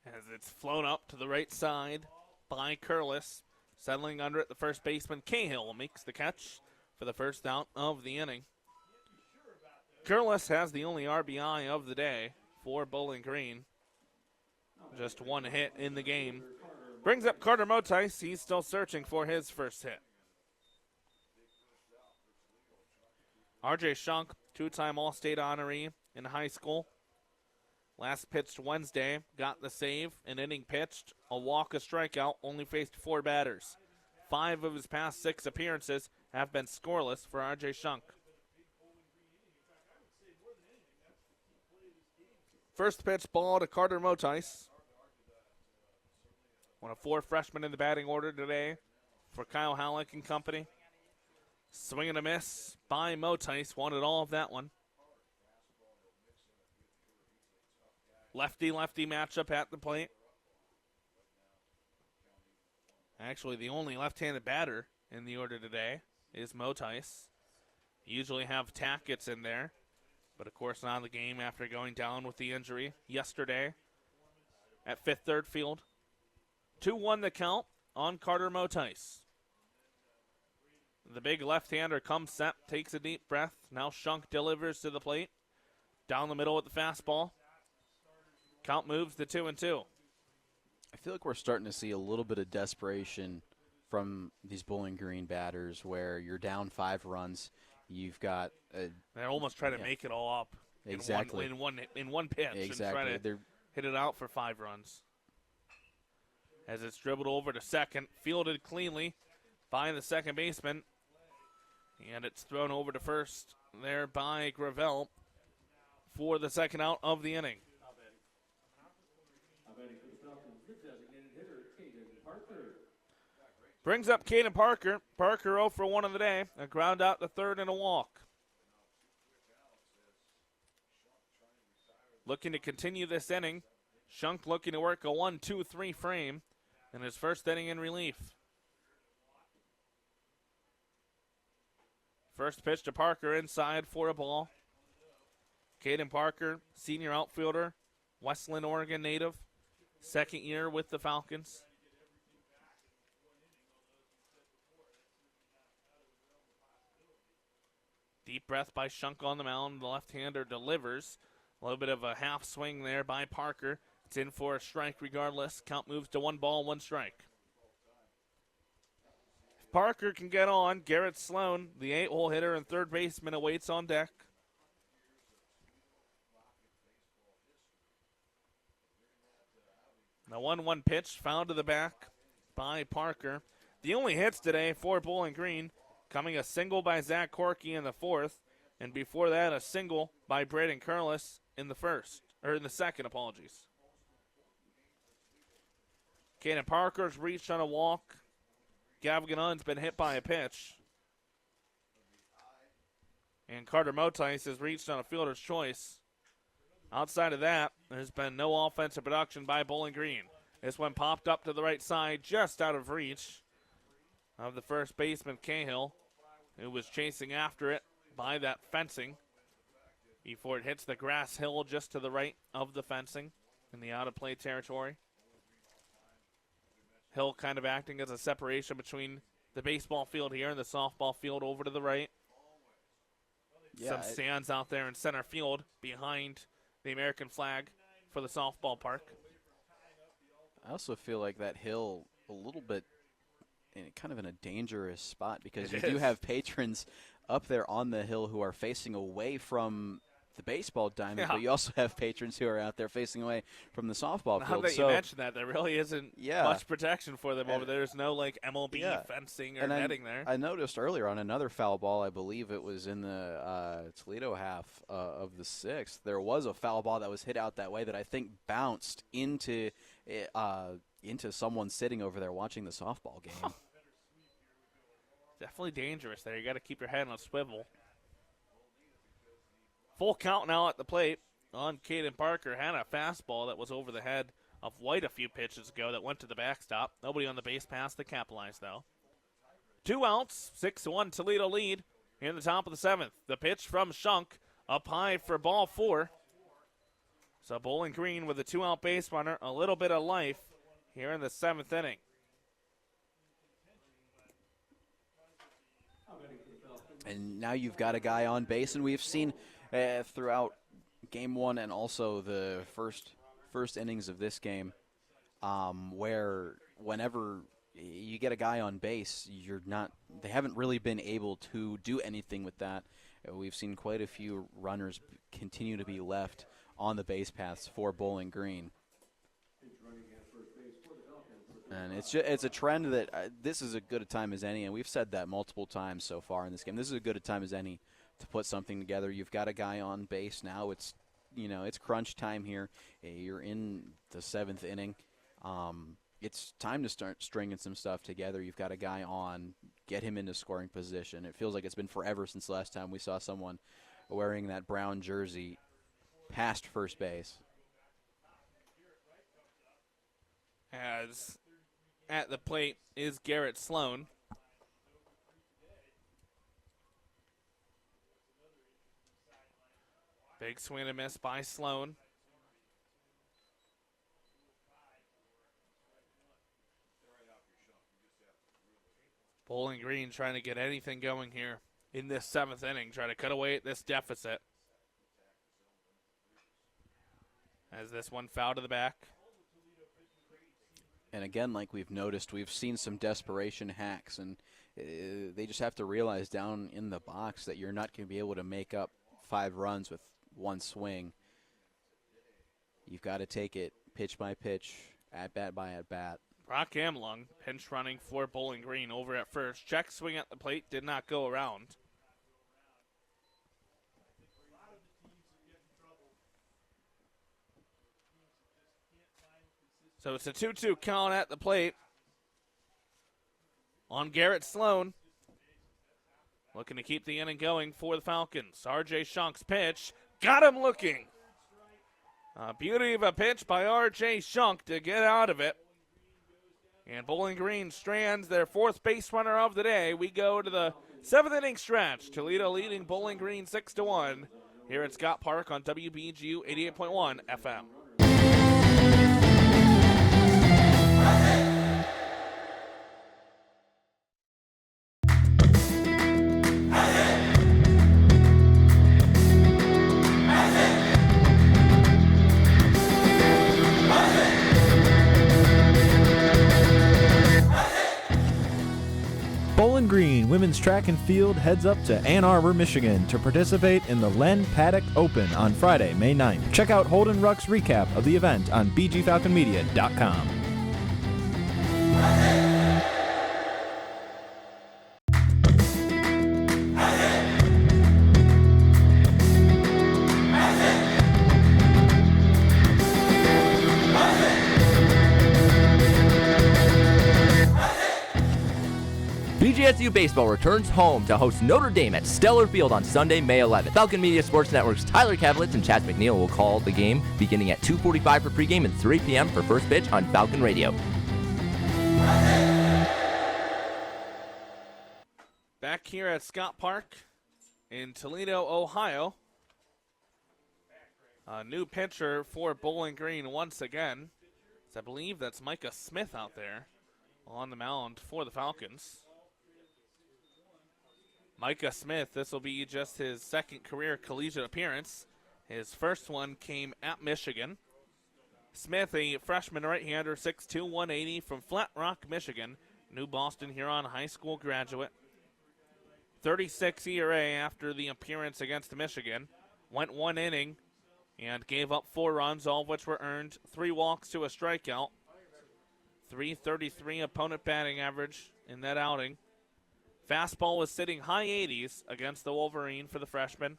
As it's flown up to the right side by Curlis, settling under it, the first baseman Cahill makes the catch for the first out of the inning. Curlis has the only RBI of the day for Bowling Green. Just 1 hit in the game. Brings up Carter Motice. He's still searching for his first hit. R.J. Shunk, 2-time All-State honoree in high school. Last pitched Wednesday, got the save, an inning pitched, a walk, a strikeout, only faced 4 batters. 5 of his past 6 appearances have been scoreless for R.J. Shunk. First pitch ball to Carter Motice. One of 4 freshmen in the batting order today for Kyle Halleck and company. Swing and a miss by Motice. Wanted all of that one. Lefty-lefty matchup at the plate. Actually, the only left-handed batter in the order today is Motice. Usually have Tackett's in there, but of course not in the game after going down with the injury yesterday at Fifth Third Field. 2-1 the count on Carter Motice. The big left-hander comes set, takes a deep breath. Now Shunk delivers to the plate. Down the middle with the fastball. Count moves to 2-2. I feel like we're starting to see a little bit of desperation from these Bowling Green batters where you're down 5 runs. You've got they're almost trying to make it all up exactly in one pitch exactly. And try to hit it out for 5 runs. As it's dribbled over to second, fielded cleanly by the second baseman. And it's thrown over to first there by Gravel for the second out of the inning. Brings up Caden Parker. Parker 0 for 1 on the day. A ground out to third and a walk. Looking to continue this inning. Shunk looking to work a 1-2-3 frame in his first inning in relief. First pitch to Parker inside for a ball. Caden Parker, senior outfielder, Westland, Oregon native. Second year with the Falcons. Deep breath by Shunk on the mound. The left-hander delivers. A little bit of a half swing there by Parker. It's in for a strike regardless. Count moves to 1 ball, 1 strike. If Parker can get on, Garrett Sloan, the 8-hole hitter and third baseman, awaits on deck. The 1-1 pitch found to the back by Parker. The only hits today for Bowling Green, coming a single by Zach Corky in the 4th, and before that a single by Braden Curlis in the second, apologies. Caden Parker's reached on a walk. Gavin Unn's been hit by a pitch. And Carter Motice has reached on a fielder's choice. Outside of that, there's been no offensive production by Bowling Green. This one popped up to the right side, just out of reach of the first baseman, Cahill, who was chasing after it by that fencing before it hits the grass hill just to the right of the fencing in the out-of-play territory. Hill kind of acting as a separation between the baseball field here and the softball field over to the right. Some stands out there in center field behind the American flag for the softball park. I also feel like that hill a little bit kind of in a dangerous spot because you do have patrons up there on the hill who are facing away from the baseball diamond, but you also have patrons who are out there facing away from the softball field. Now that you mentioned that, there really isn't much protection for them over there. There's no MLB fencing or netting there. I noticed earlier on another foul ball, I believe it was in the Toledo half of the 6th, there was a foul ball that was hit out that way that I think bounced into someone sitting over there watching the softball game. Definitely dangerous there. You got to keep your head on a swivel. Full count now at the plate on Caden Parker. Had a fastball that was over the head of White a few pitches ago that went to the backstop. Nobody on the base pass to capitalize, though. 2 outs, 6-1 Toledo lead in the top of the 7th. The pitch from Shunk up high for ball 4. So Bowling Green with a 2-out base runner, a little bit of life here in the 7th inning. And now you've got a guy on base, and we've seen throughout Game 1 and also the first innings of this game, where whenever you get a guy on base, they haven't really been able to do anything with that. We've seen quite a few runners continue to be left on the base paths for Bowling Green. And it's a trend that this is as good a time as any, and we've said that multiple times so far in this game. This is as good a time as any to put something together. You've got a guy on base now. It's crunch time here. You're in the 7th inning. It's time to start stringing some stuff together. You've got a guy on. Get him into scoring position. It feels like it's been forever since the last time we saw someone wearing that brown jersey past first base. As at the plate is Garrett Sloan. Big swing and miss by Sloan. Bowling Green trying to get anything going here in this 7th inning, try to cut away at this deficit. As this one foul to the back. And again, like we've noticed, we've seen some desperation hacks, and they just have to realize down in the box that you're not going to be able to make up 5 runs with one swing. You've got to take it pitch by pitch, at bat by at bat. Brock Amlung pinch running for Bowling Green over at first. Check swing at the plate, did not go around. So it's a 2-2 count at the plate on Garrett Sloan. Looking to keep the inning going for the Falcons. R.J. Shunk's pitch. Got him looking. A beauty of a pitch by R.J. Shunk to get out of it. And Bowling Green strands their 4th base runner of the day. We go to the 7th inning stretch. Toledo leading Bowling Green 6-1 here at Scott Park on WBGU 88.1 FM. Bowling Green women's track and field heads up to Ann Arbor, Michigan to participate in the Len Paddock Open on Friday, May 9th. Check out Holden Ruck's recap of the event on bgfalconmedia.com. BGSU Baseball returns home to host Notre Dame at Stellar Field on Sunday, May 11th. Falcon Media Sports Network's Tyler Kavlitz and Chaz McNeil will call the game beginning at 2:45 for pregame and 3 p.m. for first pitch on Falcon Radio. Back here at Scott Park in Toledo, Ohio. A new pitcher for Bowling Green once again. So I believe that's Micah Smith out there on the mound for the Falcons. Micah Smith, this will be just his second career collegiate appearance. His first one came at Michigan. Smith, a freshman right-hander, 6'2", 180 from Flat Rock, Michigan. New Boston Huron high school graduate. 36 ERA after the appearance against Michigan. Went 1 inning and gave up 4 runs, all of which were earned. 3 walks to a strikeout. .333 opponent batting average in that outing. Fastball was sitting high 80s against the Wolverine for the freshman.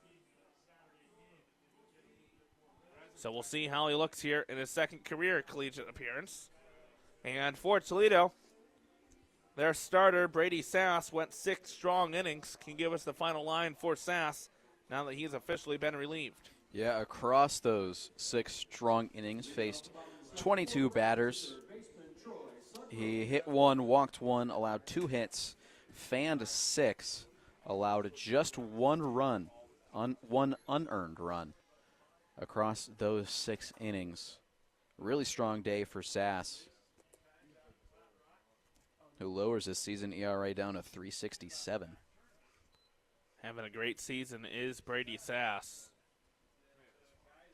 So we'll see how he looks here in his second career collegiate appearance. And for Toledo, their starter, Brady Sass, went 6 strong innings. Can you give us the final line for Sass now that he's officially been relieved? Yeah, across those 6 strong innings, faced 22 batters. He hit 1, walked 1, allowed 2 hits, fanned 6, allowed just 1 run, 1 unearned run across those 6 innings. Really strong day for Sass, who lowers his season ERA down to 3.67. Having a great season is Brady Sass.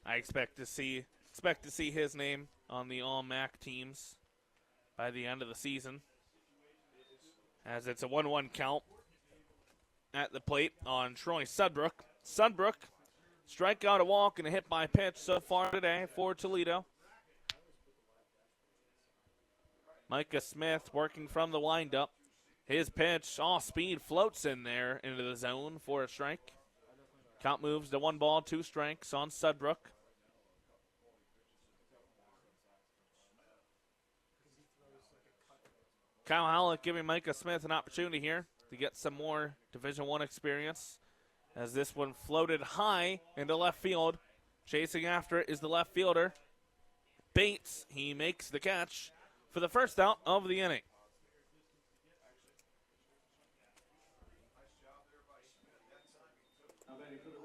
I expect to see his name on the All-MAC teams by the end of the season, as it's a 1-1 count at the plate on Troy Sudbrook. Sudbrook, strikeout, a walk, and a hit by pitch so far today for Toledo. Micah Smith working from the windup. His pitch, off speed, floats in there into the zone for a strike. Count moves to 1 ball, 2 strikes on Sudbrook. Kyle Howlett giving Micah Smith an opportunity here to get some more Division I experience, as this one floated high into left field. Chasing after it is the left fielder, Bates. He makes the catch for the first out of the inning.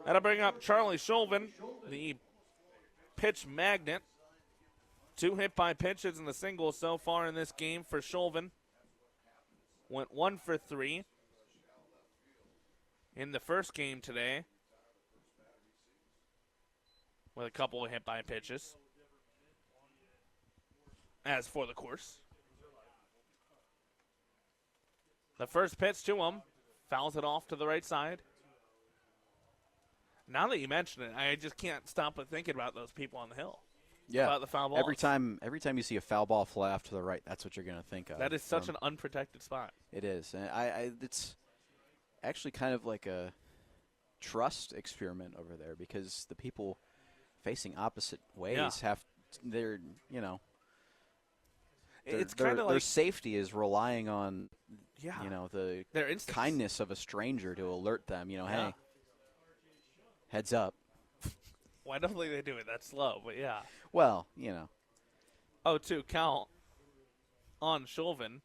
That'll bring up Charlie Shulvin, the pitch magnet. 2 hit by pitches in the singles so far in this game for Shulvin. Went 1 for 3 in the first game today with a couple of hit by pitches. As for the course, the first pitch to him, fouls it off to the right side. Now that you mention it, I just can't stop but thinking about those people on the hill. Yeah, about the foul balls. Every time you see a foul ball fly off to the right, that's what you're going to think of. That is such an unprotected spot. It is, and it's actually kind of like a trust experiment over there, because the people facing opposite ways their safety is relying on the kindness of a stranger to alert them. Hey, heads up. Well, I don't think they do it that slow, but yeah. Well, 0-2 count on Shulvin.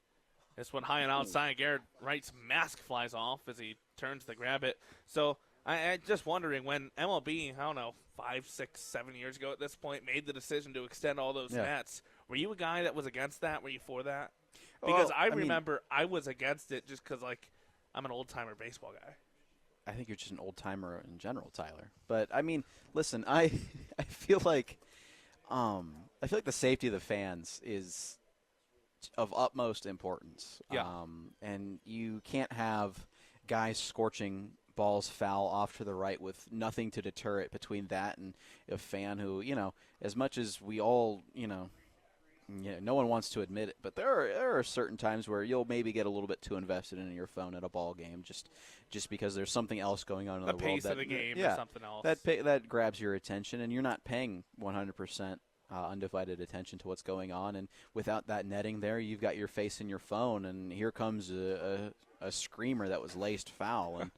This one high and outside. Garrett Wright's mask flies off as he turns to grab it. So I just wondering, when MLB, 5, 6, 7 years ago at this point, made the decision to extend all those nets, were you a guy that was against that? Were you for that? Because I remember I was against it just because, I'm an old-timer baseball guy. I think you're just an old-timer in general, Tyler. But, listen, I feel like the safety of the fans is of utmost importance. Yeah. And you can't have guys scorching balls foul off to the right with nothing to deter it between that and a fan who, as much as we all, no one wants to admit it, but there are certain times where you'll maybe get a little bit too invested in your phone at a ball game just because there's something else going on in the world. The pace of the game or something else. That grabs your attention, and you're not paying 100% undivided attention to what's going on. And without that netting there, you've got your face in your phone, and here comes a screamer that was laced foul, and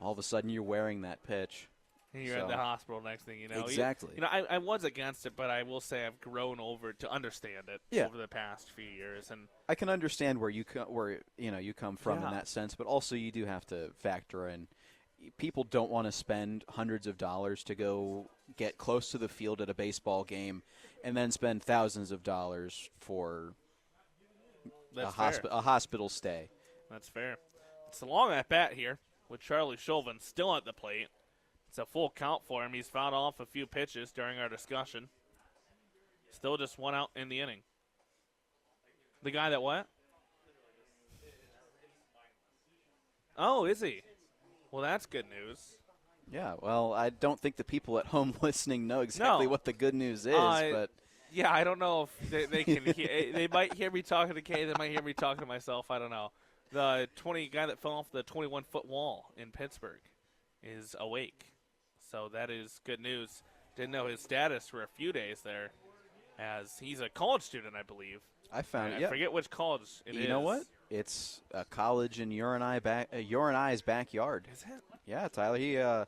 all of a sudden you're wearing that pitch. And you're in the hospital next thing you know. Exactly. I was against it, but I will say I've grown over to understand it over the past few years. And I can understand where you come from in that sense, but also you do have to factor in people don't want to spend hundreds of dollars to go get close to the field at a baseball game and then spend thousands of dollars for a hospital stay. That's fair. It's a long at bat here with Charlie Chauvin still at the plate. It's a full count for him. He's fouled off a few pitches during our discussion. Still just one out in the inning. The guy that what? Oh, is he? Well, that's good news. Yeah, well, I don't think the people at home listening know exactly what the good news is, but yeah, I don't know if they can. They might hear me talking to Kay. They might hear me talking to myself. I don't know. The guy that fell off the 21-foot wall in Pittsburgh is awake. So that is good news. Didn't know his status for a few days there, as he's a college student, I believe. I found it. I forget which college it is. You know what? It's a college in Uri's backyard. Is it? Yeah, Tyler. He, I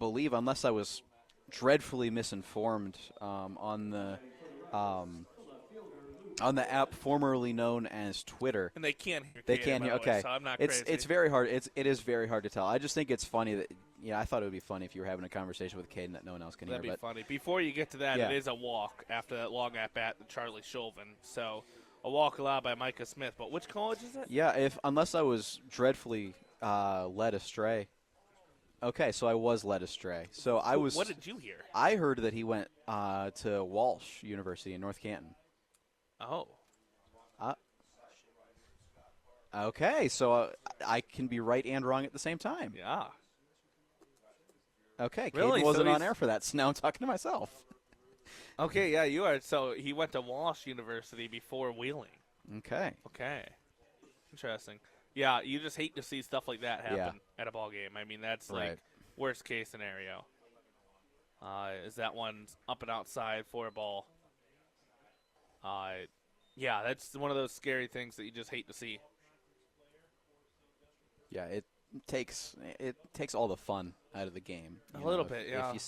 believe, unless I was dreadfully misinformed on the app formerly known as Twitter. And they can't hear. They can't hear. Okay, so I'm not crazy. It's very hard. It is very hard to tell. I just think it's funny that. Yeah, I thought it would be funny if you were having a conversation with Caden that no one else can That'd hear. That'd be funny. Before you get to that, it is a walk after that long at-bat to Charlie Chauvin. So a walk allowed by Micah Smith. But which college is it? Yeah, unless I was dreadfully led astray. Okay, so I was led astray. So I was. What did you hear? I heard that he went to Walsh University in North Canton. Oh. Okay, so I can be right and wrong at the same time. Yeah. Okay, really? Caden wasn't on air for that, so now I'm talking to myself. Okay, yeah, you are. So he went to Walsh University before Wheeling. Okay. Interesting. Yeah, you just hate to see stuff like that happen at a ball game. I mean, that's like worst case scenario. Is that one's up and outside for a ball? Yeah, that's one of those scary things that you just hate to see. Yeah, it takes all the fun out of the game. A little bit, yeah. If you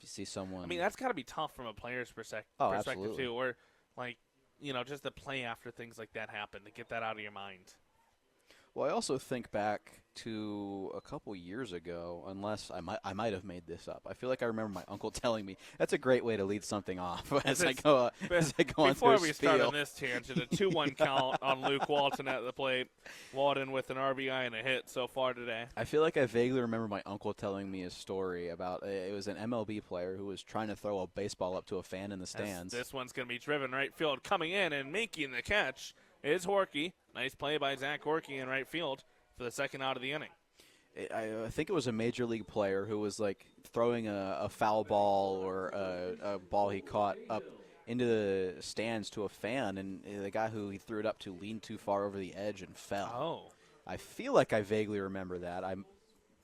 see someone. I mean, that's got to be tough from a player's perspective absolutely. too, or like, just to play after things like that happen, to get that out of your mind. Well, I also think back to a couple years ago, unless I might have made this up. I feel like I remember my uncle telling me that's a great way to lead something off as I go on Before we spiel. start on this tangent, a 2-1 count on Luke Walton at the plate. Walton with an RBI and a hit so far today. I feel like I vaguely remember my uncle telling me a story about it was an MLB player who was trying to throw a baseball up to a fan in the stands. This one's going to be driven right field. Coming in and making the catch is Horky. Nice play by Zach Horky in right field for the second out of the inning. I think it was a major league player who was like throwing a foul ball or a ball he caught up into the stands to a fan, and the guy who he threw it up to leaned too far over the edge and fell. Oh. I feel like I vaguely remember that.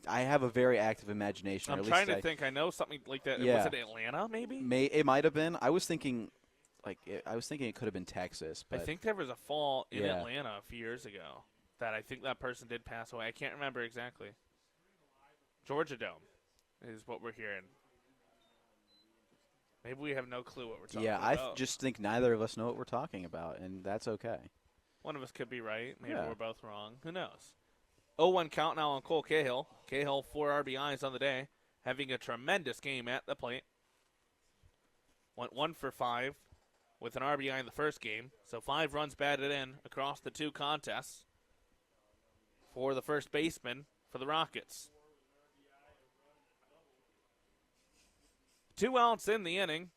I have a very active imagination. I'm trying to think. I know something like that. Yeah. Was it Atlanta, maybe? It might have been. I was thinking it could have been Texas. But I think there was a fall in Atlanta a few years ago that I think that person did pass away. I can't remember exactly. Georgia Dome is what we're hearing. Maybe we have no clue what we're talking about. Yeah, I just think neither of us know what we're talking about, and that's okay. One of us could be right. Maybe we're both wrong. Who knows? 0-1 count now on Cole Cahill. Cahill 4 RBIs on the day, having a tremendous game at the plate. Went 1 for 5 with an RBI in the first game. So 5 runs batted in across the 2 contests for the first baseman for the Rockets. 2 outs in the inning.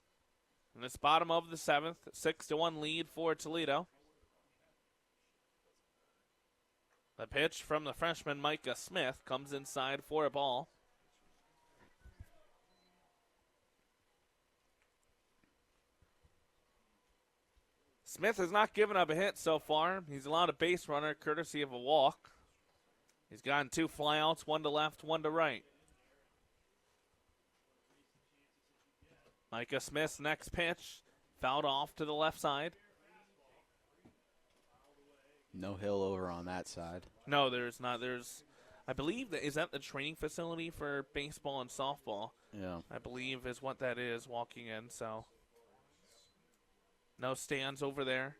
In this bottom of the 7th, 6-1 lead for Toledo. The pitch from the freshman Micah Smith comes inside for a ball. Smith has not given up a hit so far. He's allowed a base runner courtesy of a walk. He's gotten 2 flyouts, 1 to left, 1 to right. Micah Smith's next pitch fouled off to the left side. No hill over on that side. No, there's not. I believe is that the training facility for baseball and softball. Yeah. I believe is what that is walking in, so. No stands over there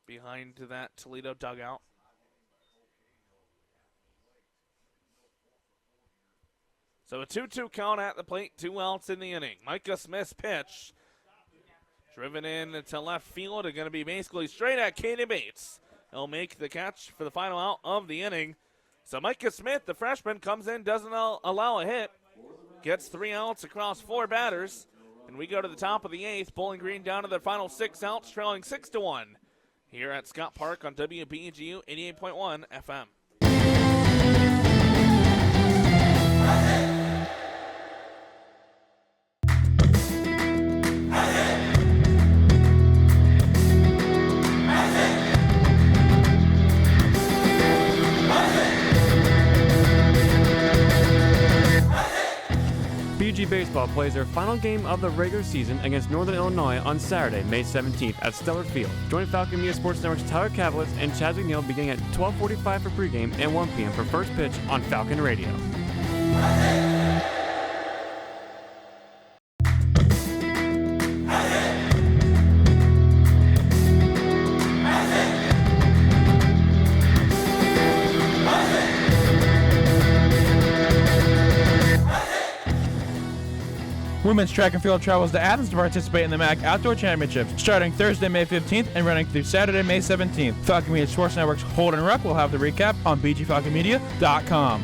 behind that Toledo dugout. So a 2-2 count at the plate, 2 outs in the inning. Micah Smith's pitch. Driven in to left field and going to be basically straight at Caden Bates. He'll make the catch for the final out of the inning. So Micah Smith, the freshman, comes in, doesn't allow a hit. Gets 3 outs across 4 batters. And we go to the top of the 8th. Bowling Green down to their final 6 outs, trailing 6-1. Here at Scott Park on WBGU 88.1 FM. BG Baseball plays their final game of the regular season against Northern Illinois on Saturday, May 17th at Stellar Field. Join Falcon Media Sports Network's Tyler Cavalitz and Chaz McNeil beginning at 12:45 for pregame and 1 p.m. for first pitch on Falcon Radio. Women's track and field travels to Athens to participate in the MAC Outdoor Championships, starting Thursday, May 15th and running through Saturday, May 17th. Falcon Media Sports Network's Holden Ruck will have the recap on bgfalconmedia.com.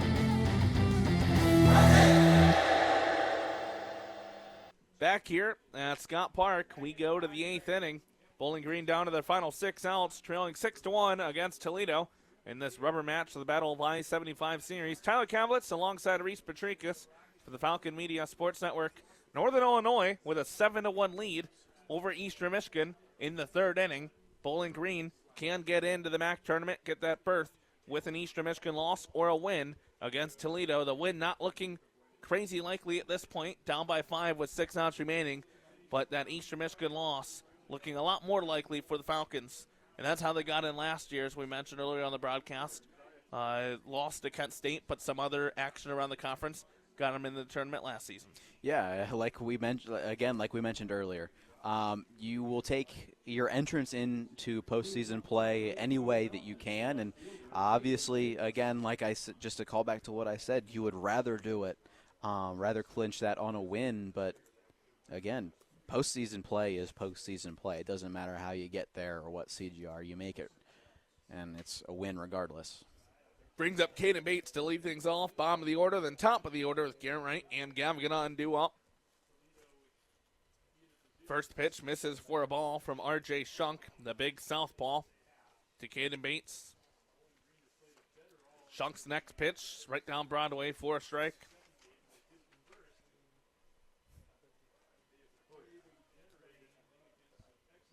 Back here at Scott Park, we go to the 8th inning. Bowling Green down to their final 6 outs, trailing 6-1 against Toledo in this rubber match for the Battle of I-75 series. Tyler Cavalitz alongside Reese Patricus for the Falcon Media Sports Network. Northern Illinois with a 7-1 lead over Eastern Michigan in the 3rd inning. Bowling Green can get into the MAC tournament, get that berth with an Eastern Michigan loss or a win against Toledo. The win not looking crazy likely at this point, down by 5 with 6 outs remaining, but that Eastern Michigan loss looking a lot more likely for the Falcons. And that's how they got in last year, as we mentioned earlier on the broadcast. Lost to Kent State, but some other action around the conference got them in the tournament last season. Yeah, like we mentioned earlier, you will take your entrance into postseason play any way that you can, and obviously, again, like I said, just to call back to what I said, you would rather do it, rather clinch that on a win. But again, postseason play is postseason play. It doesn't matter how you get there or what seed you are, you make it, and it's a win regardless. Brings up Caden Bates to lead things off. Bottom of the order, then top of the order with Garrett Wright and Gavin due up. First pitch misses for a ball from R.J. Shunk, the big southpaw, to Caden Bates. Shunk's next pitch, right down Broadway for a strike.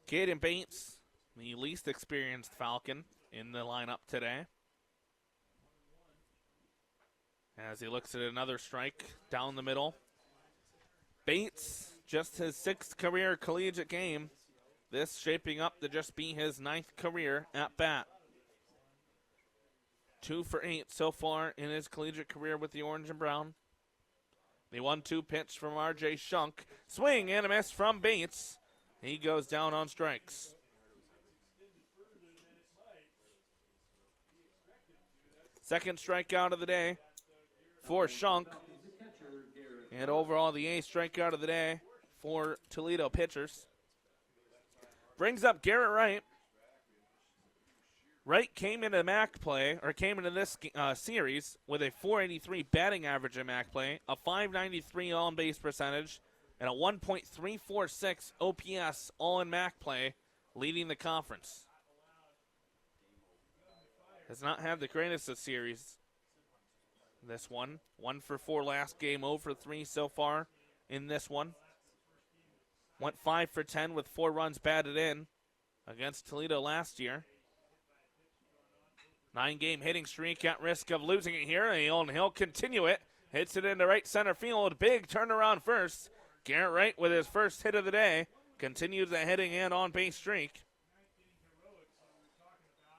Caden Bates, the least experienced Falcon in the lineup today. As he looks at another strike down the middle. Bates, just his 6th career collegiate game. This shaping up to just be his 9th career at bat. 2 for 8 so far in his collegiate career with the Orange and Brown. The 1-2 pitch from R.J. Shunk. Swing and a miss from Bates. He goes down on strikes. Second strikeout of the day for Shunk. And overall, the 8th strikeout of the day for Toledo pitchers. Brings up Garrett Wright. Wright came into MAC play, or came into this series with a .483 batting average in MAC play, a .593 on-base percentage, and a 1.346 OPS all in MAC play, leading the conference. has not had the greatest of series. This one. 1 for 4 last game, 0 for 3 so far in this one. Went 5 for 10 with 4 runs batted in against Toledo last year. 9-game hitting streak at risk of losing it here. And he'll continue it. Hits it into right center field. Big turnaround first. Garrett Wright with his first hit of the day. Continues the hitting and on-base streak.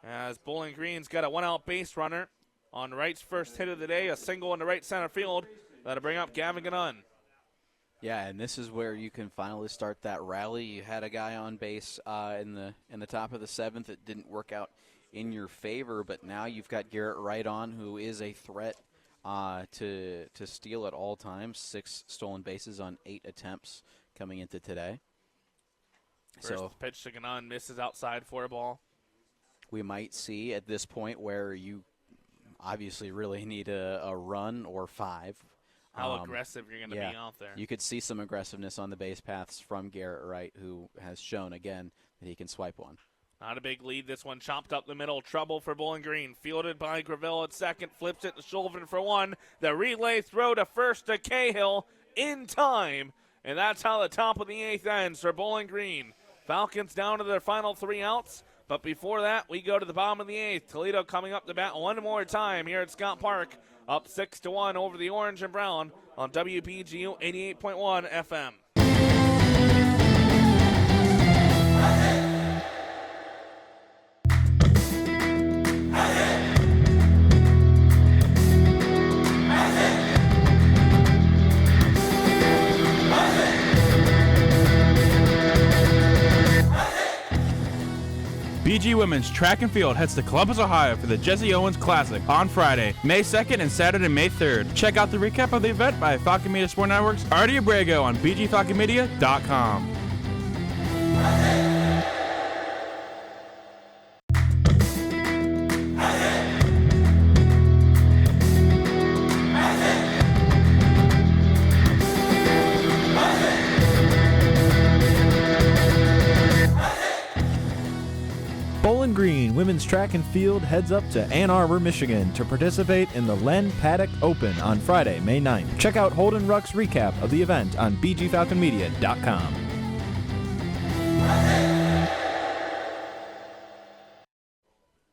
As Bowling Green's got a 1-out base runner on Wright's first hit of the day. A single into right center field. That'll bring up Gavin Gannon. Yeah, and this is where you can finally start that rally. You had a guy on base in the top of the 7th. It didn't work out in your favor, but now you've got Garrett Wright on, who is a threat to steal at all times. 6 stolen bases on 8 attempts coming into today. First pitch to Gannon misses outside for a ball. We might see at this point where you obviously really need a run or 5. How aggressive you're going to be out there. You could see some aggressiveness on the base paths from Garrett Wright, who has shown again that he can swipe one. Not a big lead. This one chopped up the middle. Trouble for Bowling Green. Fielded by Gravel at second. Flips it to Chauvin for 1. The relay throw to first to Cahill in time. And that's how the top of the 8th ends for Bowling Green. Falcons down to their final 3 outs. But before that, we go to the bottom of the 8th. Toledo coming up to bat one more time here at Scott Park. Up 6-1 over the Orange and Brown on WBGU 88.1 FM. BG Women's Track and Field heads to Columbus, Ohio for the Jesse Owens Classic on Friday, May 2nd and Saturday, May 3rd. Check out the recap of the event by Falcon Media Sport Network's Artie Abrego on bgfalconmedia.com. Bowling Green Women's Track and Field heads up to Ann Arbor, Michigan to participate in the Len Paddock Open on Friday, May 9th. Check out Holden Ruck's recap of the event on bgfalconmedia.com.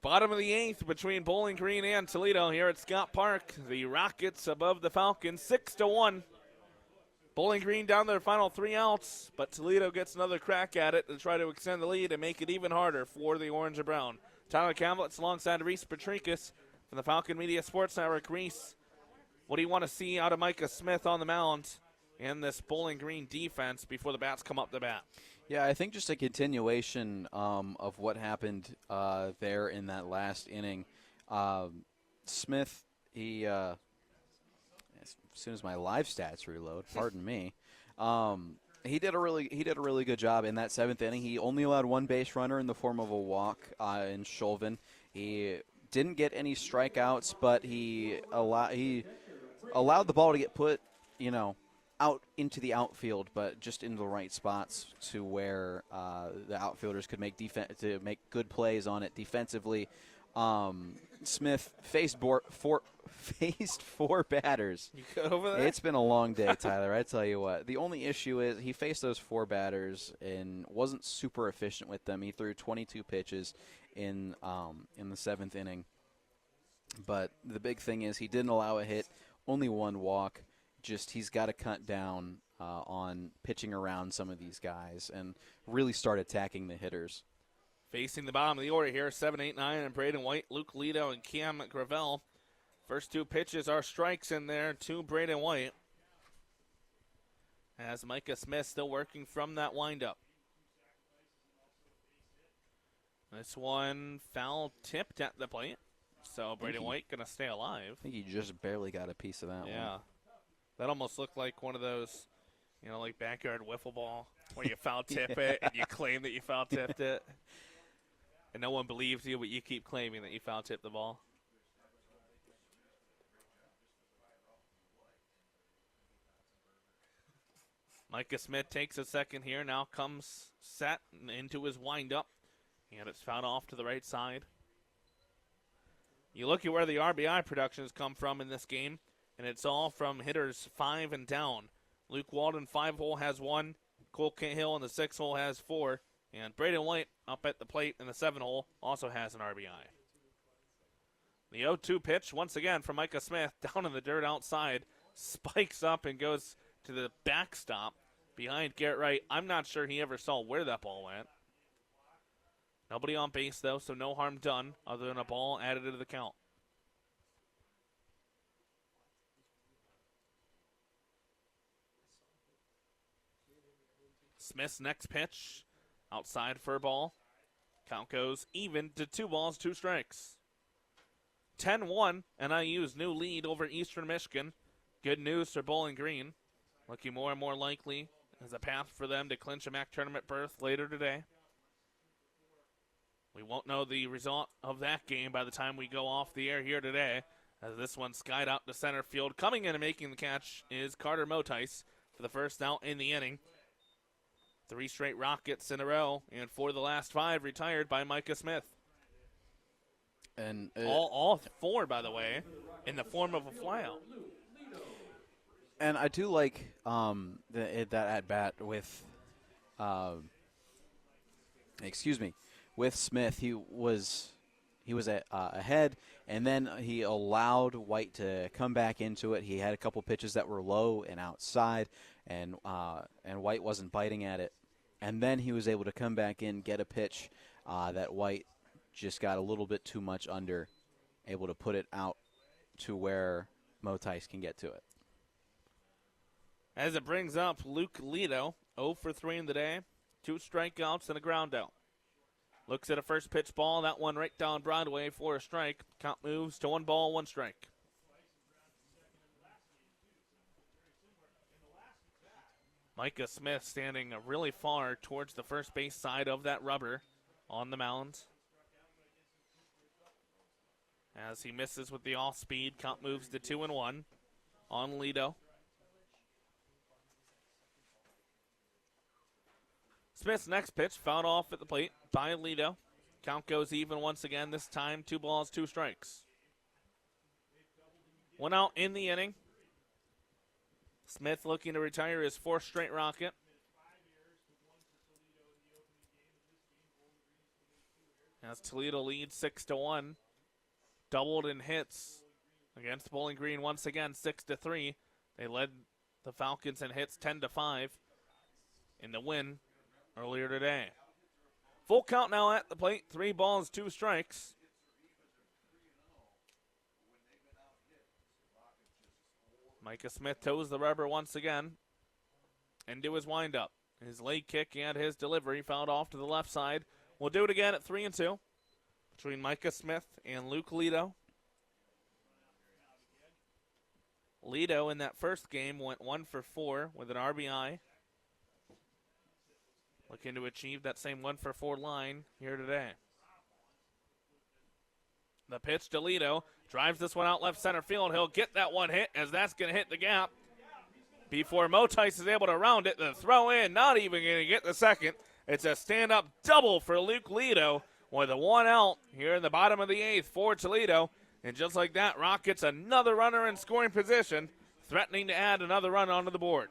Bottom of the 8th between Bowling Green and Toledo here at Scott Park. The Rockets above the Falcons, 6-1. Bowling Green down their final 3 outs, but Toledo gets another crack at it to try to extend the lead and make it even harder for the Orange and Brown. Tyler Cavlitz alongside Reese Petrikis from the Falcon Media Sports Network. Reese, what do you want to see out of Micah Smith on the mound in this Bowling Green defense before the bats come up to bat? Yeah, I think just a continuation of what happened there in that last inning. Smith, he as soon as my live stats reload, pardon me, he did a really good job in that 7th inning. He only allowed 1 base runner in the form of a walk in Chauvin. He didn't get any strikeouts, but he allowed the ball to get put, out into the outfield, but just into the right spots to where the outfielders could make good plays on it defensively. Smith faced 4 batters. You go over there? It's been a long day, Tyler. I tell you what. The only issue is he faced those 4 batters and wasn't super efficient with them. He threw 22 pitches in the 7th inning. But the big thing is he didn't allow a hit, only 1 walk. Just he's got to cut down on pitching around some of these guys and really start attacking the hitters. Facing the bottom of the order here, 7, 8, 9, and Braden White, Luke Lido, and Cam Gravel. First 2 pitches are strikes in there to Braden White. As Micah Smith still working from that windup. This one foul tipped at the plate. So Braden White going to stay alive. I think he just barely got a piece of that one. Yeah. That almost looked like one of those, like backyard wiffle ball where you foul tip it and you claim that you foul tipped it. And no one believes you, but you keep claiming that you foul tipped the ball. Micah Smith takes a second here. Now comes set into his windup. And it's fouled off to the right side. You look at where the RBI production has come from in this game, and it's all from hitters 5 and down. Luke Walden, 5-hole, has 1. Cole Hill in the 6-hole has 4. And Braden White up at the plate in the 7-hole also has an RBI. The 0-2 pitch, once again, from Micah Smith, down in the dirt outside, spikes up and goes to the backstop behind Garrett Wright. I'm not sure he ever saw where that ball went. Nobody on base, though, so no harm done other than a ball added to the count. Smith's next pitch, outside for a ball. Count goes even to 2 balls, 2 strikes. 10-1, NIU's new lead over Eastern Michigan. Good news for Bowling Green. Looking more and more likely as a path for them to clinch a MAC tournament berth later today. We won't know the result of that game by the time we go off the air here today, as this one skied out to center field. Coming in and making the catch is Carter Motice for the first out in the inning. 3 straight Rockets in a row, and for the last 5 retired by Micah Smith. And all 4, by the way, in the form of a flyout. And I do like that at bat with, with Smith. He was ahead, and then he allowed White to come back into it. He had a couple pitches that were low and outside, and White wasn't biting at it. And then he was able to come back in, get a pitch that White just got a little bit too much under, able to put it out to where Motice can get to it. As it brings up Luke Lido, 0 for 3 in the day, 2 strikeouts and a ground out. Looks at a first pitch ball, that one right down Broadway for a strike. Count moves to 1 ball, 1 strike. Micah Smith standing really far towards the first base side of that rubber on the mound. As he misses with the off-speed, count moves to 2-1 on Lido. Smith's next pitch fouled off at the plate by Lido. Count goes even once again, this time 2 balls, 2 strikes. 1 out in the inning. Smith looking to retire his 4th straight Rocket. As Toledo leads 6-1. Doubled in hits against Bowling Green once again, 6-3. They led the Falcons in hits 10-5 in the win earlier today. Full count now at the plate, 3 balls, 2 strikes. Micah Smith toes the rubber once again into his windup. His leg kick and his delivery fouled off to the left side. We'll do it again at 3-2 between Micah Smith and Luke Lido. Lido in that first game went 1 for 4 with an RBI. Looking to achieve that same 1 for 4 line here today. The pitch to Lido. Drives this one out left center field. He'll get that one hit as that's going to hit the gap. Before Motice is able to round it, the throw in, not even going to get the second. It's a stand-up double for Luke Lido with a 1 out here in the bottom of the 8th for Toledo. And just like that, Rock gets another runner in scoring position, threatening to add another run onto the board.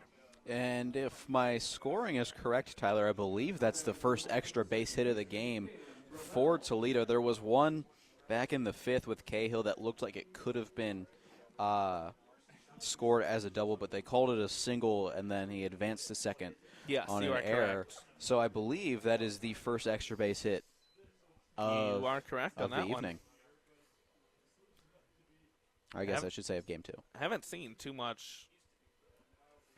And if my scoring is correct, Tyler, I believe that's the first extra base hit of the game for Toledo. There was one back in the 5th with Cahill that looked like it could have been scored as a double, but they called it a single, and then he advanced to second on an error. Correct. So I believe that is the first extra base hit of, you are correct on that the evening. I guess I should say of game 2. I haven't seen too much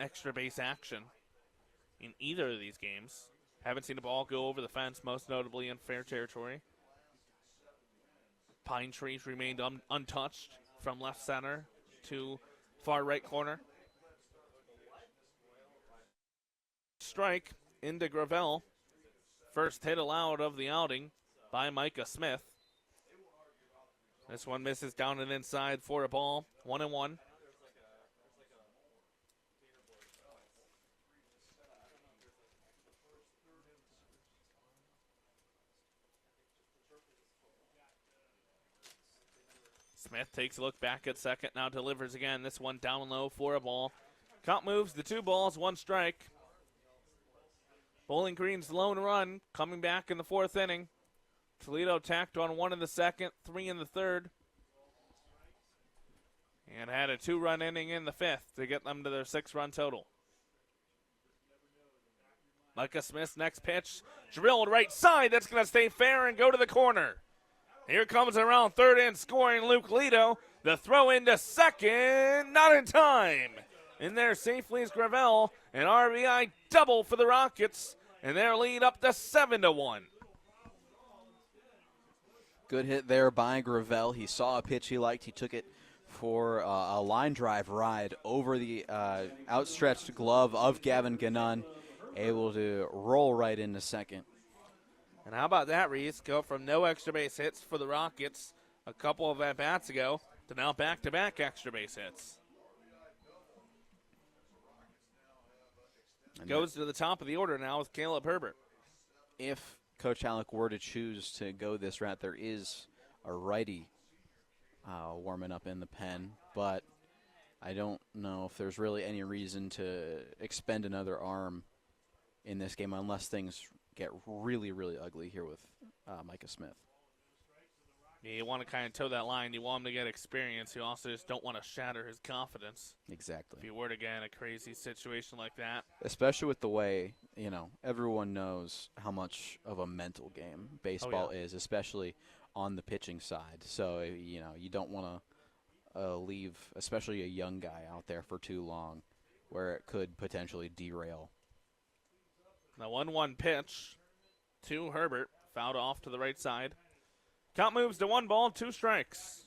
extra base action in either of these games. Haven't seen a ball go over the fence, most notably in fair territory. Pine trees remained untouched from left center to far right corner. Strike into Gravel. First hit allowed of the outing by Micah Smith. This one misses down and inside for a ball. 1-1. Smith takes a look back at second, now delivers again. This one down low for a ball. Count moves to 2 balls, 1 strike. Bowling Green's lone run coming back in the 4th inning. Toledo tacked on 1 in the 2nd, 3 in the 3rd. And had a 2-run inning in the 5th to get them to their 6-run total. Micah Smith's next pitch, drilled right side. That's going to stay fair and go to the corner. Here comes around third in scoring Luke Lido. The throw into second, not in time. In there safely is Gravel. An RBI double for the Rockets, and their lead up to 7-1. Good hit there by Gravel. He saw a pitch he liked. He took it for a line drive ride over the outstretched glove of Gavin Gannon, able to roll right into second. And how about that, Reese? Go from no extra base hits for the Rockets a couple of at-bats ago to now back-to-back extra base hits. And goes to the top of the order now with Caleb Herbert. If Coach Halleck were to choose to go this route, there is a righty warming up in the pen, but I don't know if there's really any reason to expend another arm in this game unless things get really, really ugly here with Micah Smith. Yeah, you want to kind of toe that line. You want him to get experience. You also just don't want to shatter his confidence. Exactly. If you were to get in a crazy situation like that. Especially with the way, everyone knows how much of a mental game baseball is, especially on the pitching side. So, you don't want to leave, especially a young guy out there for too long where it could potentially derail. The 1-1 pitch to Herbert, fouled off to the right side. Count moves to 1 ball, 2 strikes.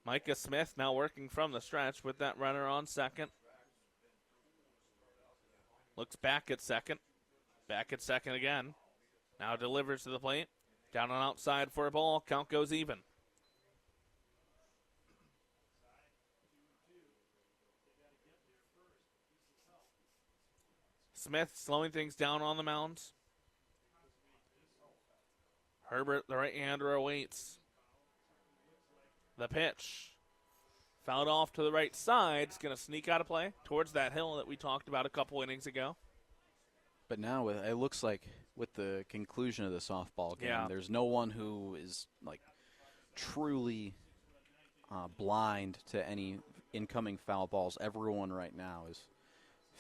Micah Smith now working from the stretch with that runner on second. Looks back at second again. Now delivers to the plate. Down and outside for a ball. Count goes even. Smith slowing things down on the mound. Herbert, the right-hander, awaits. The pitch. Fouled off to the right side. It's going to sneak out of play towards that hill that we talked about a couple innings ago. But now it looks like with the conclusion of the softball game, there's no one who is truly blind to any incoming foul balls. Everyone right now is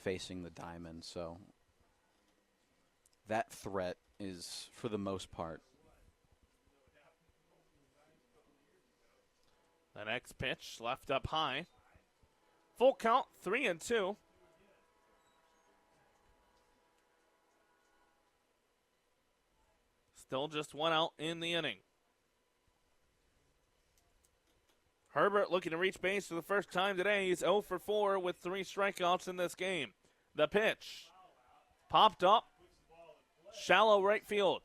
facing the diamond, so that threat is, for the most part. The next pitch left up high. Full count, 3-2. Still just 1 out in the inning. Herbert looking to reach base for the first time today. He's 0 for 4 with 3 strikeouts in this game. The pitch popped up, shallow right field.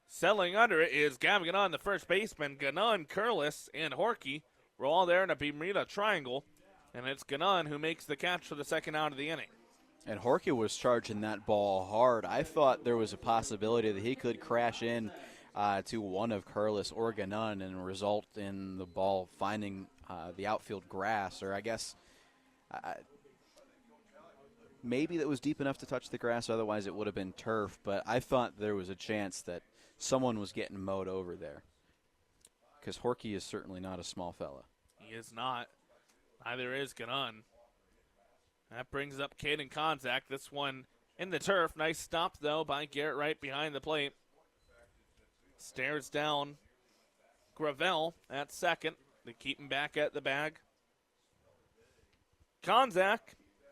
Settling under it is Gavin Gannon, the first baseman. Gannon, Curlis, and Horkey were all there in a Bermuda triangle, and it's Gannon who makes the catch for the second out of the inning. And Horkey was charging that ball hard. I thought there was a possibility that he could crash in to one of Curlis or Gannon and result in the ball finding the outfield grass, or I guess maybe that was deep enough to touch the grass, otherwise it would have been turf, but I thought there was a chance that someone was getting mowed over there because Horkey is certainly not a small fella. He is not. Neither is Gannon. That brings up Caden Konzak. This one in the turf. Nice stop, though, by Garrett Wright behind the plate. Stares down Gravel at second to keep him back at the bag. Konzak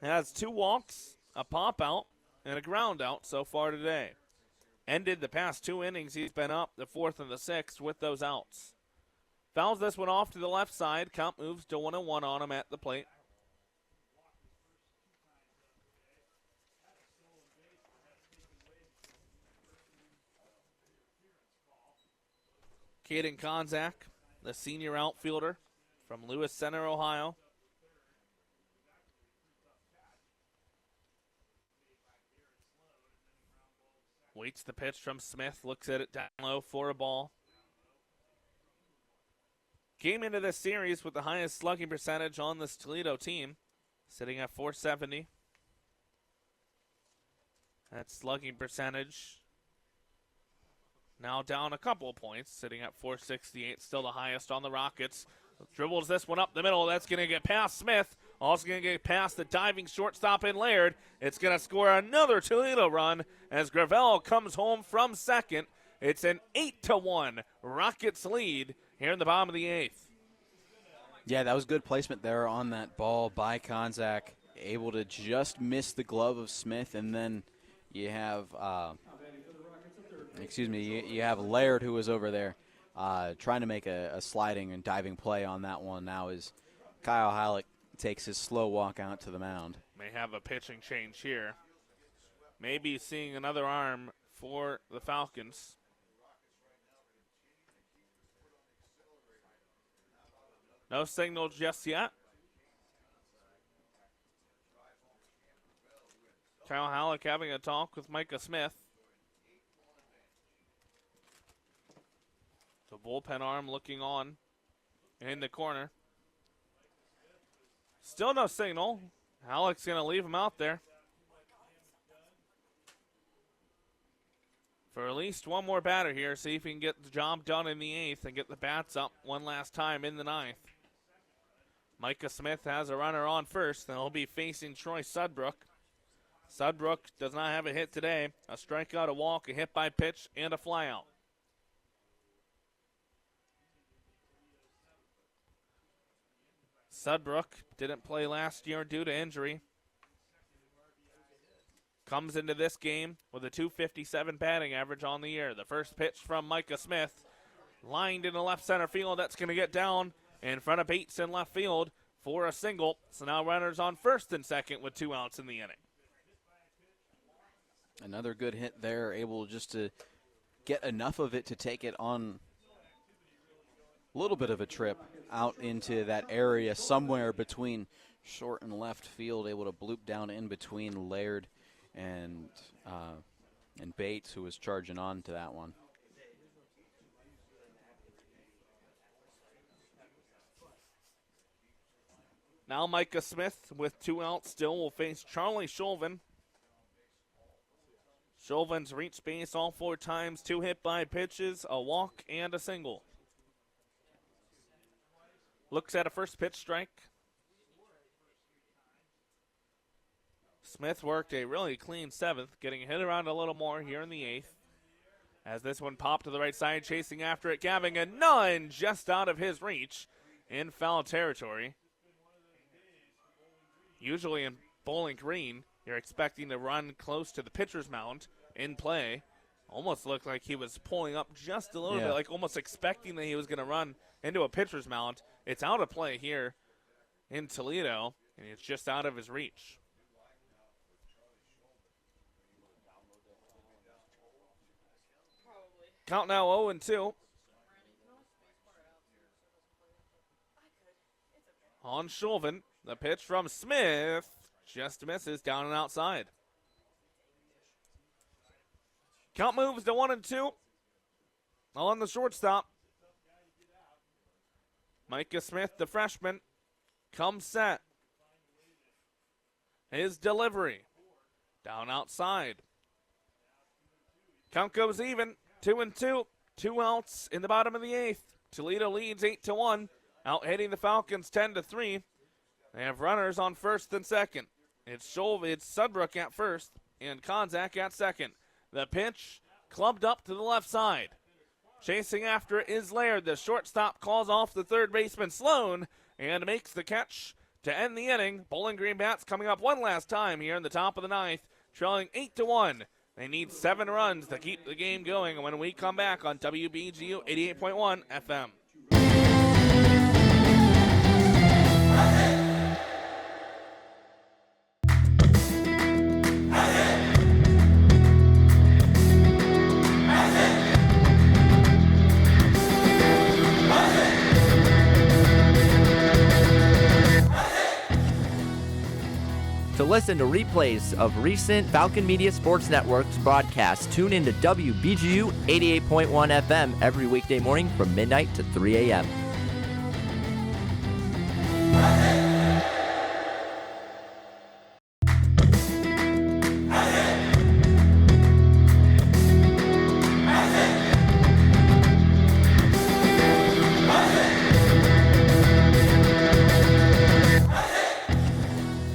has 2 walks, a pop out, and a ground out so far today. Ended the past 2 innings. He's been up the 4th and the 6th with those outs. Fouls this one off to the left side. Count moves to 1-1 on him at the plate. Caden Konzak, the senior outfielder from Lewis Center, Ohio. Waits the pitch from Smith, looks at it down low for a ball. Came into this series with the highest slugging percentage on this Toledo team, sitting at .470. That slugging percentage now down a couple of points, sitting at .468, still the highest on the Rockets. Dribbles this one up the middle. That's going to get past Smith. Also going to get past the diving shortstop in Laird. It's going to score another Toledo run as Gravel comes home from second. It's an 8-1 Rockets lead here in the bottom of the eighth. Yeah, that was good placement there on that ball by Konzak. Able to just miss the glove of Smith, and then you have, you have Laird who was over there trying to make a sliding and diving play on that one. Now as Kyle Halleck takes his slow walk out to the mound. May have a pitching change here. Maybe seeing another arm for the Falcons. No signal just yet. Kyle Halleck having a talk with Micah Smith. The bullpen arm looking on in the corner. Still no signal. Halleck's going to leave him out there for at least one more batter here. See if he can get the job done in the eighth and get the bats up one last time in the ninth. Micah Smith has a runner on first, and he'll be facing Troy Sudbrook. Sudbrook does not have a hit today. A strikeout, a walk, a hit by pitch, and a flyout. Sudbrook didn't play last year due to injury. Comes into this game with a .257 batting average on the year. The first pitch from Micah Smith, lined into left center field. That's going to get down in front of Bates in left field for a single. So now runners on first and second with 2 outs in the inning. Another good hit there, able just to get enough of it to take it on a little bit of a trip out into that area somewhere between short and left field, able to bloop down in between Laird and Bates, who was charging on to that one. Now Micah Smith with 2 outs still will face Charlie Shulvin. Shulvin's reached base all 4 times, 2 hit by pitches, a walk, and a single. Looks at a first pitch strike. Smith worked a really clean 7th, getting hit around a little more here in the 8th. As this one popped to the right side, chasing after it, Gavin, and none just out of his reach in foul territory. Usually in Bowling Green, you're expecting to run close to the pitcher's mound in play. Almost looked like he was pulling up just a little bit, like almost expecting that he was going to run into a pitcher's mound. It's out of play here in Toledo, and it's just out of his reach. Count now 0-2. On Shulvin, the pitch from Smith just misses down and outside. Count moves to 1-2 on the shortstop. Micah Smith, the freshman, comes set. His delivery down outside. Count goes even, 2-2. 2 outs in the bottom of the 8th. Toledo leads 8-1, out hitting the Falcons 10-3. They have runners on first and second. It's Sudbrook at first and Konzak at second. The pitch clubbed up to the left side. Chasing after it is Laird. The shortstop calls off the third baseman Sloan and makes the catch to end the inning. Bowling Green Bats coming up one last time here in the top of the 9th, trailing 8-1. They need 7 runs to keep the game going when we come back on WBGU 88.1 FM. To listen listen to replays of recent Falcon Media Sports Network's broadcasts, tune in to WBGU 88.1 FM every weekday morning from midnight to 3 a.m.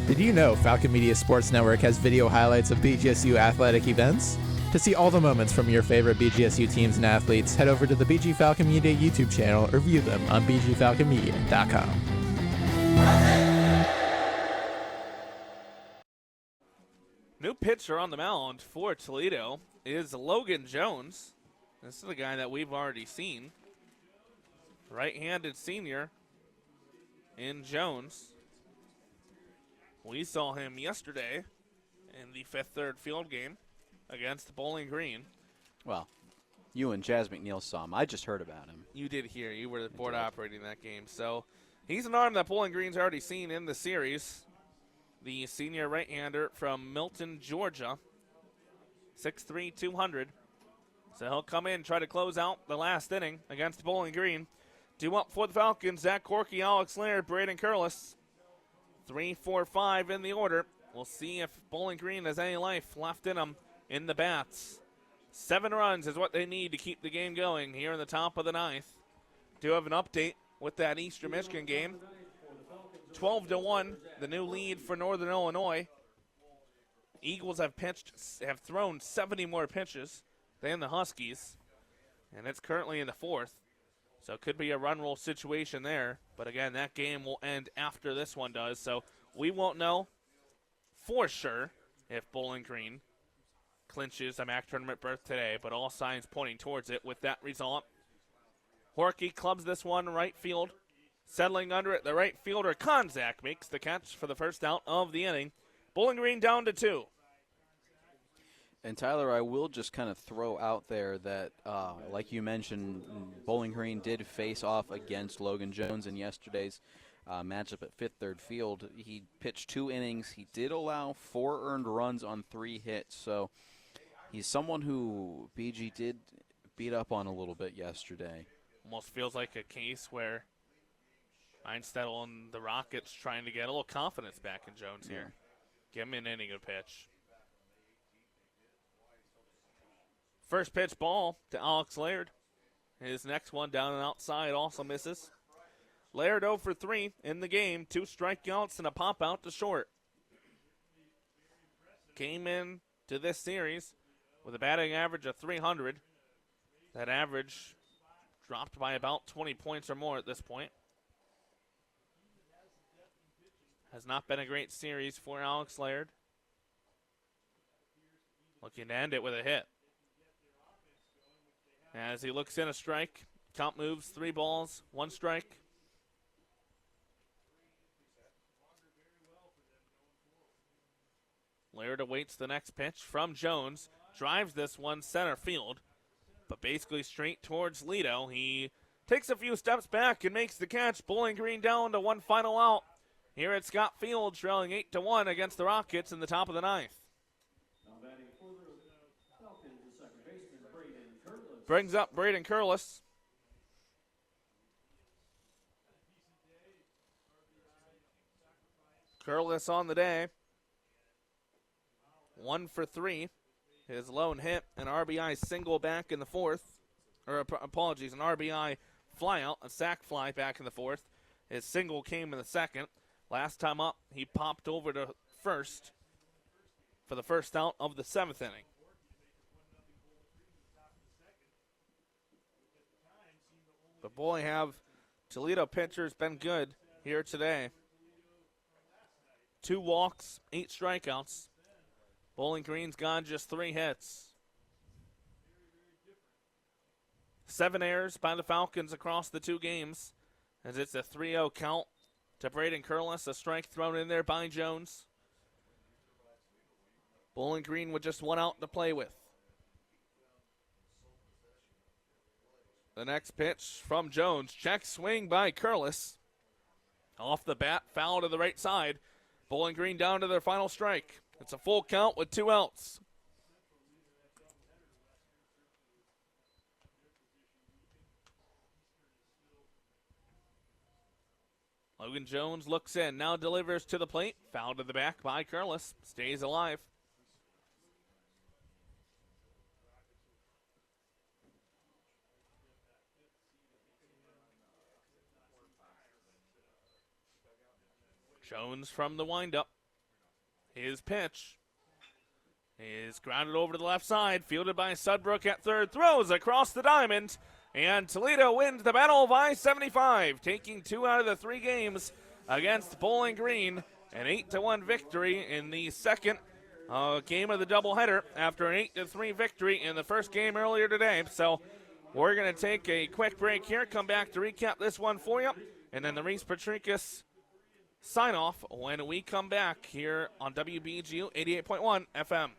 Did you know Falcon Media Sports Network has video highlights of BGSU athletic events? To see all the moments from your favorite BGSU teams and athletes, head over to the BG Falcon Media YouTube channel or view them on bgfalconmedia.com. New pitcher on the mound for Toledo is Logan Jones. This is the guy that we've already seen. Right-handed senior in Jones. We saw him yesterday in the 5th-3rd field game against Bowling Green. Well, you and Jazz McNeil saw him. I just heard about him. You did hear. You were the board operating that game. So he's an arm that Bowling Green's already seen in the series. The senior right-hander from Milton, Georgia. 6'3", 200. So he'll come in and try to close out the last inning against Bowling Green. Due up for the Falcons, Zach Corky, Alex Laird, Braden Curlis. 3, 4, 5 in the order. We'll see if Bowling Green has any life left in them in the bats. 7 runs is what they need to keep the game going here in the top of the 9th. Do have an update with that Eastern Michigan game. 12-1, the new lead for Northern Illinois. Eagles have thrown 70 more pitches than the Huskies, and it's currently in the 4th. So it could be a run roll situation there. But again, that game will end after this one does. So we won't know for sure if Bowling Green clinches a MAC tournament berth today, but all signs pointing towards it with that result. Horky clubs this one right field. Settling under it, the right fielder Konzak makes the catch for the first out of the inning. Bowling Green down to 2. And Tyler, I will just kind of throw out there that, like you mentioned, Bowling Green did face off against Logan Jones in yesterday's matchup at 5th-3rd field. He pitched 2 innings. He did allow 4 earned runs on 3 hits. So he's someone who BG did beat up on a little bit yesterday. Almost feels like a case where Einstettel and the Rockets trying to get a little confidence back in Jones here. Give him an inning of pitch. First pitch ball to Alex Laird. His next one down and outside also misses. Laird 0 for 3 in the game. 2 strikeouts and a pop out to short. Came in to this series with a batting average of 300. That average dropped by about 20 points or more at this point. Has not been a great series for Alex Laird. Looking to end it with a hit. As he looks in a strike, count moves 3 balls, 1 strike. Laird awaits the next pitch from Jones. Drives this one center field, but basically straight towards Lido. He takes a few steps back and makes the catch. Bowling Green down to 1 final out. Here at Scott Field, trailing 8-1 against the Rockets in the top of the 9th. Brings up Braden Curlis. Curlis on the day. 1 for 3. His lone hit, an RBI single back in the 4th. Or apologies, an RBI flyout, a sac fly back in the 4th. His single came in the 2nd. Last time up, he popped over to first for the first out of the 7th inning. But boy, have Toledo pitchers been good here today. 2 walks, 8 strikeouts. Bowling Green's gone just 3 hits. 7 errors by the Falcons across the 2 games, as it's a 3-0 count to Braden Curlis, a strike thrown in there by Jones. Bowling Green with just 1 out to play with. The next pitch from Jones. Check swing by Curlis. Off the bat, foul to the right side. Bowling Green down to their final strike. It's a full count with 2 outs. Logan Jones looks in, now delivers to the plate. Foul to the back by Curlis. Stays alive. Jones from the windup. His pitch is grounded over to the left side, fielded by Sudbrook at third, throws across the diamond, and Toledo wins the battle by 75, taking 2 out of the 3 games against Bowling Green. An 8-1 victory in the second game of the doubleheader after an 8-3 victory in the first game earlier today. So we're going to take a quick break here, come back to recap this one for you, and then the Reese Patricus sign off when we come back here on WBGU 88.1 FM.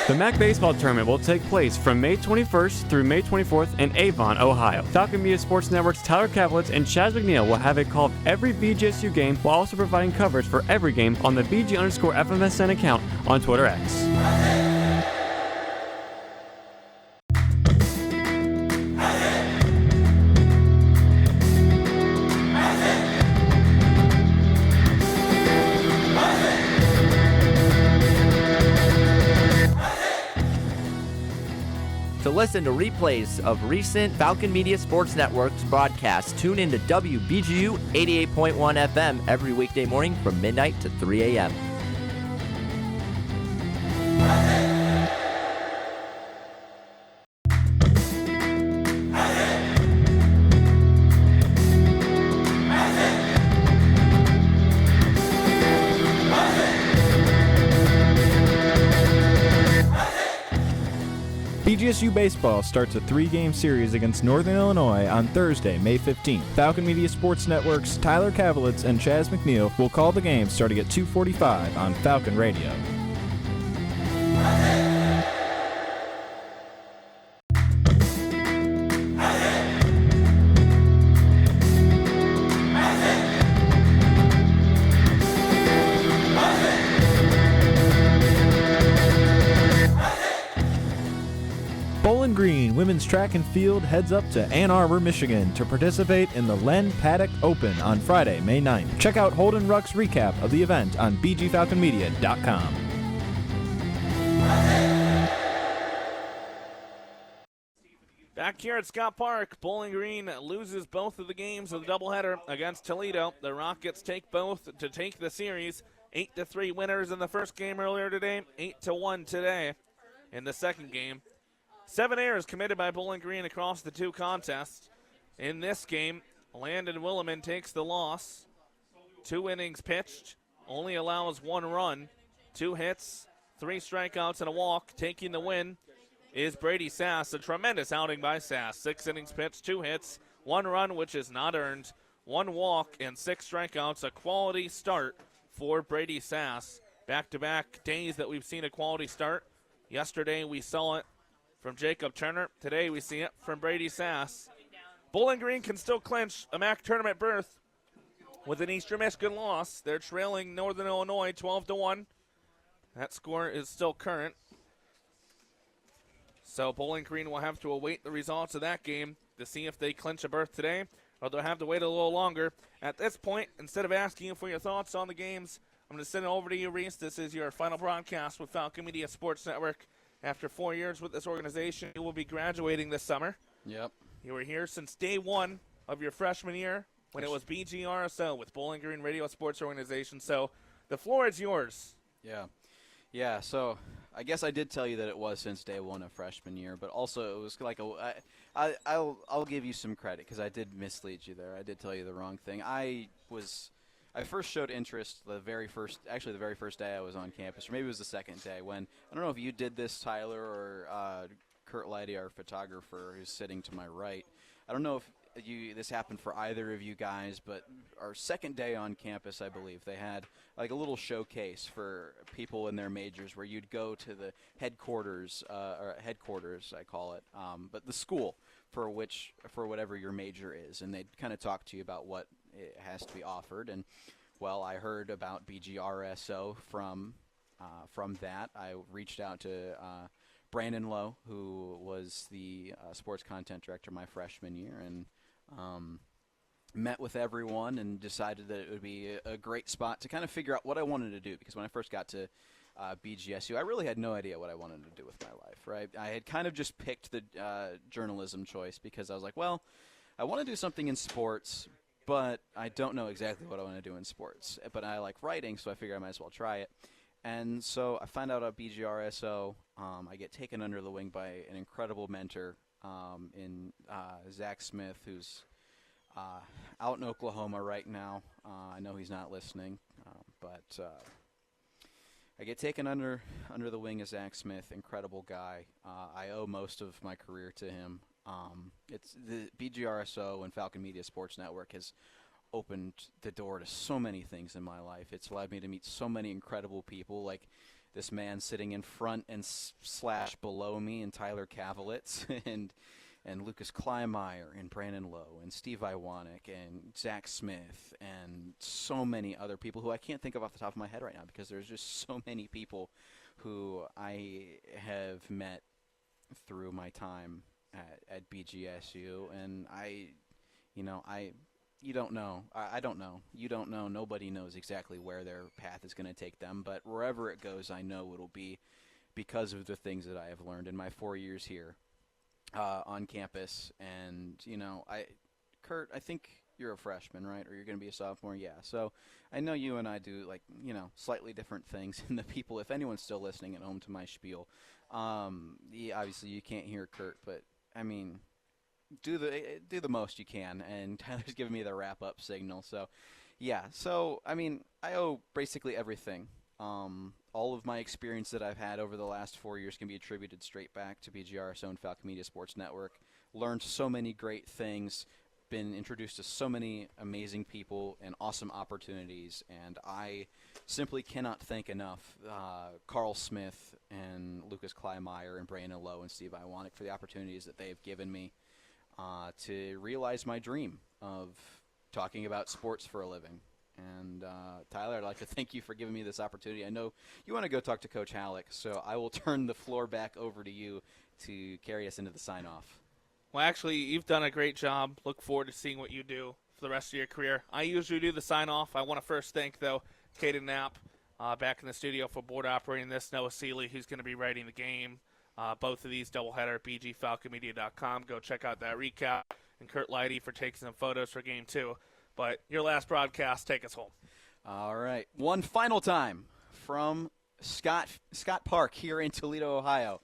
The MAC Baseball Tournament will take place from May 21st through May 24th in Avon, Ohio. Falcon Media Sports Network's Tyler Kaplitz and Chaz McNeil will have it called every BGSU game while also providing coverage for every game on the BG_FMSN account on Twitter X. To listen to replays of recent Falcon Media Sports Network's broadcasts, tune in to WBGU 88.1 FM every weekday morning from midnight to 3 a.m. BGSU Baseball starts a 3-game series against Northern Illinois on Thursday, May 15th. Falcon Media Sports Network's Tyler Kaplitz and Chaz McNeil will call the game starting at 2:45 on Falcon Radio. Bowling Green Women's Track and Field heads up to Ann Arbor, Michigan to participate in the Len Paddock Open on Friday, May 9th. Check out Holden Ruck's recap of the event on bgfalconmedia.com. Back here at Scott Park, Bowling Green loses both of the games of the doubleheader against Toledo. The Rockets take both to take the series. 8-3 winners in the first game earlier today, 8-1 today in the second game. 7 errors committed by Bowling Green across the 2 contests. In this game, Landon Williman takes the loss. 2 innings pitched, only allows 1 run, 2 hits, 3 strikeouts and a walk. Taking the win is Brady Sass. A tremendous outing by Sass. 6 innings pitched, 2 hits, 1 run which is not earned, 1 walk and 6 strikeouts. A quality start for Brady Sass. Back-to-back days that we've seen a quality start. Yesterday we saw it from Jacob Turner. Today we see it from Brady Sass. Bowling Green can still clinch a MAC tournament berth with an Eastern Michigan loss. They're trailing Northern Illinois 12-1. That score is still current. So Bowling Green will have to await the results of that game to see if they clinch a berth today, or they'll have to wait a little longer. At this point, instead of asking you for your thoughts on the games, I'm going to send it over to you, Reese. This is your final broadcast with Falcon Media Sports Network. After 4 years with this organization, you will be graduating this summer. Yep. You were here since day 1 of your freshman year when it was BGRSO with Bowling Green Radio Sports Organization. So the floor is yours. Yeah, so I guess I did tell you that it was since day 1 of freshman year, but also it was like I'll give you some credit because I did mislead you there. I did tell you the wrong thing. I first showed interest the very first day I was on campus, or maybe it was the second day when, I don't know if you did this, Tyler, or Kurt Leidy, our photographer, who's sitting to my right. I don't know this happened for either of you guys, but our second day on campus, I believe, they had like a little showcase for people in their majors where you'd go to the headquarters, I call it, but the school for whatever your major is, and they'd kind of talk to you about what it has to be offered. And well, I heard about BGRSO from that. I reached out to Brandon Lowe, who was the sports content director my freshman year, and met with everyone and decided that it would be a great spot to kind of figure out what I wanted to do, because when I first got to BGSU, I really had no idea what I wanted to do with my life, right? I had kind of just picked the journalism choice because I was like, well, I want to do something in sports, but I don't know exactly what I want to do in sports. But I like writing, so I figured I might as well try it. And so I find out about BGRSO. I get taken under the wing by an incredible mentor in Zach Smith, who's out in Oklahoma right now. I know he's not listening, but I get taken under the wing of Zach Smith, incredible guy. I owe most of my career to him. It's the BGRSO and Falcon Media Sports Network has opened the door to so many things in my life. It's allowed me to meet so many incredible people, like this man sitting in front and slash below me, and Tyler Kavelitz, and Lucas Kleinmeyer, and Brandon Lowe, and Steve Iwanek, and Zach Smith, and so many other people who I can't think of off the top of my head right now, because there's just so many people who I have met through my time at BGSU, and you don't know. I don't know. You don't know. Nobody knows exactly where their path is going to take them. But wherever it goes, I know it'll be because of the things that I have learned in my 4 years here on campus. And, Kurt, I think you're a freshman, right? Or you're going to be a sophomore? Yeah. So I know you and I do, slightly different things. And the people, if anyone's still listening at home to my spiel, obviously you can't hear Kurt, but, I mean, do the most you can, and Tyler's giving me the wrap-up signal. So, yeah. So, I mean, I owe basically everything. All of my experience that I've had over the last 4 years can be attributed straight back to BGRSO and Falcon Media Sports Network. Learned so many great things, been introduced to so many amazing people and awesome opportunities, and I simply cannot thank enough Carl Smith and Lucas Kleinmeyer and Brandon Lowe and Steve Iwanek for the opportunities that they have given me to realize my dream of talking about sports for a living. And Tyler, I'd like to thank you for giving me this opportunity. I know you want to go talk to Coach Halleck, so I will turn the floor back over to you to carry us into the sign-off. Well, actually, you've done a great job. Look forward to seeing what you do for the rest of your career. I usually do the sign-off. I want to first thank, though, Caden Knapp back in the studio for board operating this, Noah Seeley, who's going to be writing the game. Both of these doubleheader, bgfalconmedia.com. Go check out that recap. And Kurt Leidy for taking some photos for Game 2. But your last broadcast, take us home. All right. One final time from Scott Park here in Toledo, Ohio.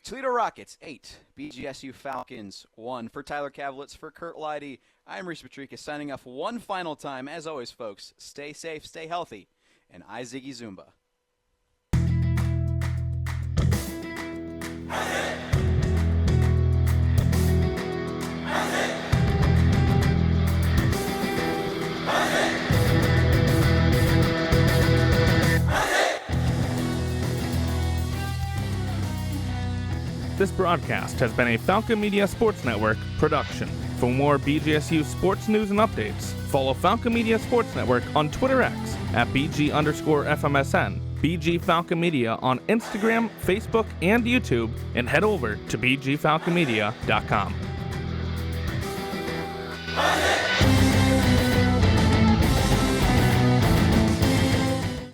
Toledo Rockets, 8. BGSU Falcons, 1. For Tyler Kavelitz, for Kurt Leidy, I'm Reese Patrica signing off one final time. As always, folks, stay safe, stay healthy, and I Ziggy Zumba. This broadcast has been a Falcon Media Sports Network production. For more BGSU sports news and updates, follow Falcon Media Sports Network on Twitter X at BG_FMSN, BG Falcon Media on Instagram, Facebook, and YouTube, and head over to BGFalconMedia.com.